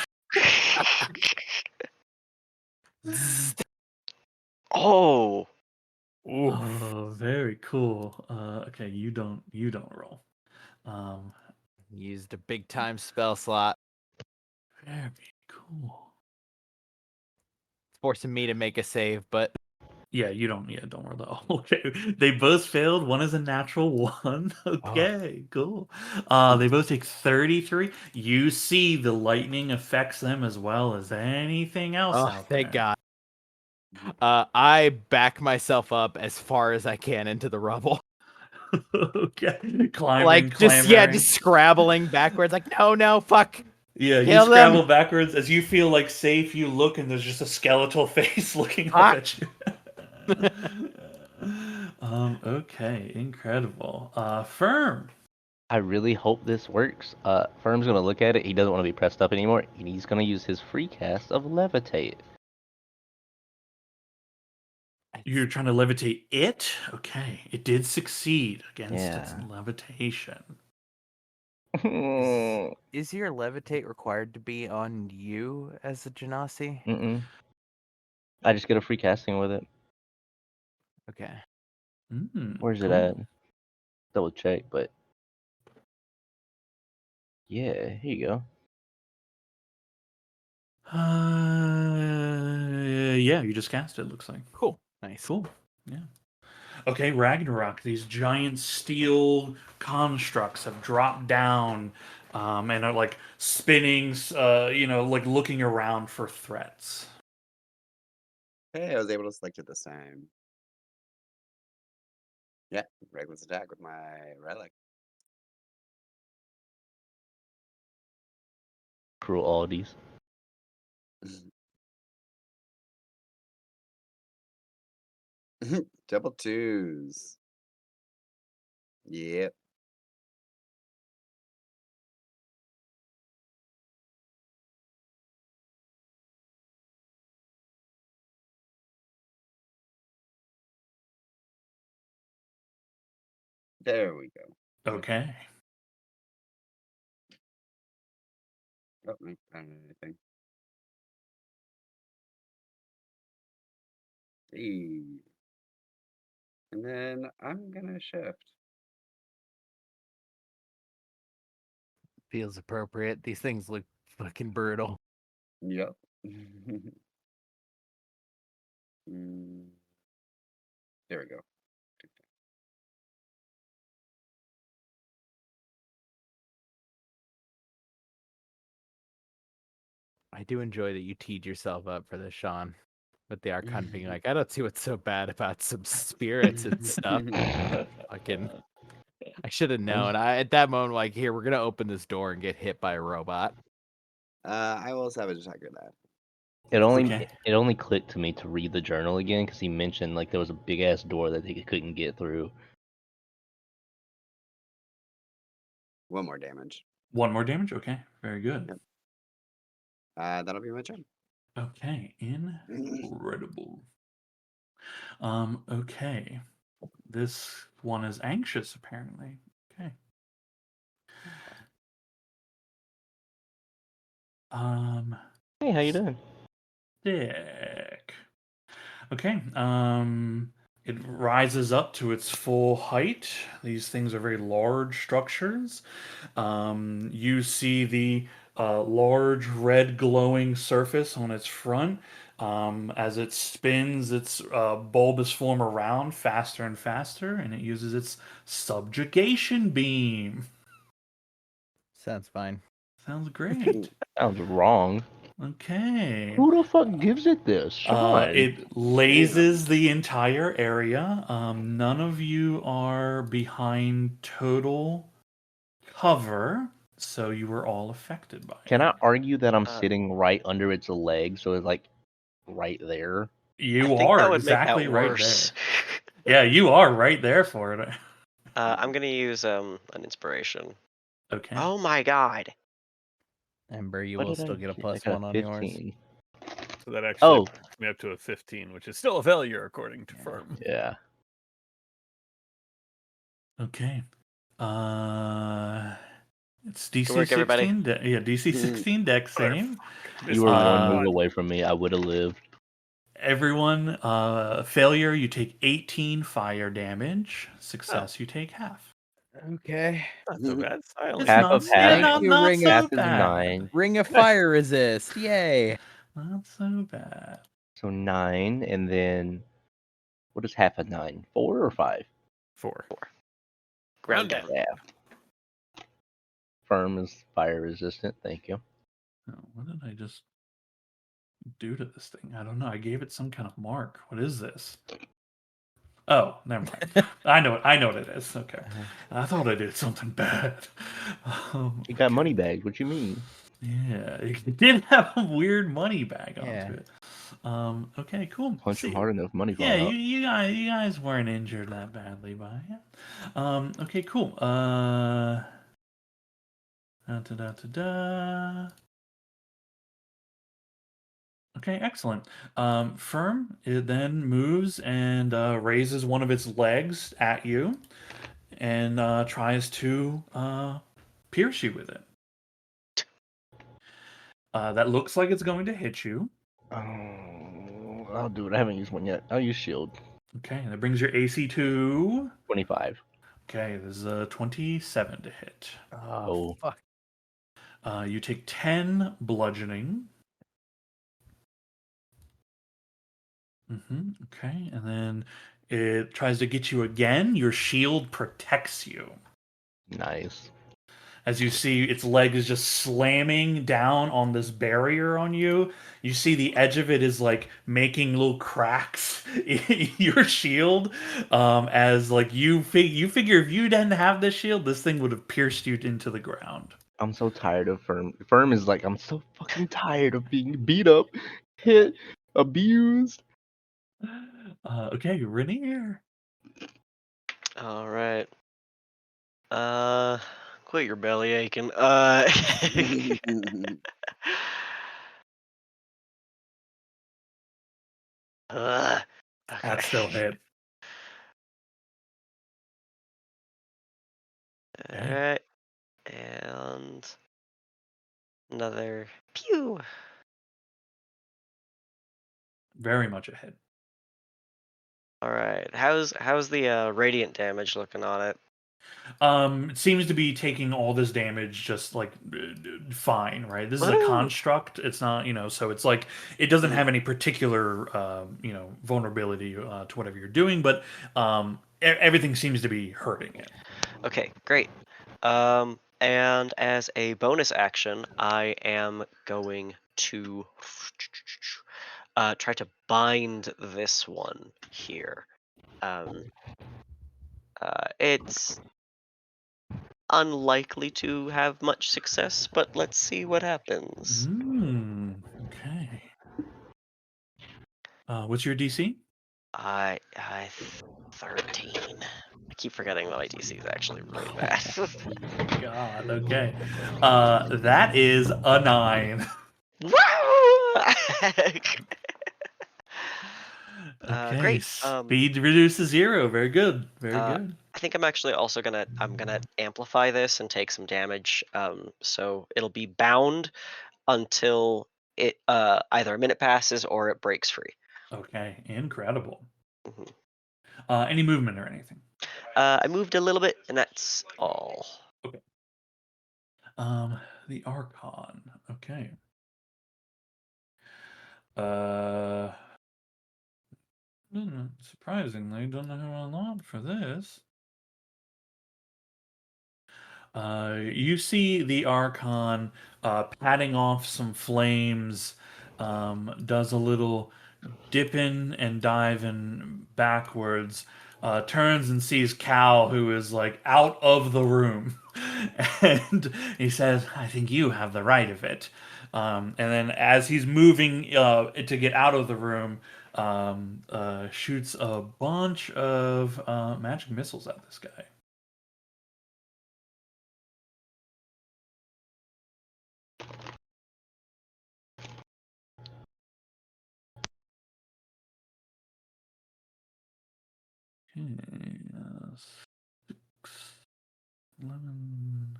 Oh. Oh, very cool. Okay, you don't roll. Used a big time spell slot. Very cool. It's forcing me to make a save, but Yeah, don't roll that. Okay. They both failed. One is a natural one. Okay, cool. They both take 33. You see the lightning affects them as well as anything else out thank there. God. I back myself up as far as I can into the rubble. Okay. Climbing, Like clambering. just scrabbling backwards. Like no, fuck. Yeah, you Kill them. scramble backwards as you feel like safe. You look and there's just a skeletal face looking up at you. Okay, incredible. Firm. I really hope this works. Firm's gonna look at it. He doesn't want to be pressed up anymore, and he's gonna use his free cast of levitate. You're trying to levitate it? Okay. It did succeed against its Yeah. levitation. Is your levitate required to be on you as a Genasi? Mm-mm. I just get a free casting with it. Okay. Where's it Cool. at? Double check, but yeah, here you go. Yeah, you just cast it, looks like. Cool. Nice. Cool. Yeah. Okay, Ragnarok. These giant steel constructs have dropped down and are like spinning, like looking around for threats. Hey, I was able to select it this time. Yeah, reckless attack with my relic. Cruel Aldi's. Double twos. Yep. There we go. Okay. Oh, I don't know anything. Hey. And then I'm gonna shift. Feels appropriate. These things look fucking brutal. Yep. Mm, there we go. I do enjoy that you teed yourself up for this, Sean. With the Archon being like, I don't see what's so bad about some spirits and stuff. Fucking, I should have known. At that moment, like, here, we're gonna open this door and get hit by a robot. I will savage attacker that. It only Okay. it only clicked to me to read the journal again because he mentioned like there was a big ass door that he couldn't get through. 1 more damage. 1 more damage. Okay, very good. Yep. That'll be my turn. Okay, incredible. Okay. This one is anxious, apparently. Okay. Hey, how you doing? Dick. Okay. It rises up to its full height. These things are very large structures. You see the large red glowing surface on its front. As it spins its bulbous form around faster and faster, and it uses its subjugation beam. Sounds fine. Sounds great. Sounds wrong. Okay. Who the fuck gives it this? Sean. It lasers the entire area. None of you are behind total cover, so you were all affected by Can it. I argue that I'm Uh, sitting right under its leg, so it's like right there? You I think are that would exactly make that right worse. there. Yeah, you are right there for it. I'm gonna use an inspiration. Okay. Oh my god. Ember, you What will did I still get a get? plus I got 1 on yours. 15. So that actually Oh, brings me up to a 15, which is still a failure according to Yeah. Firm. yeah. Okay. It's DC Good work, everybody. 16. Yeah, DC 16 deck save. You were Uh, one move away from me. I would have lived. Everyone, failure, you take 18 fire damage. Success, you take half. Okay. Not so bad. Silent. It's Half not, of yeah, half. not, You not ring so Half is bad. 9. Ring of fire resist. Yay. Not so bad. So 9, and then what is half of 9? 4 or 5? 4. Ground Round down. Yeah. Firm is fire resistant. Thank you. Oh, what did I just do to this thing? I don't know. I gave it some kind of mark. What is this? Oh, never mind. I know what it is. Okay. I thought I did something bad. You got Okay. money bags. What you mean? Yeah, it did have a weird money bag onto Yeah. it. Okay, cool. Punch him hard enough, money Yeah, fall out. you guys weren't injured that badly by it. Okay, cool. Okay, excellent. Firm, it then moves and raises one of its legs at you and tries to pierce you with it. That looks like it's going to hit you. Oh, I'll do it. I haven't used one yet. I'll use shield. Okay, that brings your AC to 25. Okay, this is a 27 to hit. Oh, fuck. You take 10 bludgeoning. Okay, and then it tries to get you again. Your shield protects you. Nice. As you see, its leg is just slamming down on this barrier on you. You see the edge of it is like making little cracks in your shield. As like you figure if you didn't have this shield, this thing would have pierced you into the ground. I'm so tired of Firm. Firm is like, I'm so fucking tired of being beat up, hit, abused. Okay, Rainier. All right. Quit your belly aching. That still hit. All right, and another pew. Very much a hit. All right, how's the radiant damage looking on it? It seems to be taking all this damage just like fine, right? This is a Woo! construct. It's not, so it's like it doesn't Mhm. have any particular, vulnerability to whatever you're doing, but everything seems to be hurting it. Okay, great. And as a bonus action, I am going to try to bind this one here. It's unlikely to have much success, but let's see what happens. Okay. What's your DC? I 13. I keep forgetting that my DC is actually really bad. God, okay. That is a 9. Woo! Okay, Great. speed reduced to 0. Very good. Very good. I think I'm actually also gonna amplify this and take some damage. So it'll be bound until it either a minute passes or it breaks free. Okay, incredible. Mhm. Any movement or anything? I moved a little bit, and that's all. Okay. The Archon. Okay. Surprisingly, don't have a lot for this. You see the Archon patting off some flames, does a little dipping and diving backwards, turns and sees Cal, who is like out of the room, and he says, "I think you have the right of it." And then, as he's moving to get out of the room, shoots a bunch of magic missiles at this guy. Okay, 6, 11,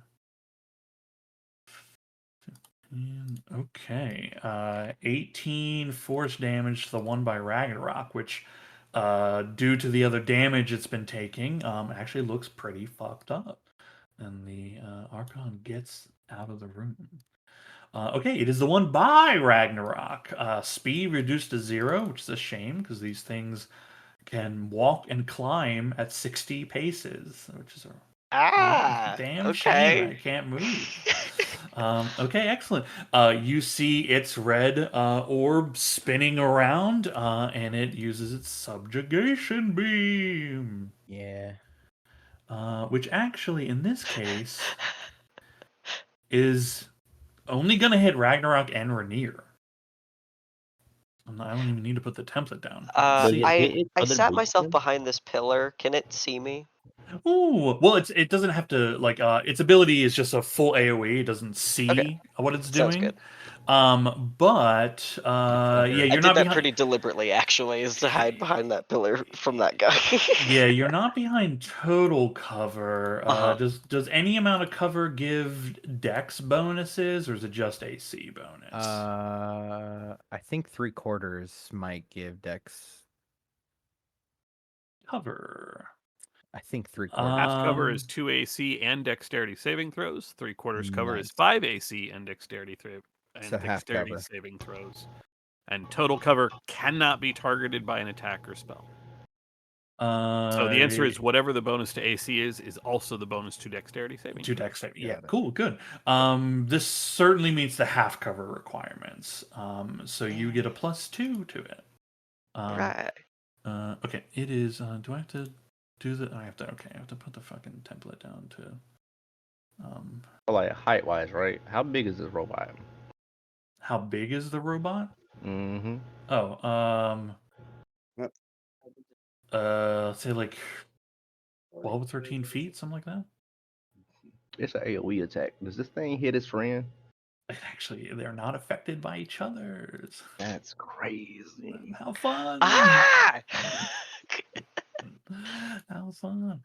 15. Okay, 18 force damage to the one by Ragnarok, which, due to the other damage it's been taking, actually looks pretty fucked up. And the Archon gets out of the room. Okay, it is the one by Ragnarok. Speed reduced to 0, which is a shame because these things can walk and climb at 60 paces, which is a damn shame. I Okay. can't move. Okay, excellent. You see its red orb spinning around, and it uses its subjugation beam. Yeah. Which actually, in this case, is only going to hit Ragnarok and Rainier. I don't even need to put the template down. Does it hit its I other sat myself boosters? behind this pillar. Can it see me? Ooh, well, it doesn't have to like its ability is just a full AoE. It doesn't see Okay. what it's Sounds doing. good. But yeah, I you're did not that behind. pretty deliberately, actually, is to hide behind that pillar from that guy. Yeah, you're not behind total cover. Uh-huh. Does any amount of cover give Dex bonuses, or is it just AC bonus? I think 3/4 might give Dex. Cover. I think 3/4. Half cover is Um, 2 AC and dexterity saving throws. 3/4 cover is Nice. 5 AC and dexterity So half cover. saving throws. And total cover cannot be targeted by an attack or spell. So the answer is whatever the bonus to AC is also the bonus to dexterity saving. To throws. dexterity. Yeah, Got it. cool, good. This certainly meets the half cover requirements. So you get a +2 to it. Right. Okay, it is. Do I have to do the? I have to. Okay, I have to put the fucking template down to. Or like height wise, right? How big is this robot? How big is the robot? Mm-hmm. Oh, Yep. let's say like 12 or 13 feet, something like that. It's an AoE attack. Does this thing hit its friend? Actually, they're not affected by each other's. That's crazy. How fun! Ah! How fun!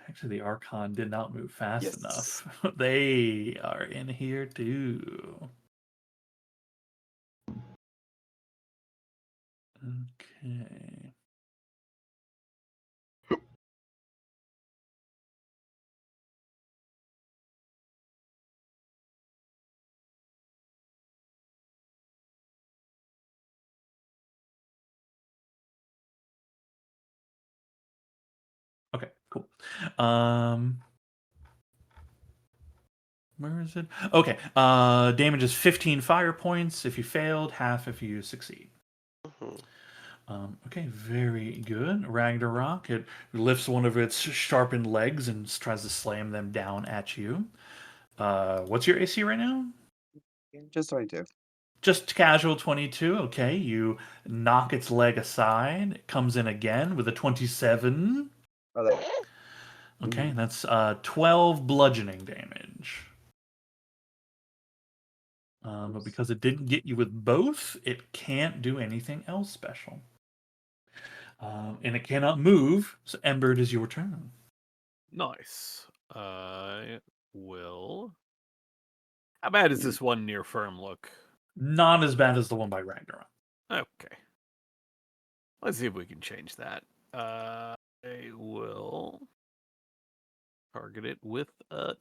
Actually, the Archon did not move fast Yes. enough. They are in here too. Okay. Cool. Where is it? Okay. Damage is 15 fire points if you failed, half if you succeed. Mhm. Okay, very good. Ragnarok, it lifts one of its sharpened legs and tries to slam them down at you. What's your AC right now? Just 22. Just casual 22. Okay, you knock its leg aside. It comes in again with a 27. Oh, there. Okay, that's 12 bludgeoning damage. But because it didn't get you with both, it can't do anything else special. And it cannot move, so Ember, it is your turn. Nice. I will. How bad does this one near firm look? Not as bad as the one by Ragnarok. Okay. Let's see if we can change that. I will target it with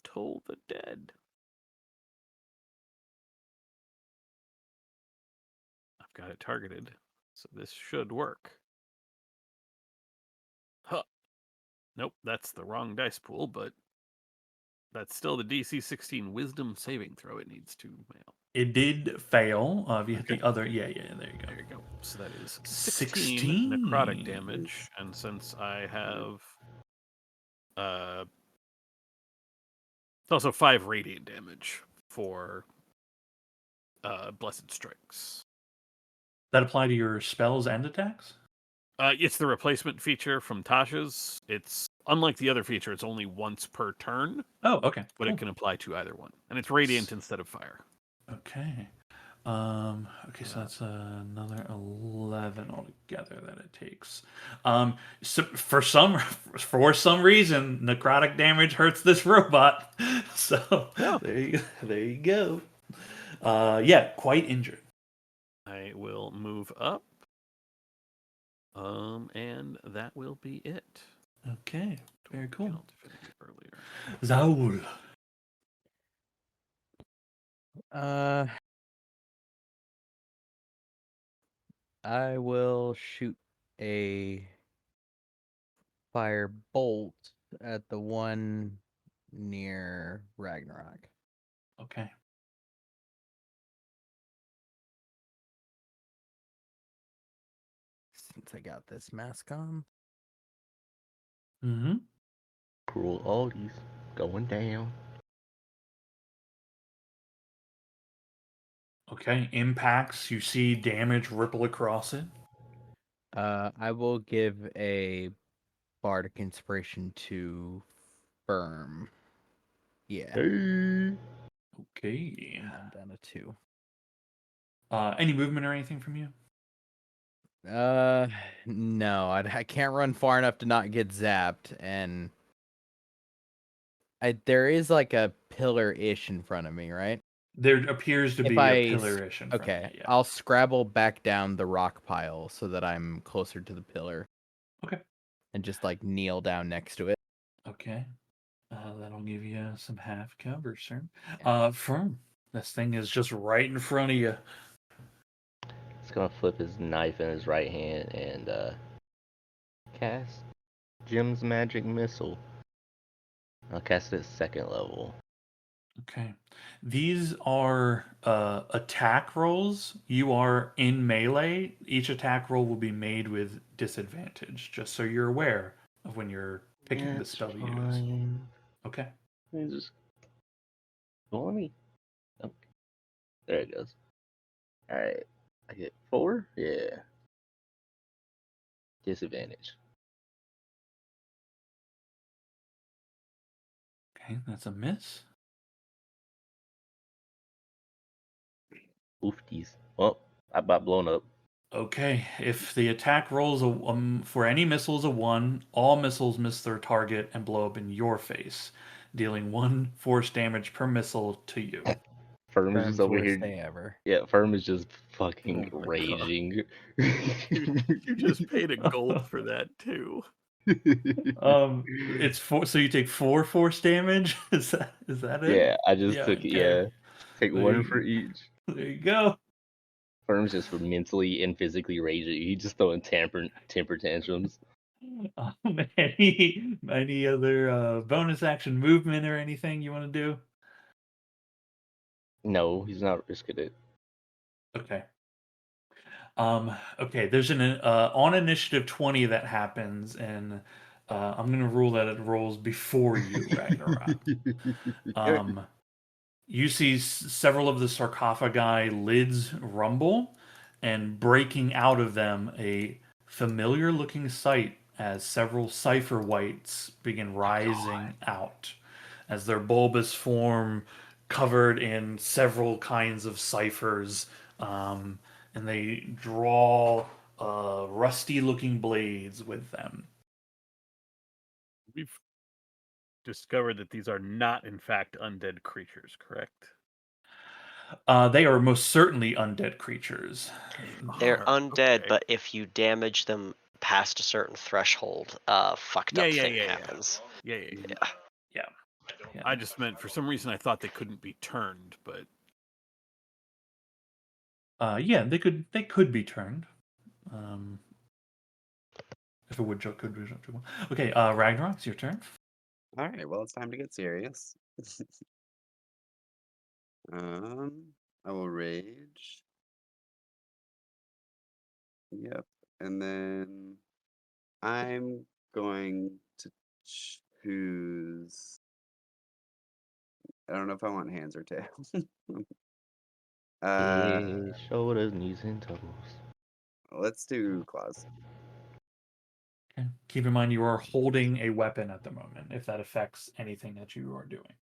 Toll the Dead. I've got it targeted, so this should work. Huh. Nope, that's the wrong dice pool, but that's still the DC 16 Wisdom saving throw it needs to mail. It did fail. If you hit Okay. the other, yeah, there you go. There you go. So that is 16 16 necrotic damage, and since I have it's also 5 radiant damage for Blessed Strikes. That apply to your spells and attacks? It's the replacement feature from Tasha's. It's unlike the other feature, it's only once per turn, Oh, okay. but Cool. it can apply to either one. And it's radiant instead of fire. Okay. Okay, so that's another 11 altogether that it takes. So for some reason, necrotic damage hurts this robot. So Yeah. there you go. Yeah, quite injured. I will move up. And that will be it. Okay, very cool. Count Divinity earlier. Zaul. I will shoot a fire bolt at the one near Ragnarok. Okay. Since I got this mask on. Mm-hmm. Cruel oldies going down. Okay, impacts. You see damage ripple across it. I will give a bardic inspiration to Firm. Yeah. Hey. Okay. I'm down to 2. Any movement or anything from you? No, I can't run far enough to not get zapped, and there is like a pillar-ish in front of me, right? There appears to If be I a pillar-ish in front okay, of you. Yeah. I'll scrabble back down the rock pile so that I'm closer to the pillar. Okay. And just like kneel down next to it. Okay. That'll give you some half cover, sir. Yeah. Firm. This thing is just right in front of you. He's gonna flip his knife in his right hand and cast Jim's magic missile. I'll cast it at 2nd level. Okay. These are attack rolls. You are in melee. Each attack roll will be made with disadvantage, just so you're aware of when you're picking the That's spell to use. fine. Okay. Let me just let me. Okay. There it goes. All right. I get 4. Yeah. Disadvantage. Okay, that's a miss. Oofties. Well, I got blown up. Okay, if the attack rolls for any missiles a 1, all missiles miss their target and blow up in your face, dealing 1 force damage per missile to you. Firm is Firm's just over worst here. day ever. Yeah, Firm is just fucking Oh my God. raging. You just paid a gold for that too. It's 4, so you take 4 force damage. Is that it? Yeah, I just Yeah, took it. okay. Yeah, take There 1 you- for each. There you go. Firm's just mentally and physically raging. He's just throwing temper tantrums. Any other bonus action movement or anything you want to do? No, he's not risking it. Okay. Okay, there's an on initiative 20 that happens, and I'm gonna rule that it rolls before you, Ragnarok. You see several of the sarcophagi lids rumble, and breaking out of them a familiar looking sight as several cipher whites begin rising out as their bulbous form covered in several kinds of ciphers, and they draw rusty looking blades with them. We've discovered that these are not, in fact, undead creatures, correct? They are most certainly undead creatures. They're undead, Okay. but if you damage them past a certain threshold, fucked up thing happens. Yeah. Yeah. I just meant, for some reason, I thought they couldn't be turned, but Yeah, they could be turned. If a woodchuck could be turned. Okay, Ragnarok, it's your turn. All right, well, it's time to get serious. I will rage. Yep, and then I'm going to choose. I don't know if I want hands or tails. Head, shoulders, knees, and toes. Let's do claws. Okay. Keep in mind you are holding a weapon at the moment, if that affects anything that you are doing.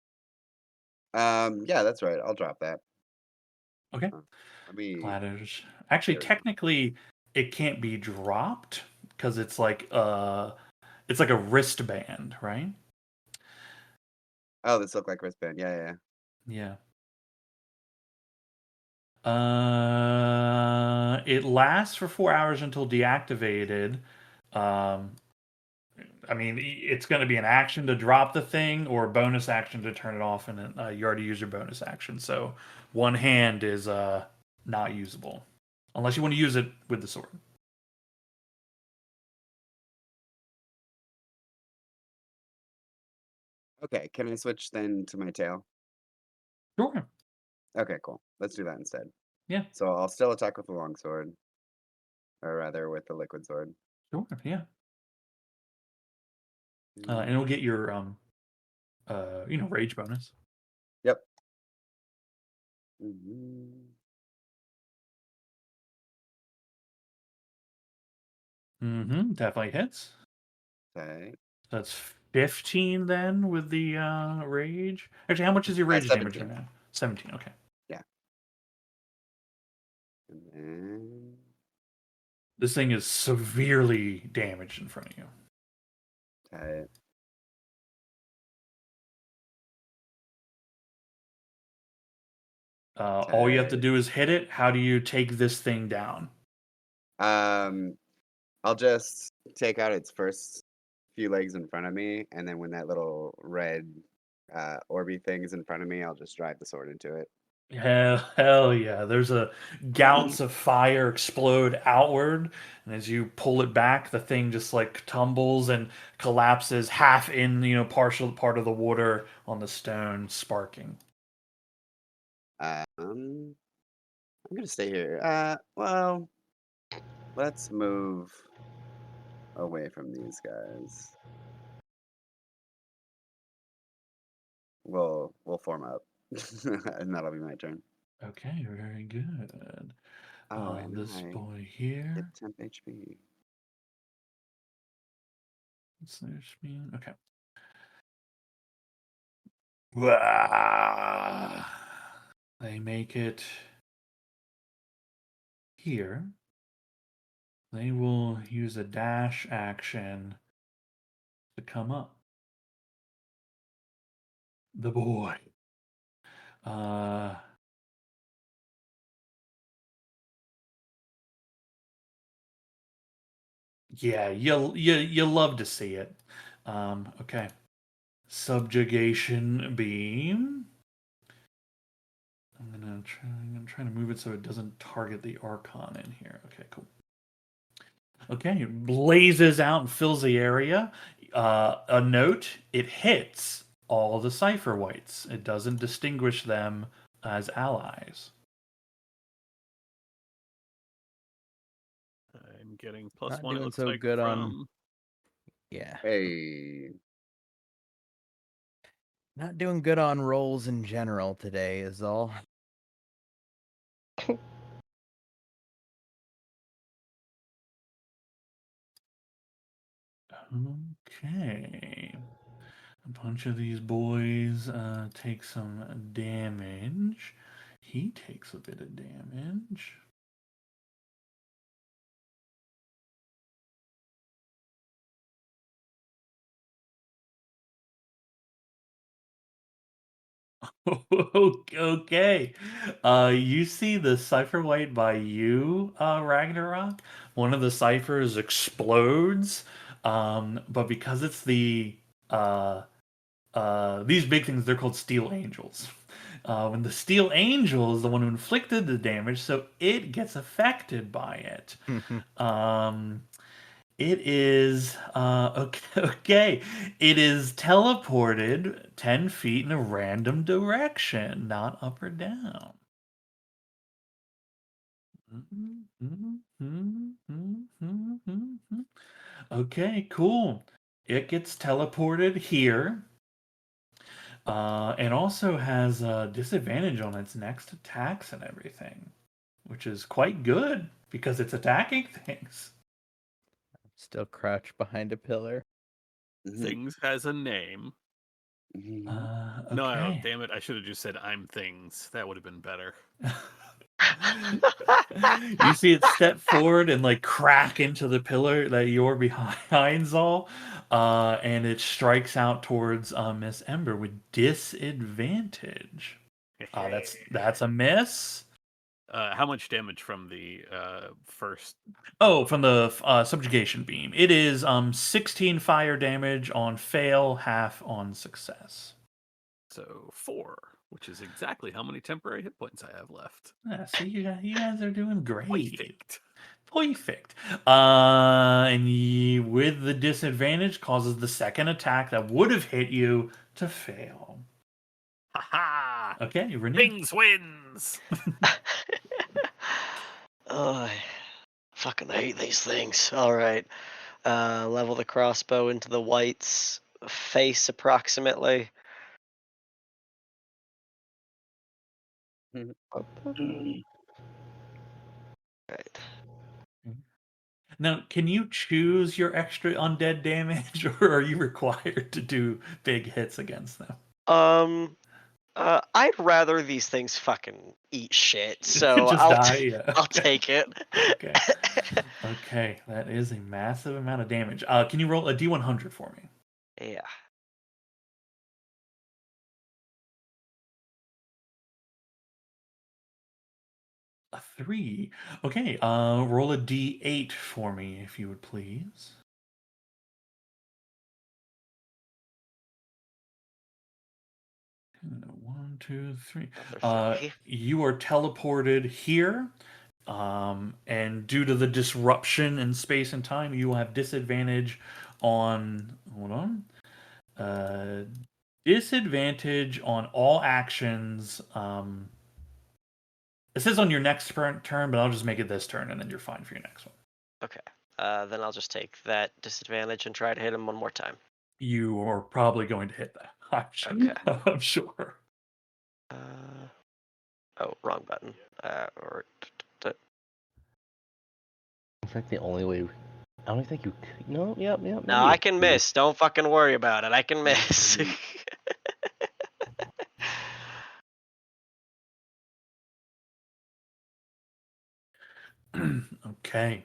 Yeah, that's right. I'll drop that. Okay. Let me. Clatters. Actually, There we go. technically, it can't be dropped because it's like a wristband, right? Oh, this look like wristband. Yeah. Yeah. It lasts for 4 hours until deactivated. I mean, it's going to be an action to drop the thing or a bonus action to turn it off, and you already used your bonus action. So one hand is not usable unless you want to use it with the sword. Okay, can I switch then to my tail? Sure. Okay, cool. Let's do that instead. Yeah. So I'll still attack with the long sword, or rather with the liquid sword. Sure. Yeah. And it'll get your rage bonus. Yep. Mm-hmm. Definitely hits. Okay. That's 15 then with the rage. Actually, how much is your rage damage right 17. now? 17. Okay. Yeah. And then This thing is severely damaged in front of you. okay. All you have to do is hit it. How do you take this thing down? I'll just take out its first few legs in front of me, and then when that little red orby thing is in front of me, I'll just drive the sword into it. Hell yeah. There's a gouts of fire explode outward, and as you pull it back, the thing just like tumbles and collapses half in, partial part of the water on the stone, sparking. I'm gonna stay here. Well, let's move away from these guys. We'll form up, and that'll be my turn. Okay, very good. Oh, and This I boy hit here. temp HP. Okay. Wah! They make it here. They will use a dash action to come up. The boy. Yeah, you love to see it. Okay. Subjugation beam. I'm gonna try to move it so it doesn't target the Archon in here. Okay, cool. Okay, it blazes out and fills the area. A note, it hits all the cipher whites. It doesn't distinguish them as allies. I'm getting plus Not one, it doing looks so like, good on. from... Yeah. Hey. Not doing good on rolls in general today, is all. Okay. A bunch of these boys take some damage. He takes a bit of damage. Okay. You see the cipher white by you, Ragnarok. One of the ciphers explodes. But because it's these big things, they're called Steel Angels. When the Steel Angel is the one who inflicted the damage, so it gets affected by it. It is okay. Okay. It is teleported 10 feet in a random direction, not up or down. Okay, cool. It gets teleported here. And also has a disadvantage on its next attacks and everything, which is quite good because it's attacking things. Still crouched behind a pillar. Things has a name. Mhm. No, Okay. damn it, I should have just said I'm things. That would have been better. You see it step forward and like crack into the pillar that you're behind, Zal, and it strikes out towards Miss Ember with disadvantage. That's a miss. How much damage from the first? Oh, from the subjugation beam. It is 16 fire damage on fail, half on success. So 4, which is exactly how many temporary hit points I have left. Yeah, see, you guys are doing great. Perfect. Perfect. And with the disadvantage causes the second attack that would have hit you to fail. Ha Okay, Renee. Things wins. Oh, I fucking hate these things. All right. Level the crossbow into the white's face approximately. Right. Now, can you choose your extra undead damage, or are you required to do big hits against them? I'd rather these things fucking eat shit, so Just die. Yeah. I'll take it. Okay. Okay, that is a massive amount of damage. Can you roll a D100 for me? Yeah. A 3. Okay, roll a D8 for me, if you would please. One, two, three. Another 3. You are teleported here, and due to the disruption in space and time, you will have disadvantage on. Hold on. Disadvantage on all actions. It says on your next turn, but I'll just make it this turn, and then you're fine for your next one. Okay. Then I'll just take that disadvantage and try to hit him one more time. You are probably going to hit that. Okay. I'm sure. Oh, wrong button. It's like the only way. I don't think you could. No, yep. No, maybe I you can could. miss. Don't fucking worry about it. I can miss. Okay.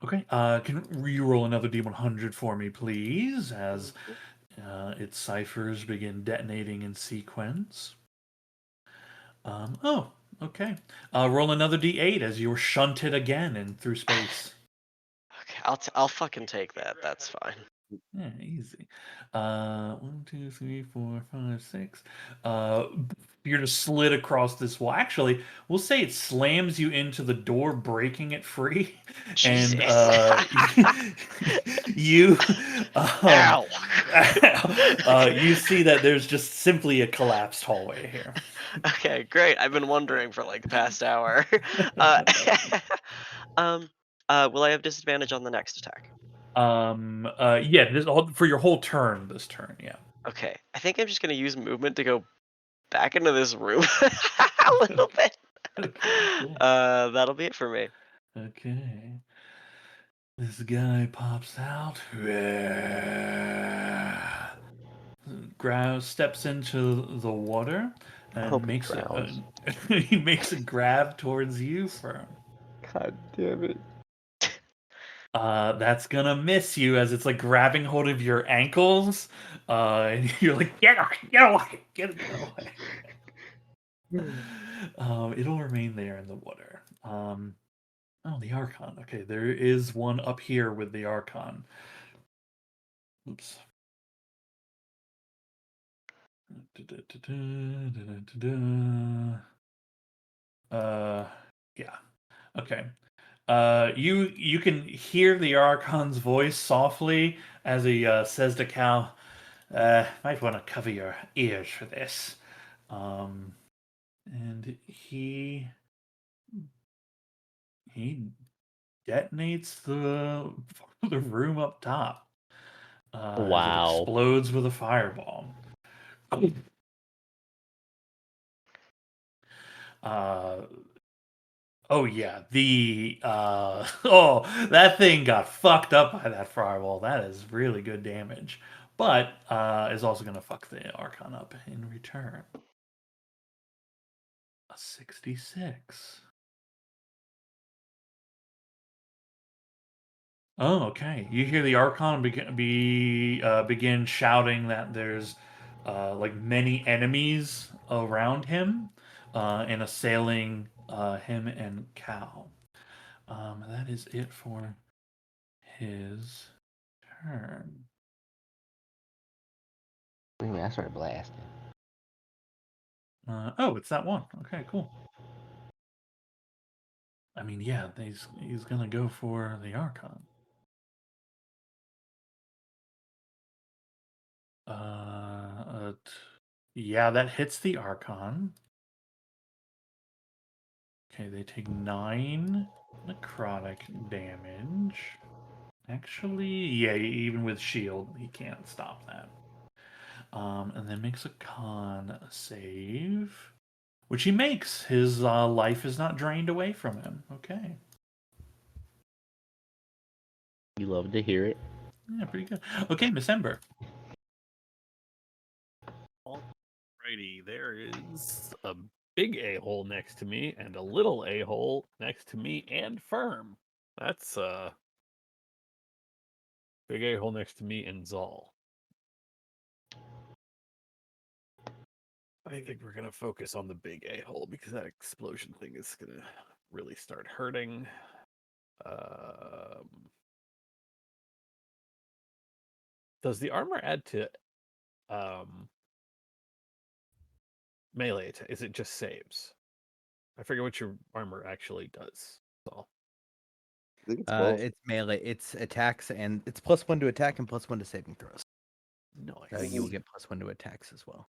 Okay. Can you roll another D100 for me, please, as its ciphers begin detonating in sequence? Oh, okay. Roll another D8 as you are shunted again and through space. Okay, I'll fucking take that. That's fine. Yeah, easy. 1, 2, 3, 4, 5, 6. You're just slid across this wall. Actually, we'll say it slams you into the door, breaking it free, and Jesus. you Ow. you see that there's just simply a collapsed hallway here. Okay, great. I've been wondering for like the past hour. Will I have disadvantage on the next attack? Yeah, this all for your whole turn. This turn, yeah. Okay, I think I'm just gonna use movement to go back into this room a little bit. Okay, cool. That'll be it for me. Okay. This guy pops out. Steps into the water and hope he makes drowns. he makes a grab towards you, Fern. God damn it. That's gonna miss you as it's like grabbing hold of your ankles. And you're like, get away, get away. It'll remain there in the water. Oh, the Archon. Okay, there is one up here with the Archon. Oops. Yeah. Okay. You can hear the Archon's voice softly as he says to Cal, might want to cover your ears for this. And he detonates the room up top. As it Wow. explodes with a fireball. Oh yeah, that thing got fucked up by that fireball. That is really good damage, but is also gonna fuck the Archon up in return. A 66. Oh, okay. You hear the Archon begin shouting that there's like many enemies around him and assailing him and Cal. That is it for his turn. Wait a minute, I started blasting. Oh, it's that one. Okay, cool. I mean, yeah, he's gonna go for the Archon. Yeah, that hits the Archon. Okay, they take 9 necrotic damage. Actually, yeah, even with shield, he can't stop that. And then makes a con save, which he makes. His life is not drained away from him. Okay. You love to hear it. Yeah, pretty good. Okay, Miss Ember. Alrighty, there is a big a-hole next to me and a little a-hole next to me and Firm. That's big a-hole next to me and Zal. I think we're gonna focus on the big a-hole because that explosion thing is gonna really start hurting. Does the armor add to melee attack? Is it just saves? I forget what your armor actually does. So I think it's both. It's melee. It's attacks and it's +1 to attack and +1 to saving throws. nice. You will get +1 to attacks as well.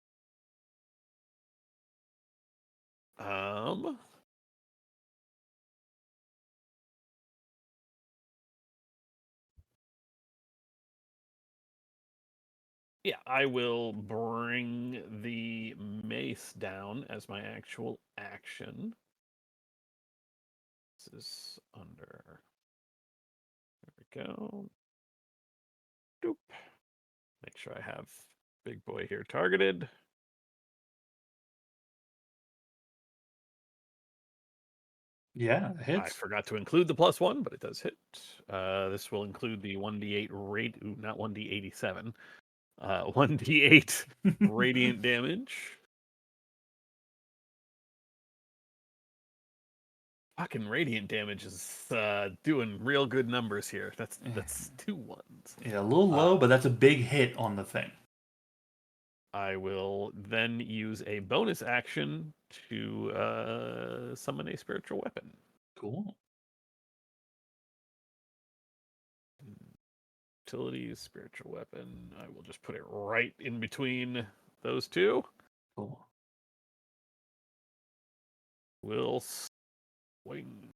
Yeah, I will bring the mace down as my actual action. This is under. There we go. Doop. Make sure I have big boy here targeted. Yeah, it I hits. forgot to include the +1, but it does hit. This will include the 1d8 not 1d87. 1d8 radiant damage. fucking radiant damage is doing real good numbers here. That's 2 ones. Yeah, a little low, but that's a big hit on the thing. I will then use a bonus action to summon a spiritual weapon. Cool. Utilities, spiritual weapon. I will just put it right in between those two. Cool. Will swing.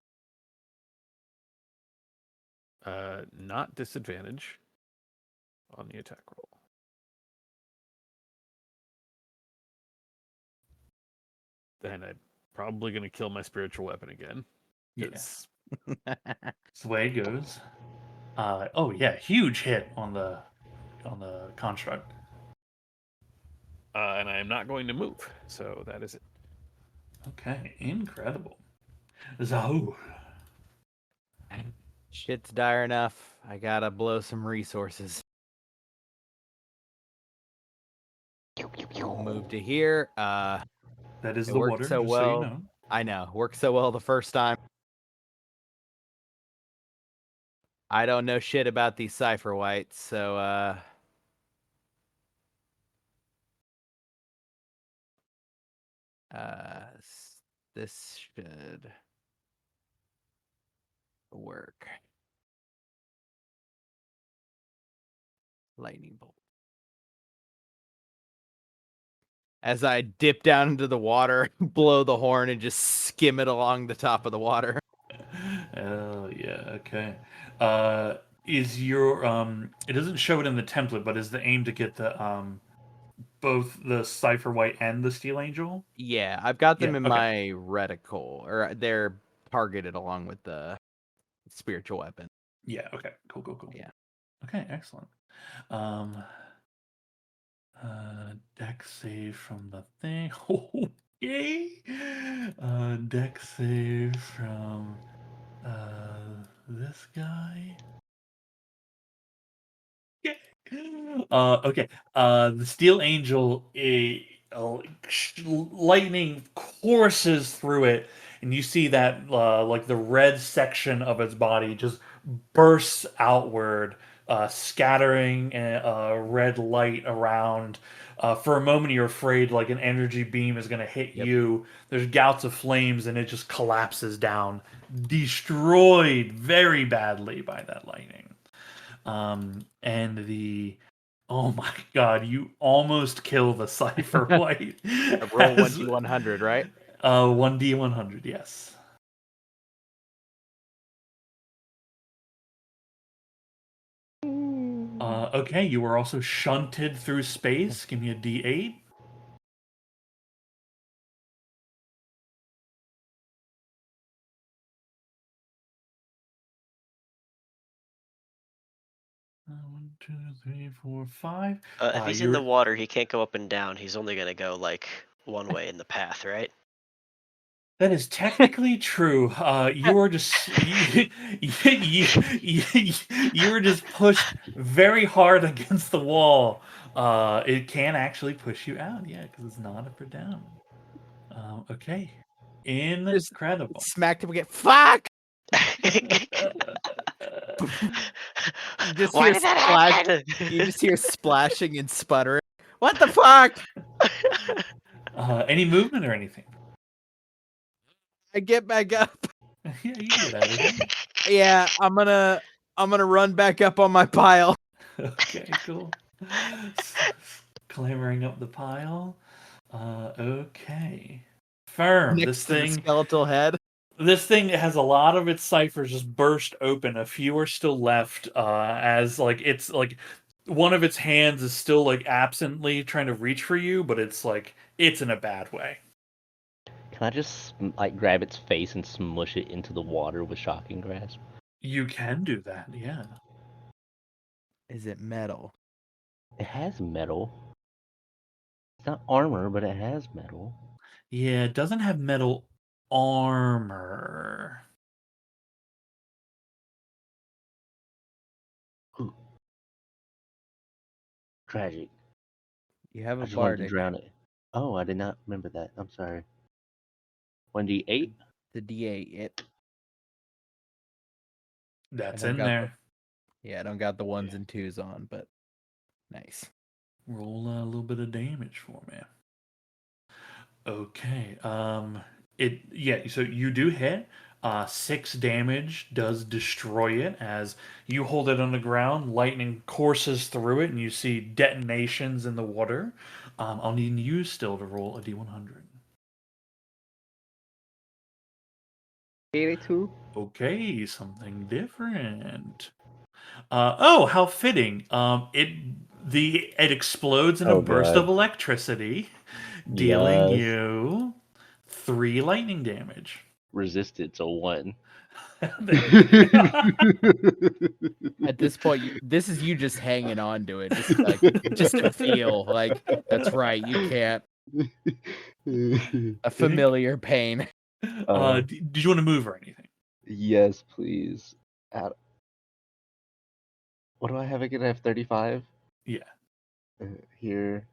Not disadvantage on the attack roll. Then I'm probably going to kill my spiritual weapon again. Yes. That's the way it goes. Oh yeah, huge hit on the construct. And I am not going to move, so that is it. Okay, incredible. Zahoo. Shit's dire enough. I gotta blow some resources. I'll move to here. That is It the worked water, so just well. so you know. I know. Worked so well the first time. I don't know shit about these cipher whites, so this should work. Lightning bolt. As I dip down into the water, blow the horn, and just skim it along the top of the water. Oh yeah, okay. Is your it doesn't show it in the template, but is the aim to get the both the Cipher White and the Steel Angel? Yeah, I've got them Yeah, in okay. my reticle, or they're targeted along with the spiritual weapon. Yeah, okay. Cool. Yeah. Okay, excellent. Dex save from the thing. Okay. Dex save from this guy. Okay. The Steel Angel, lightning courses through it, and you see that like the red section of its body just bursts outward, scattering red light around. For a moment, you're afraid like an energy beam is going to hit you. There's gouts of flames, and it just collapses down, destroyed very badly by that lightning. And oh my god, you almost kill the Cipher White. I roll 1d100, right? 1d100, yes. Okay, you were also shunted through space. Give me a d8. One, two, three, four, five. If he's in the water, he can't go up and down. He's only going to go like one way in the path, right? That is technically true. You were just you were just pushed very hard against the wall. It can actually push you out, yeah, because it's not up or down. Okay, incredible. Smacked him again. Fuck! Why did that happen? You just hear splashing and sputtering. What the fuck? Any movement or anything? I get back up. Yeah, you get out of here. Yeah, I'm gonna run back up on my pile. Okay, cool. Clambering up the pile. Okay. Firm. Next This to the thing. skeletal head. This thing has a lot of its ciphers just burst open. A few are still left. As like it's like one of its hands is still like absently trying to reach for you, but it's like it's in a bad way. Can I just like grab its face and smush it into the water with shocking grasp? You can do that, yeah. Is it metal? It has metal. It's not armor, but it has metal. Yeah, it doesn't have metal armor. Ooh. Tragic. You have I a just wanted to bardic. drown it. Oh, I did not remember that. I'm sorry. 1d8? The D8. That's don't in got the- there. Yeah, I don't got the ones and twos on, but nice. Roll a little bit of damage for me. Okay. So you do hit. 6 damage does destroy it as you hold it on the ground. Lightning courses through it, and you see detonations in the water. I'll need you still to roll a d100. 82. Okay, something different. Oh, how fitting. It explodes in a Oh, burst God. of electricity, dealing Yes. you 3 lightning damage. Resisted to 1. There you go. At this point, this is you just hanging on to it, just to feel like that's right. You can't. A familiar pain. Did you want to move or anything? Yes, please. What do I have again? I have 35. Yeah. Here.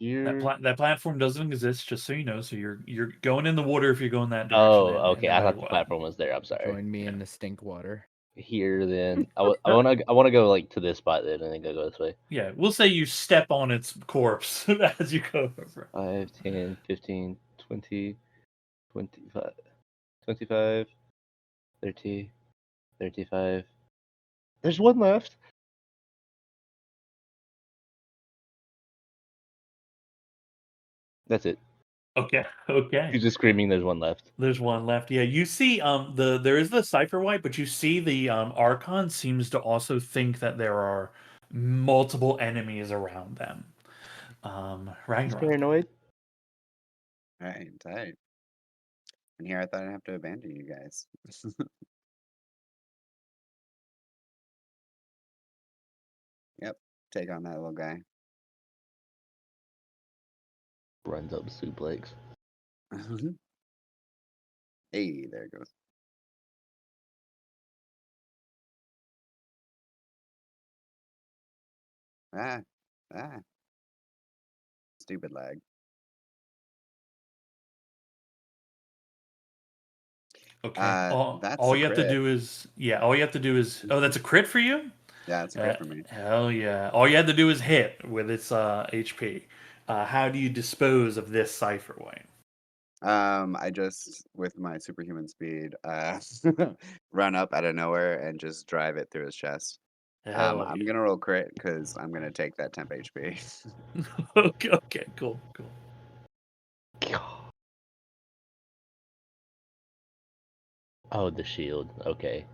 That platform doesn't exist, just so you know. So you're going in the water if you're going that direction. Oh, and okay. no I matter thought the what. platform was there. I'm sorry. Join me in the stink water. Here, then. I want to go like to this spot then, and then go this way. Yeah, we'll say you step on its corpse as you go over. 5, 10, 15, 20, 25, 25, 30, 35. There's one left. That's it. Okay. He's just screaming. There's one left. There's one left. Yeah, you see, there is the cipher wipe, but you see the Archon seems to also think that there are multiple enemies around them. He's Ragnarok. paranoid. Right, tight. And here I thought I'd have to abandon you guys. Yep, take on that little guy. Runs up suplex. Hey, there it goes. Ah, ah. Stupid lag. Okay. That's all a you have to crit. do is oh, that's a crit for you? Yeah, it's a crit for me. Hell yeah. All you had to do is hit with its HP. How do you dispose of this cipher wipe? I just, with my superhuman speed, run up out of nowhere and just drive it through his chest. Hell I'm yeah. gonna roll crit because I'm gonna take that temp HP. Okay, cool. Oh, the shield. Okay.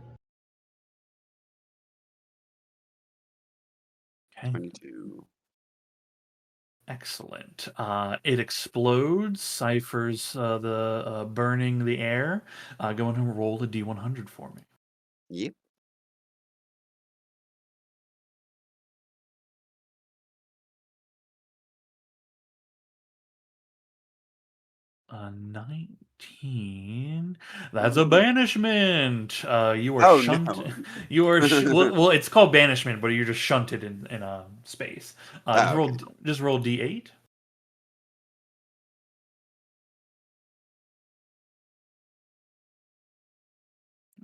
Okay. 22. Excellent. It explodes, ciphers the burning the air. Go ahead and roll a d100 for me. Yep. A 19. That's a banishment. You are Oh, shunted. no. You are well. It's called banishment, but you're just shunted in a space. Oh, okay. Just roll d8.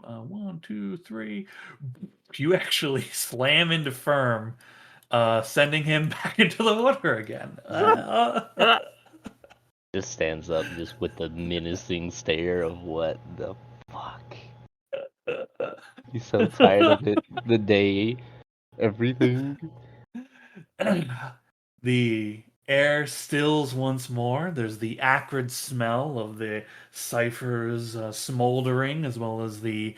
One, two, three. You actually slam into Firm, sending him back into the water again. Just stands up just with the menacing stare of what the fuck. He's so tired of it. The day, everything. The air stills once more. There's the acrid smell of the ciphers smoldering, as well as the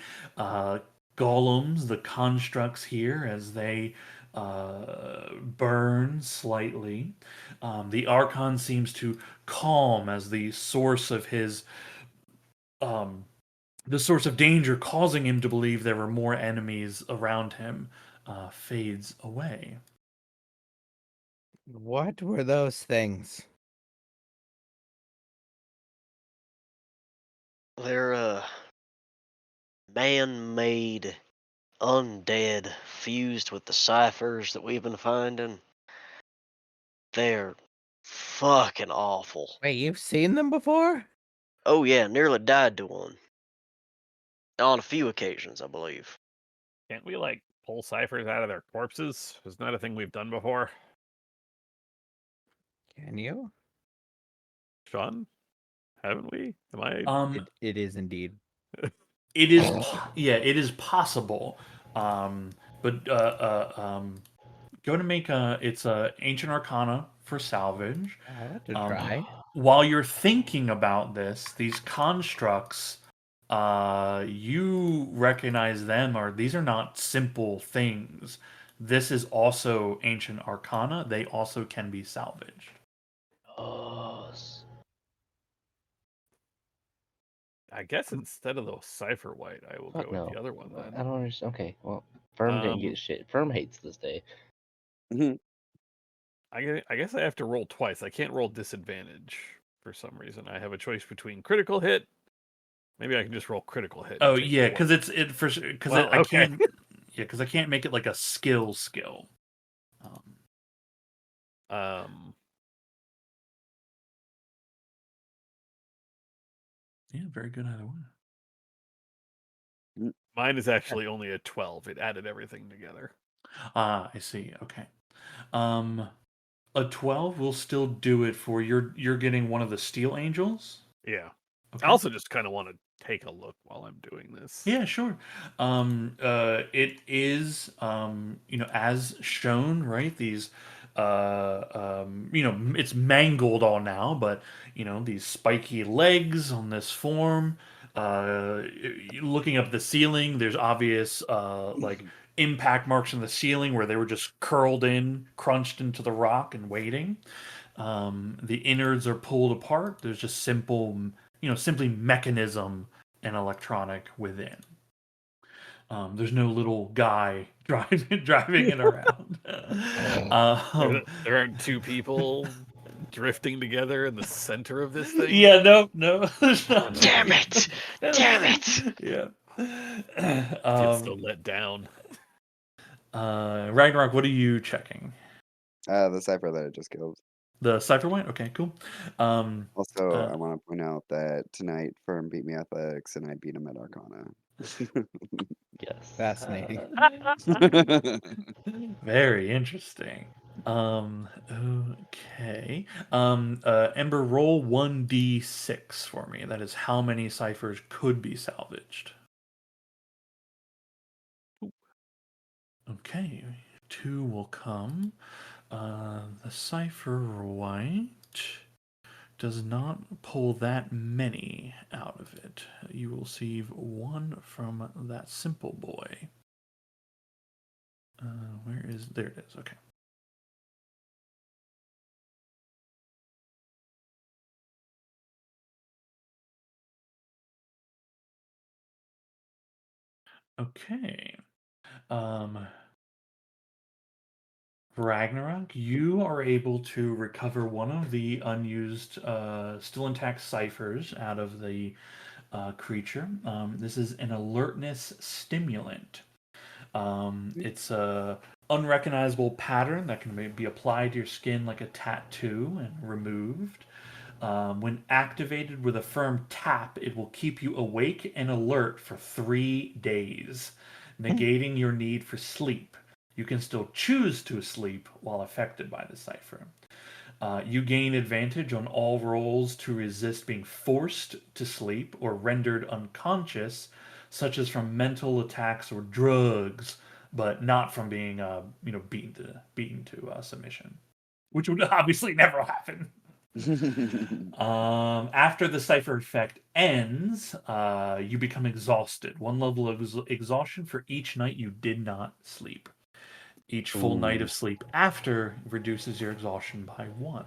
golems, the constructs here, as they burn slightly. The Archon seems to calm as the source of his the source of danger, causing him to believe there were more enemies around him, fades away. What were those things? They're man-made undead fused with the ciphers that we've been finding. They're fucking awful. Wait, you've seen them before? Oh yeah, nearly died to one. On a few occasions, I believe. Can't we like pull ciphers out of their corpses? Isn't that a thing we've done before? Can you? Sean, haven't we? Am I? It is indeed. It is, yeah, it is possible. But go to make it's a ancient arcana for salvage. I want to try. While you're thinking about this, these constructs, you recognize them, or these are not simple things. This is also ancient arcana. They also can be salvaged. Oh, I guess instead of the cipher white, I will go fuck with no. the other one then. I don't understand. Okay, well, Firm didn't get shit. Firm hates this day. I guess I have to roll twice. I can't roll disadvantage for some reason. I have a choice between critical hit. Maybe I can just roll critical hit. Oh yeah, because I okay. can't. Yeah, because I can't make it like a skill. Yeah, very good either one. Mine is actually only a 12. It added everything together. Ah, I see. Okay. A 12 will still do it for you're getting one of the steel angels. Yeah. Okay. I also just kind of want to take a look while I'm doing this. Yeah, sure. It is as shown, right? These it's mangled all now, but these spiky legs on this form. Looking up the ceiling, there's obvious like impact marks in the ceiling where they were just curled in, crunched into the rock and waiting. The innards are pulled apart. There's just simply mechanism and electronic within. There's no little guy driving it around. There aren't two people drifting together in the center of this thing. Yeah, no, there's not. Damn it! Damn it! Yeah. Feels so let down. Ragnarok, what are you checking? The cipher that I just killed. The cipher white? Okay, cool. Also, I want to point out that tonight Firm beat me athletics and I beat him at Arcana. Yes. Fascinating. Very interesting. Okay. Ember, roll 1d6 for me. That is how many ciphers could be salvaged. Okay, 2 will come. The cipher white does not pull that many out of it. You will receive 1 from that simple boy. There it is. Okay. Okay. Ragnarok, you are able to recover one of the unused, still intact ciphers out of the creature. This is an alertness stimulant. It's a unrecognizable pattern that can be applied to your skin like a tattoo and removed. When activated with a firm tap, it will keep you awake and alert for 3 days, negating your need for sleep. You can still choose to sleep while affected by the cipher. You gain advantage on all rolls to resist being forced to sleep or rendered unconscious, such as from mental attacks or drugs, but not from being beaten to submission, which would obviously never happen. After the cipher effect ends, you become exhausted. 1 level of exhaustion for each night you did not sleep. Each full night of sleep after reduces your exhaustion by 1.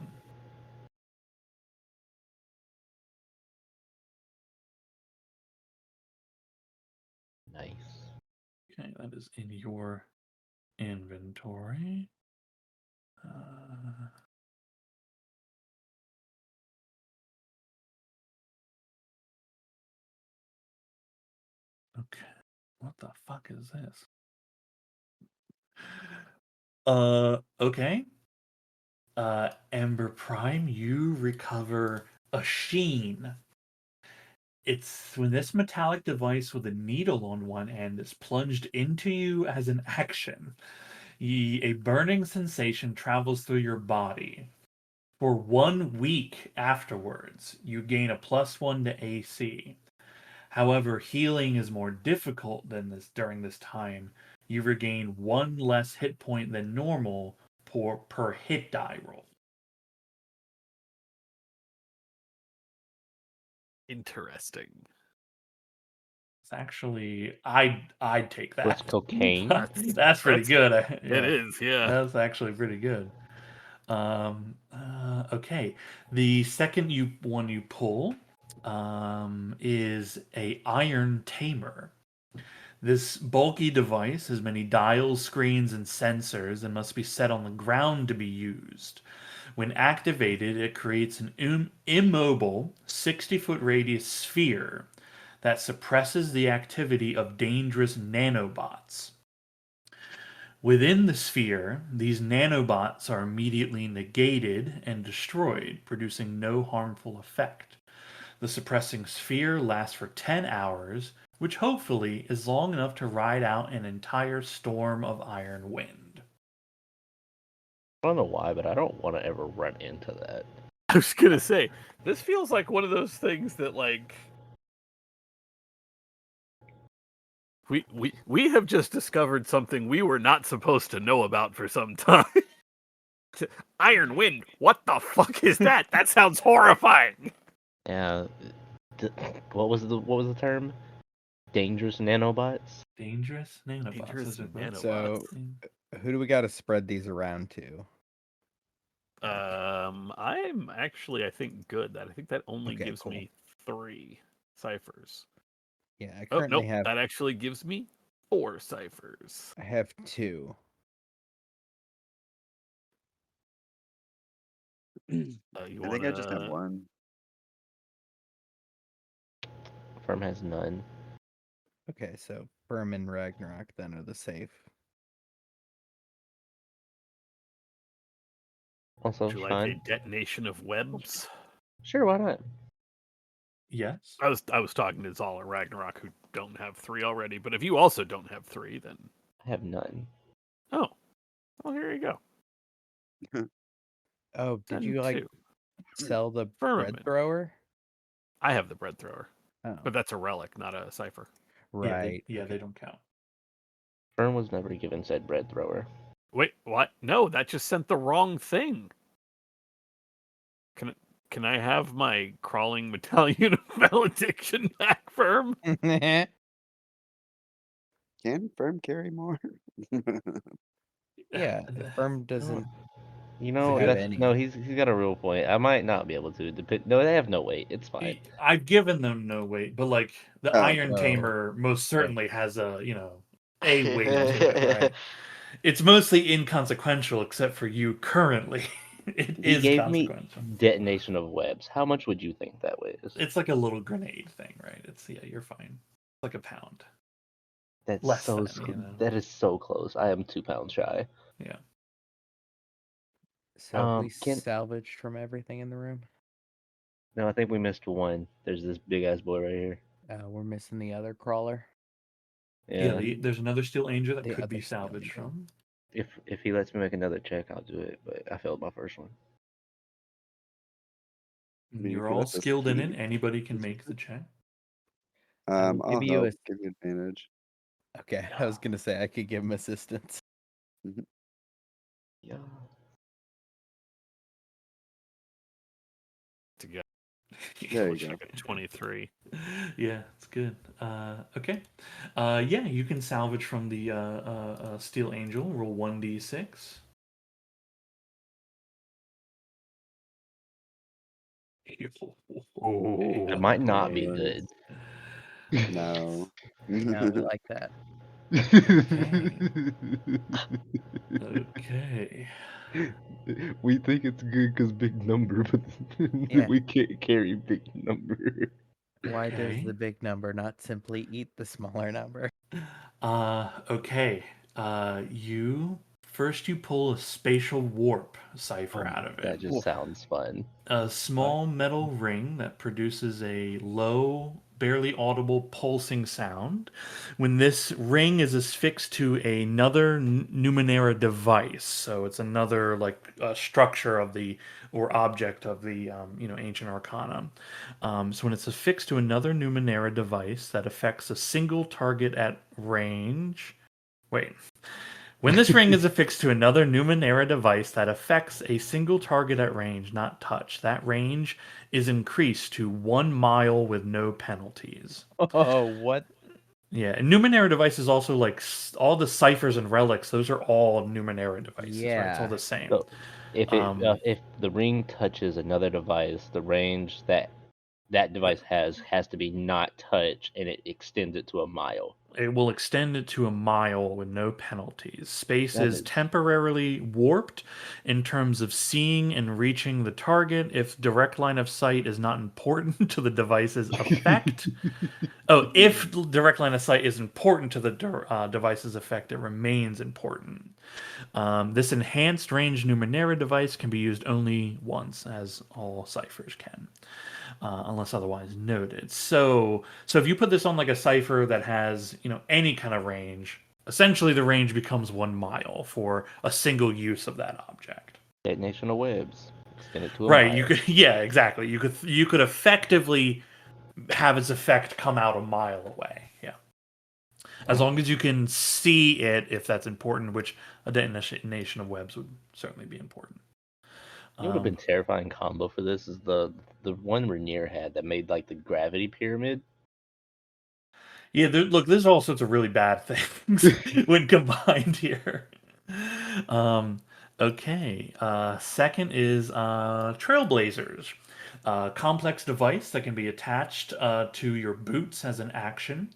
Nice. Okay, that is in your inventory. Okay, what the fuck is this? Okay. Ember Prime, you recover a sheen. It's when this metallic device with a needle on one end is plunged into you as an action. A burning sensation travels through your body. For 1 week afterwards, you gain a +1 to AC. However, healing is more difficult than this during this time. You regain 1 less hit point than normal per hit die roll. Interesting. It's actually, I'd take that. What's cocaine? That's pretty good. It is, yeah. That's actually pretty good. Okay. The second one you pull is a iron tamer. This bulky device has many dials, screens, and sensors and must be set on the ground to be used. When activated, it creates an immobile 60-foot radius sphere that suppresses the activity of dangerous nanobots. Within the sphere, these nanobots are immediately negated and destroyed, producing no harmful effect. The suppressing sphere lasts for 10 hours, which hopefully is long enough to ride out an entire storm of iron wind. I don't know why, but I don't want to ever run into that. I was gonna say, this feels like one of those things that, like, we have just discovered something we were not supposed to know about for some time. Iron Wind, what the fuck is that? That sounds horrifying. Yeah. What was the term? Dangerous nanobots? Dangerous nanobots. Dangerous nanobots. So, who do we got to spread these around to? I'm actually, I think, good. I think that only Okay, gives cool. me 3 ciphers. Yeah, I Oh, currently nope, have. that actually gives me 4 ciphers. I have 2. You I think I just have one. Firm has none. Okay, so Firm and Ragnarok then are the safe. Also, Would you like fine. a detonation of webs? Sure, why not? Yes. I was talking to Zal and Ragnarok, who don't have 3 already. But if you also don't have 3, then I have none. oh, well, here you go. Oh, did Then you like 2. sell the Firmament. bread thrower? I have the bread thrower, Oh, but that's a relic, not a cipher. right. Yeah, okay. they don't count. Firm was never given said bread thrower. Wait, what? No, that just sent the wrong thing. Can I have my crawling medallion of malediction back, Firm? Can Firm carry more? Yeah, the Firm doesn't. You know, have that's any. no. He's got a real point. I might not be able to. No, they have no weight. It's fine. I've given them no weight, but like the Oh. Iron Oh. Tamer most certainly has a weight to it, right? It's mostly inconsequential, except for you currently. It He is gave me consequential. detonation of webs. How much would you think that weighs? It's like a little grenade thing, right? You're fine. It's like a pound. That's less so. than, That is so close. I am 2 pounds shy. Yeah. So have we Can- salvaged from everything in the room? No, I think we missed one. There's this big ass boy right here. We're missing the other crawler. Yeah. There's another steel angel that The could be other steel salvaged angel. from. If he lets me make another check, I'll do it. But I failed my first one. I mean, if You're he all lets us skilled in keep- it. Anybody can make the check. will I'll give you help. Give you advantage. Okay, I was gonna say I could give him assistance. Yeah. To go. There you Wish I go. got 23. Yeah, it's good. Okay. Yeah, you can salvage from the steel angel. Roll 1d6. It might not be good. No. No, I like that. Okay. We think it's good because big number, but Yeah. we can't carry big number. Why does Okay. the big number not simply eat the smaller number? Okay. You pull a spatial warp cipher out of it. That just sounds fun. A small metal ring that produces a low barely audible pulsing sound when this ring is affixed to another Numenera device. So it's another like structure of the or object of the ancient arcana. So when it's affixed to another Numenera device that affects a single target at range. Wait. When this ring is affixed to another Numenera device that affects a single target at range, not touch, that range is increased to 1 mile with no penalties. Oh, what? Yeah, and Numenera devices also like all the ciphers and relics. Those are all Numenera devices, right? It's all Yeah. the same. So if Um, if the ring touches another device, the range that device has to be not touched, and it extends it to a mile. It will extend it to 1 mile with no penalties. Space That is is temporarily warped in terms of seeing and reaching the target if direct line of sight is not important to the device's effect. Oh, if direct line of sight is important to the device's effect, it remains important. This enhanced range Numenera device can be used only once, as all ciphers can. Unless otherwise noted. So if you put this on like a cipher that has any kind of range, essentially the range becomes 1 mile for a single use of that object. detonation of webs. Extend it to a Right? mile. You could exactly. You could effectively have its effect come out 1 mile away. Yeah. As long as you can see it, if that's important, which a detonation of webs would certainly be important. You know what would have been terrifying combo for this is the one Rainier had that made like the gravity pyramid. Yeah, look, there's all sorts of really bad things when combined here. Okay. Second is Trailblazers. Complex device that can be attached to your boots as an action.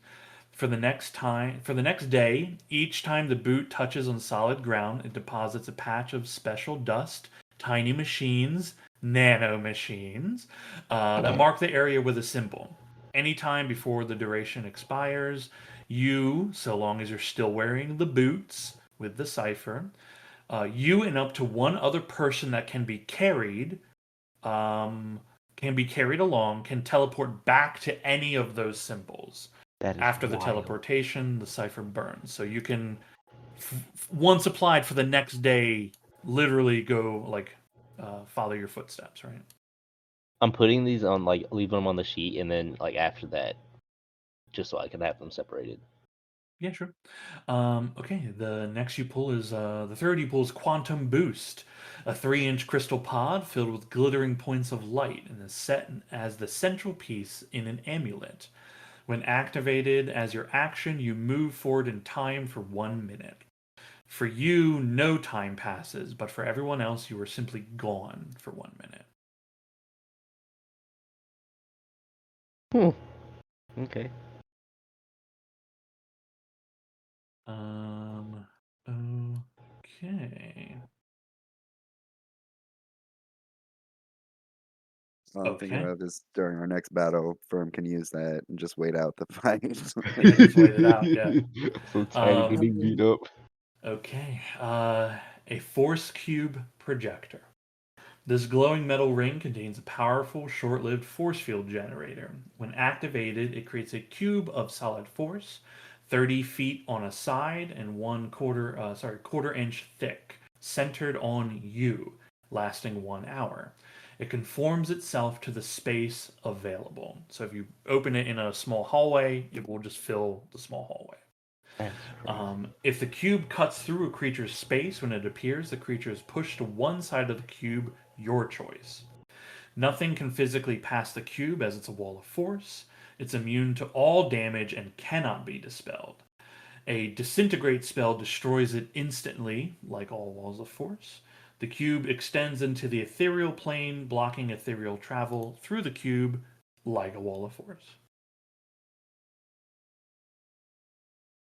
For the next day, each time the boot touches on solid ground, it deposits a patch of special dust, tiny machines, nano machines, that mark the area with a symbol. Anytime before the duration expires, you, so long as you're still wearing the boots with the cipher, you and up to one other person that can be carried along, can teleport back to any of those symbols. That is After the wild. teleportation, the cipher burns. So you can, once applied for the next day, literally go like follow your footsteps, right? I'm putting these on like leaving them on the sheet, and then like after that, just so I can have them separated. Yeah, sure. Okay, the next you pull is the third you pull is Quantum Boost, a 3-inch crystal pod filled with glittering points of light, and is set as the central piece in an amulet. When activated as your action, you move forward in time for 1 minute. For you, no time passes, but for everyone else, you are simply gone for 1 minute. Okay. Okay. All I'm thinking of is during our next battle, Firm can use that and just wait out the fight. Just wait it out, yeah. So tired of getting beat up. Okay. A force cube projector. This glowing metal ring contains a powerful, short-lived force field generator. When activated, it creates a cube of solid force, 30 feet on a side and quarter inch thick, centered on you, lasting 1 hour. It conforms itself to the space available. So if you open it in a small hallway, it will just fill the small hallway. If the cube cuts through a creature's space when it appears, the creature is pushed to one side of the cube, your choice. Nothing can physically pass the cube as it's a wall of force. It's immune to all damage and cannot be dispelled. A disintegrate spell destroys it instantly, like all walls of force. The cube extends into the ethereal plane, blocking ethereal travel through the cube, like a wall of force.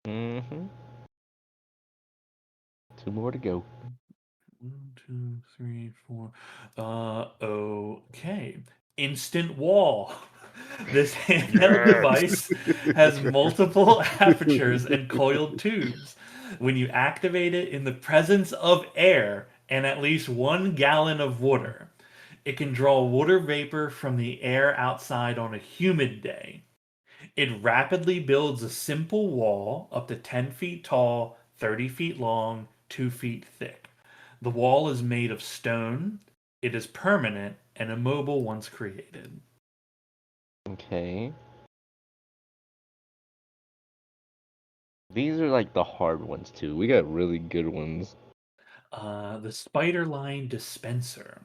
Mm-hmm. 2 more to go. 1, 2, 3, 4. Okay. Instant wall. This handheld device has multiple apertures and coiled tubes. When you activate it in the presence of air and at least 1 gallon of water, it can draw water vapor from the air outside on a humid day. It rapidly builds a simple wall up to 10 feet tall, 30 feet long, 2 feet thick. The wall is made of stone. It is permanent and immobile once created. Okay. These are like the hard ones too. We got really good ones. The spider line dispenser.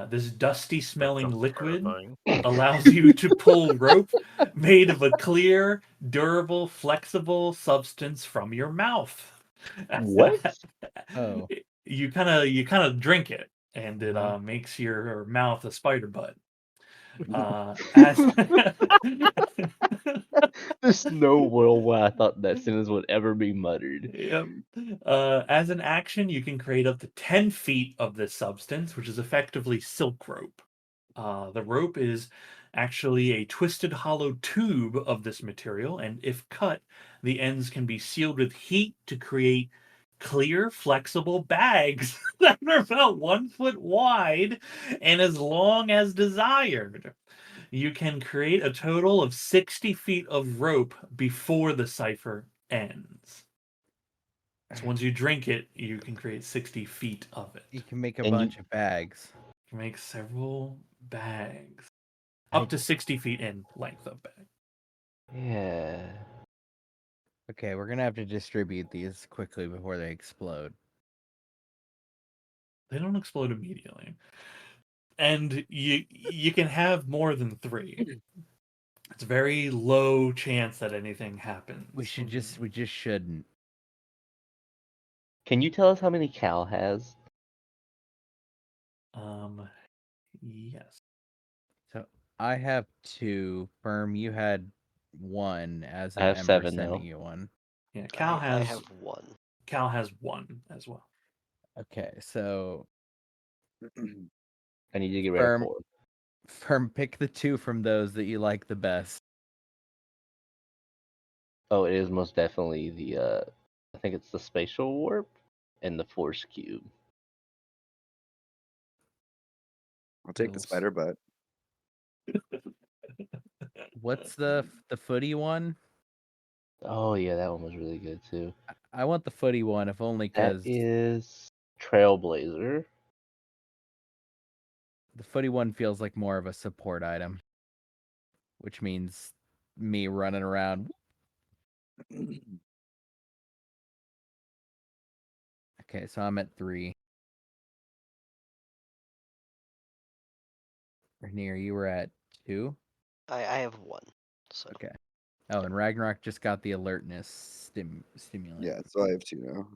This dusty That smelling sounds liquid terrifying. allows you to pull rope made of a clear, durable, flexible substance from your mouth. What? Oh. You kind of drink it, and it Uh-huh. makes your mouth a spider butt. As There's no world where I thought that sentence would ever be muttered. Yep. As an action, you can create up to 10 feet of this substance, which is effectively silk rope. The rope is actually a twisted hollow tube of this material, and if cut, the ends can be sealed with heat to create clear, flexible bags that are about 1 foot wide and as long as desired. You can create a total of 60 feet of rope before the cipher ends. So once you drink it, you can create 60 feet of it. You can make a And you- bunch of bags. You can make several bags. I- Up to 60 feet in length of bag. Yeah. Okay, we're gonna have to distribute these quickly before they explode. They don't explode immediately. And you can have more than 3. It's very low chance that anything happens. We just shouldn't. Can you tell us how many Cal has? Yes. So I have 2. Firm, you had 1 as I an have Ember 7 sending now. you one. Yeah, Cal I has have 1. Cal has 1 as well. Okay, so I need to get rid of Firm, 4. Firm, pick the 2 from those that you like the best. Oh, it is most definitely the I think it's the spatial warp and the force cube. I'll take the Feels- spider butt. What's the footy one? Oh yeah, that one was really good too. I want the footy one, if only That because is Trailblazer. the footy one feels like more of a support item, which means me running around. Okay, so I'm at 3. Rainier, you were at 2. I have 1. So Okay. Oh, and Ragnarok just got the alertness stimulant. Yeah, so I have 2 now.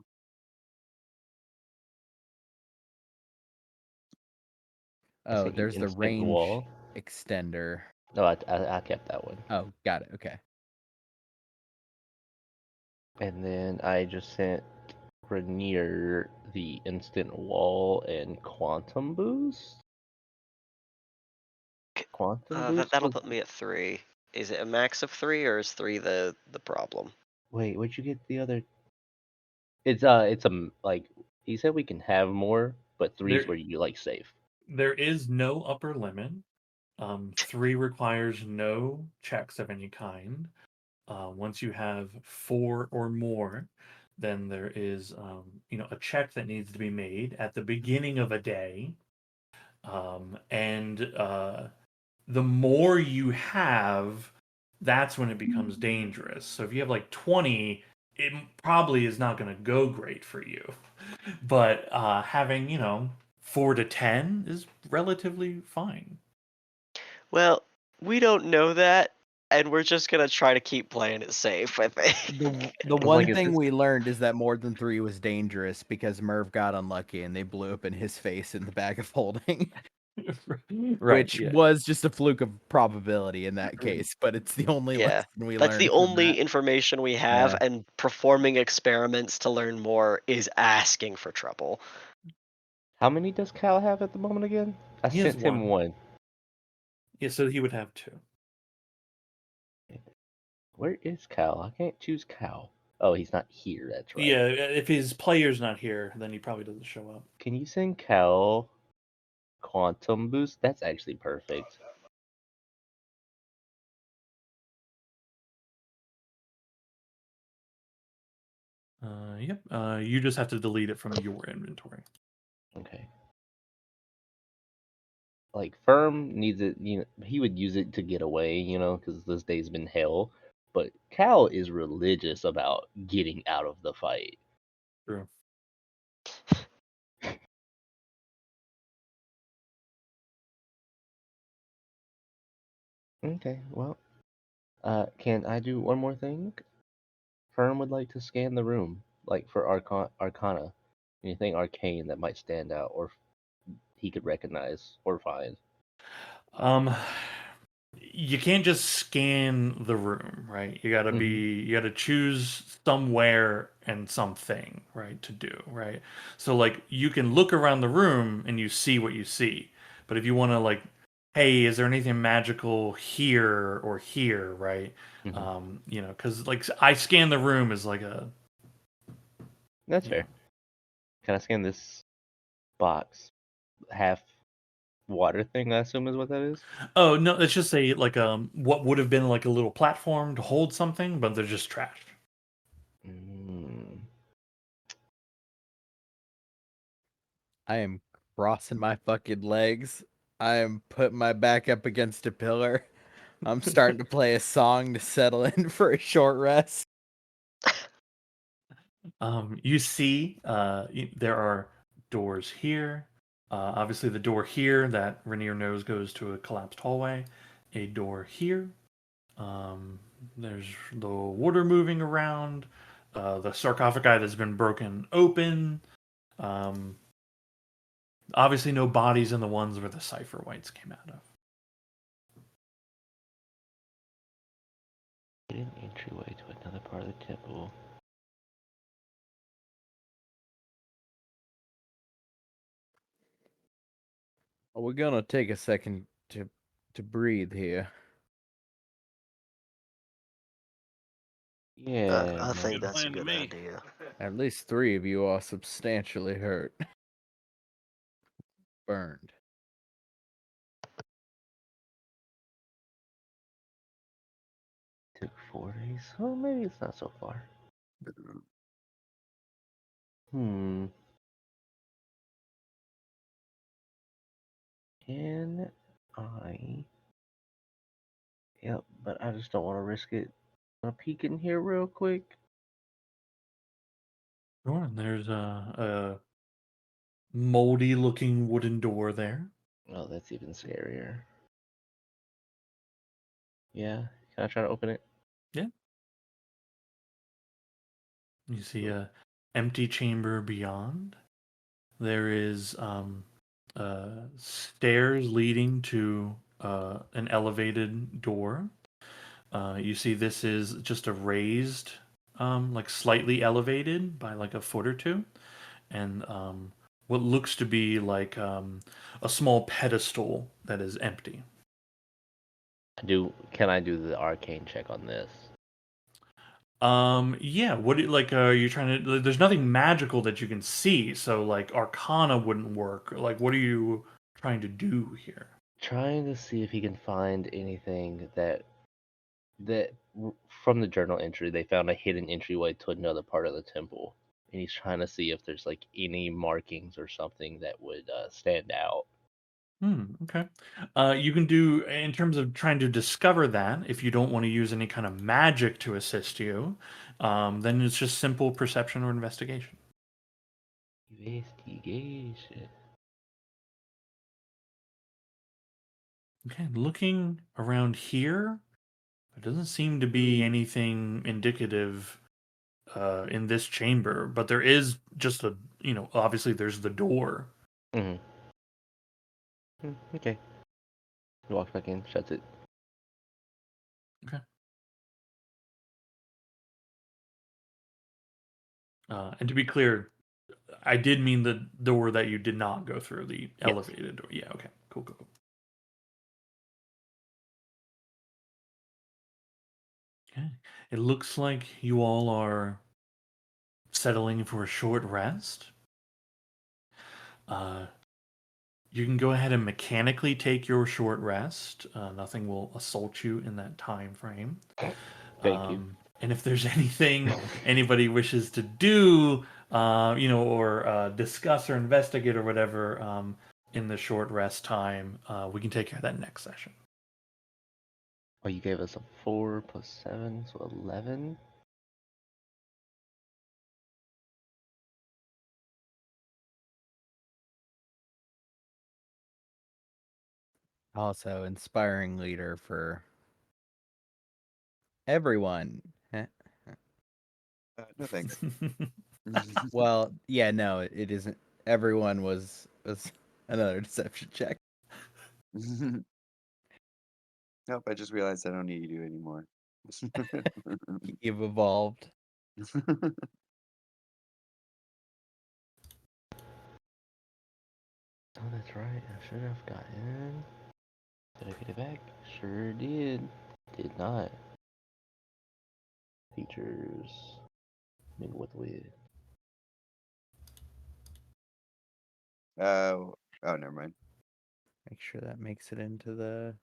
I Oh, sent you there's the instant range wall. extender. No, I kept that one. Oh, got it. Okay. And then I just sent Rainier the instant wall and quantum boost. Quantum boost. that'll was- put me at 3. Is it a max of 3, or is 3 the problem? Wait, where'd you get the other? It's like he said we can have more, but 3 is There- where you like safe. There is no upper limit. 3 requires no checks of any kind. Once you have 4 or more, then there is a check that needs to be made at the beginning of a day. And the more you have, that's when it becomes dangerous. So if you have like 20, it probably is not going to go great for you. But having 4 to 10 is relatively fine. Well, we don't know that, and we're just gonna try to keep playing it safe, I think. The was one like, is thing this- we learned is that more than 3 was dangerous because Merv got unlucky and they blew up in his face in the bag of holding, which yeah. was just a fluke of probability in that case. But it's the only Yeah, lesson we That's learned. the from only that. information we have, Yeah. and performing experiments to learn more is asking for trouble. How many does Cal have at the moment again? I He has sent him 1. Yeah, so he would have 2. Where is Cal? I can't choose Cal. Oh, he's not here. That's right. Yeah, if his player's not here, then he probably doesn't show up. Can you send Cal quantum boost? That's actually perfect. Yep. You just have to delete it from your inventory. Okay. Like Firm needs it, he would use it to get away, because this day's been hell. But Cal is religious about getting out of the fight. True. Okay, well, can I do one more thing? Firm would like to scan the room, like for Arcana, anything arcane that might stand out, or he could recognize or find. You can't just scan the room, right? You gotta you gotta choose somewhere and something, right, to do, right? So like you can look around the room and you see what you see. But if you want to like, hey, is there anything magical here or here, right? Because like I scan the room as like a. That's fair. Can I scan this box? Half water thing, I assume is what that is? Oh no, it's just a like what would have been like a little platform to hold something, but they're just trash. I am crossing my fucking legs. I am putting my back up against a pillar. I'm starting to play a song to settle in for a short rest. You see, there are doors here. Obviously, the door here that Rainier knows goes to a collapsed hallway. A door here. There's the water moving around. The sarcophagi that's been broken open. Obviously, no bodies in the ones where the cipher whites came out of. Hidden entryway to another part of the temple. We're gonna take a second to breathe here. Yeah, I think Good that's a plan to good me. idea. At least 3 of you are substantially hurt. Burned. took 4 days. Oh, maybe it's not so far. Can I? Yep, but I just don't want to risk it. I'm gonna peek in here real quick. Sure, and there's a moldy-looking wooden door there. Oh, that's even scarier. Yeah, can I try to open it? Yeah. You see a empty chamber beyond. There is stairs leading to an elevated door. You see this is just a raised, like slightly elevated by like a foot or two, and what looks to be like a small pedestal that is empty. Can I do the arcane check on this? Yeah, what like are you trying to there's nothing magical that you can see, so like Arcana wouldn't work. Like what are you trying to do here? Trying to see if he can find anything that from the journal entry they found a hidden entryway to another part of the temple, and he's trying to see if there's like any markings or something that would stand out. Okay. You can do in terms of trying to discover that, if you don't want to use any kind of magic to assist you, then it's just simple perception or investigation. Investigation. Okay, looking around here, there doesn't seem to be anything indicative in this chamber, but there is just obviously there's the door. Okay. He walks back in, shuts it. Okay. And to be clear, I did mean the door that you did not go through, the elevated door. Yeah, okay. Cool. Okay. It looks like you all are settling for a short rest. You can go ahead and mechanically take your short rest. Nothing will assault you in that time frame. Thank you. And if there's anything anybody wishes to do, or discuss or investigate or whatever in the short rest time, we can take care of that next session. Oh, you gave us a 4 plus 7, so 11. Also, inspiring leader for everyone. No thanks. Well, yeah, no, it isn't. Everyone was another deception check. Nope, I just realized I don't need you anymore. You've evolved. Oh, that's right. I should have gotten. Did I get it back? Sure did. Did not. Features. Mingle with wit. Oh, never mind. Make sure that makes it into the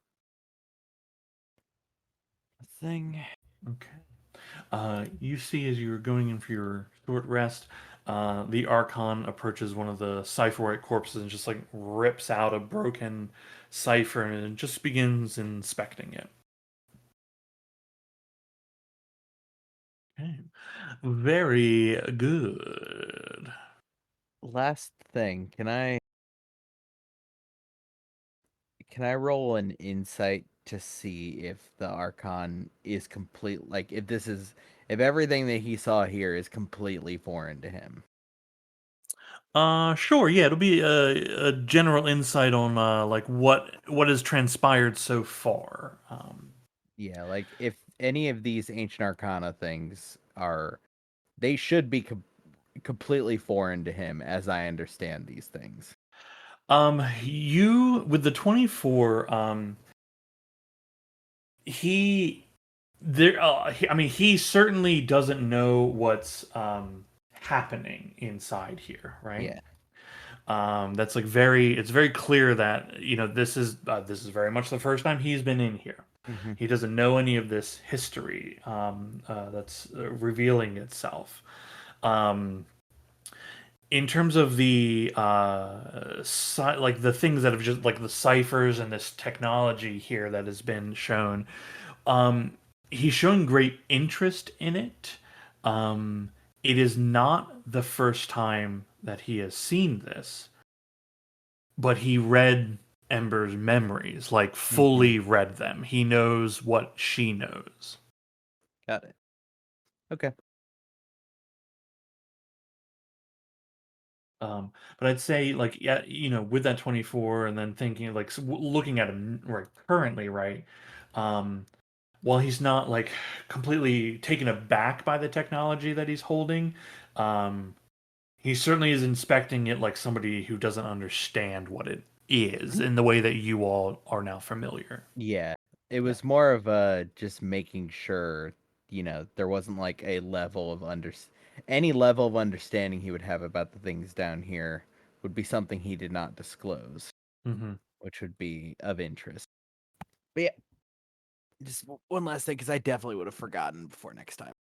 thing. Okay. You see as you're going in for your short rest, the Archon approaches one of the Cypherite corpses and just like rips out a broken cipher and just begins inspecting it. Okay. Very good. Last thing, can I roll an insight to see if the Archon is complete, like if everything that he saw here is completely foreign to him? Sure. Yeah, it'll be a general insight on like what has transpired so far. Yeah, like if any of these ancient arcana things they should be completely foreign to him as I understand these things. You with the 24, he there. He certainly doesn't know what's happening inside here, right? Yeah. That's like it's very clear that this is very much the first time he's been in here. Mhm. He doesn't know any of this history that's revealing itself. In terms of the like the things that have just like the ciphers and this technology here that has been shown, he's showing great interest in it. It is not the first time that he has seen this, but he read Ember's memories, like fully read them. He knows what she knows. Got it. Okay. But I'd say, like, yeah, with that 24, and then thinking, like, looking at him right currently, right? While he's not like completely taken aback by the technology that he's holding, um, he certainly is inspecting it like somebody who doesn't understand what it is in the way that you all are now familiar. Yeah. It was more of just making sure, there wasn't like a level of any level of understanding he would have about the things down here would be something he did not disclose, Mm-hmm. which would be of interest. But yeah, just one last thing, because I definitely would have forgotten before next time.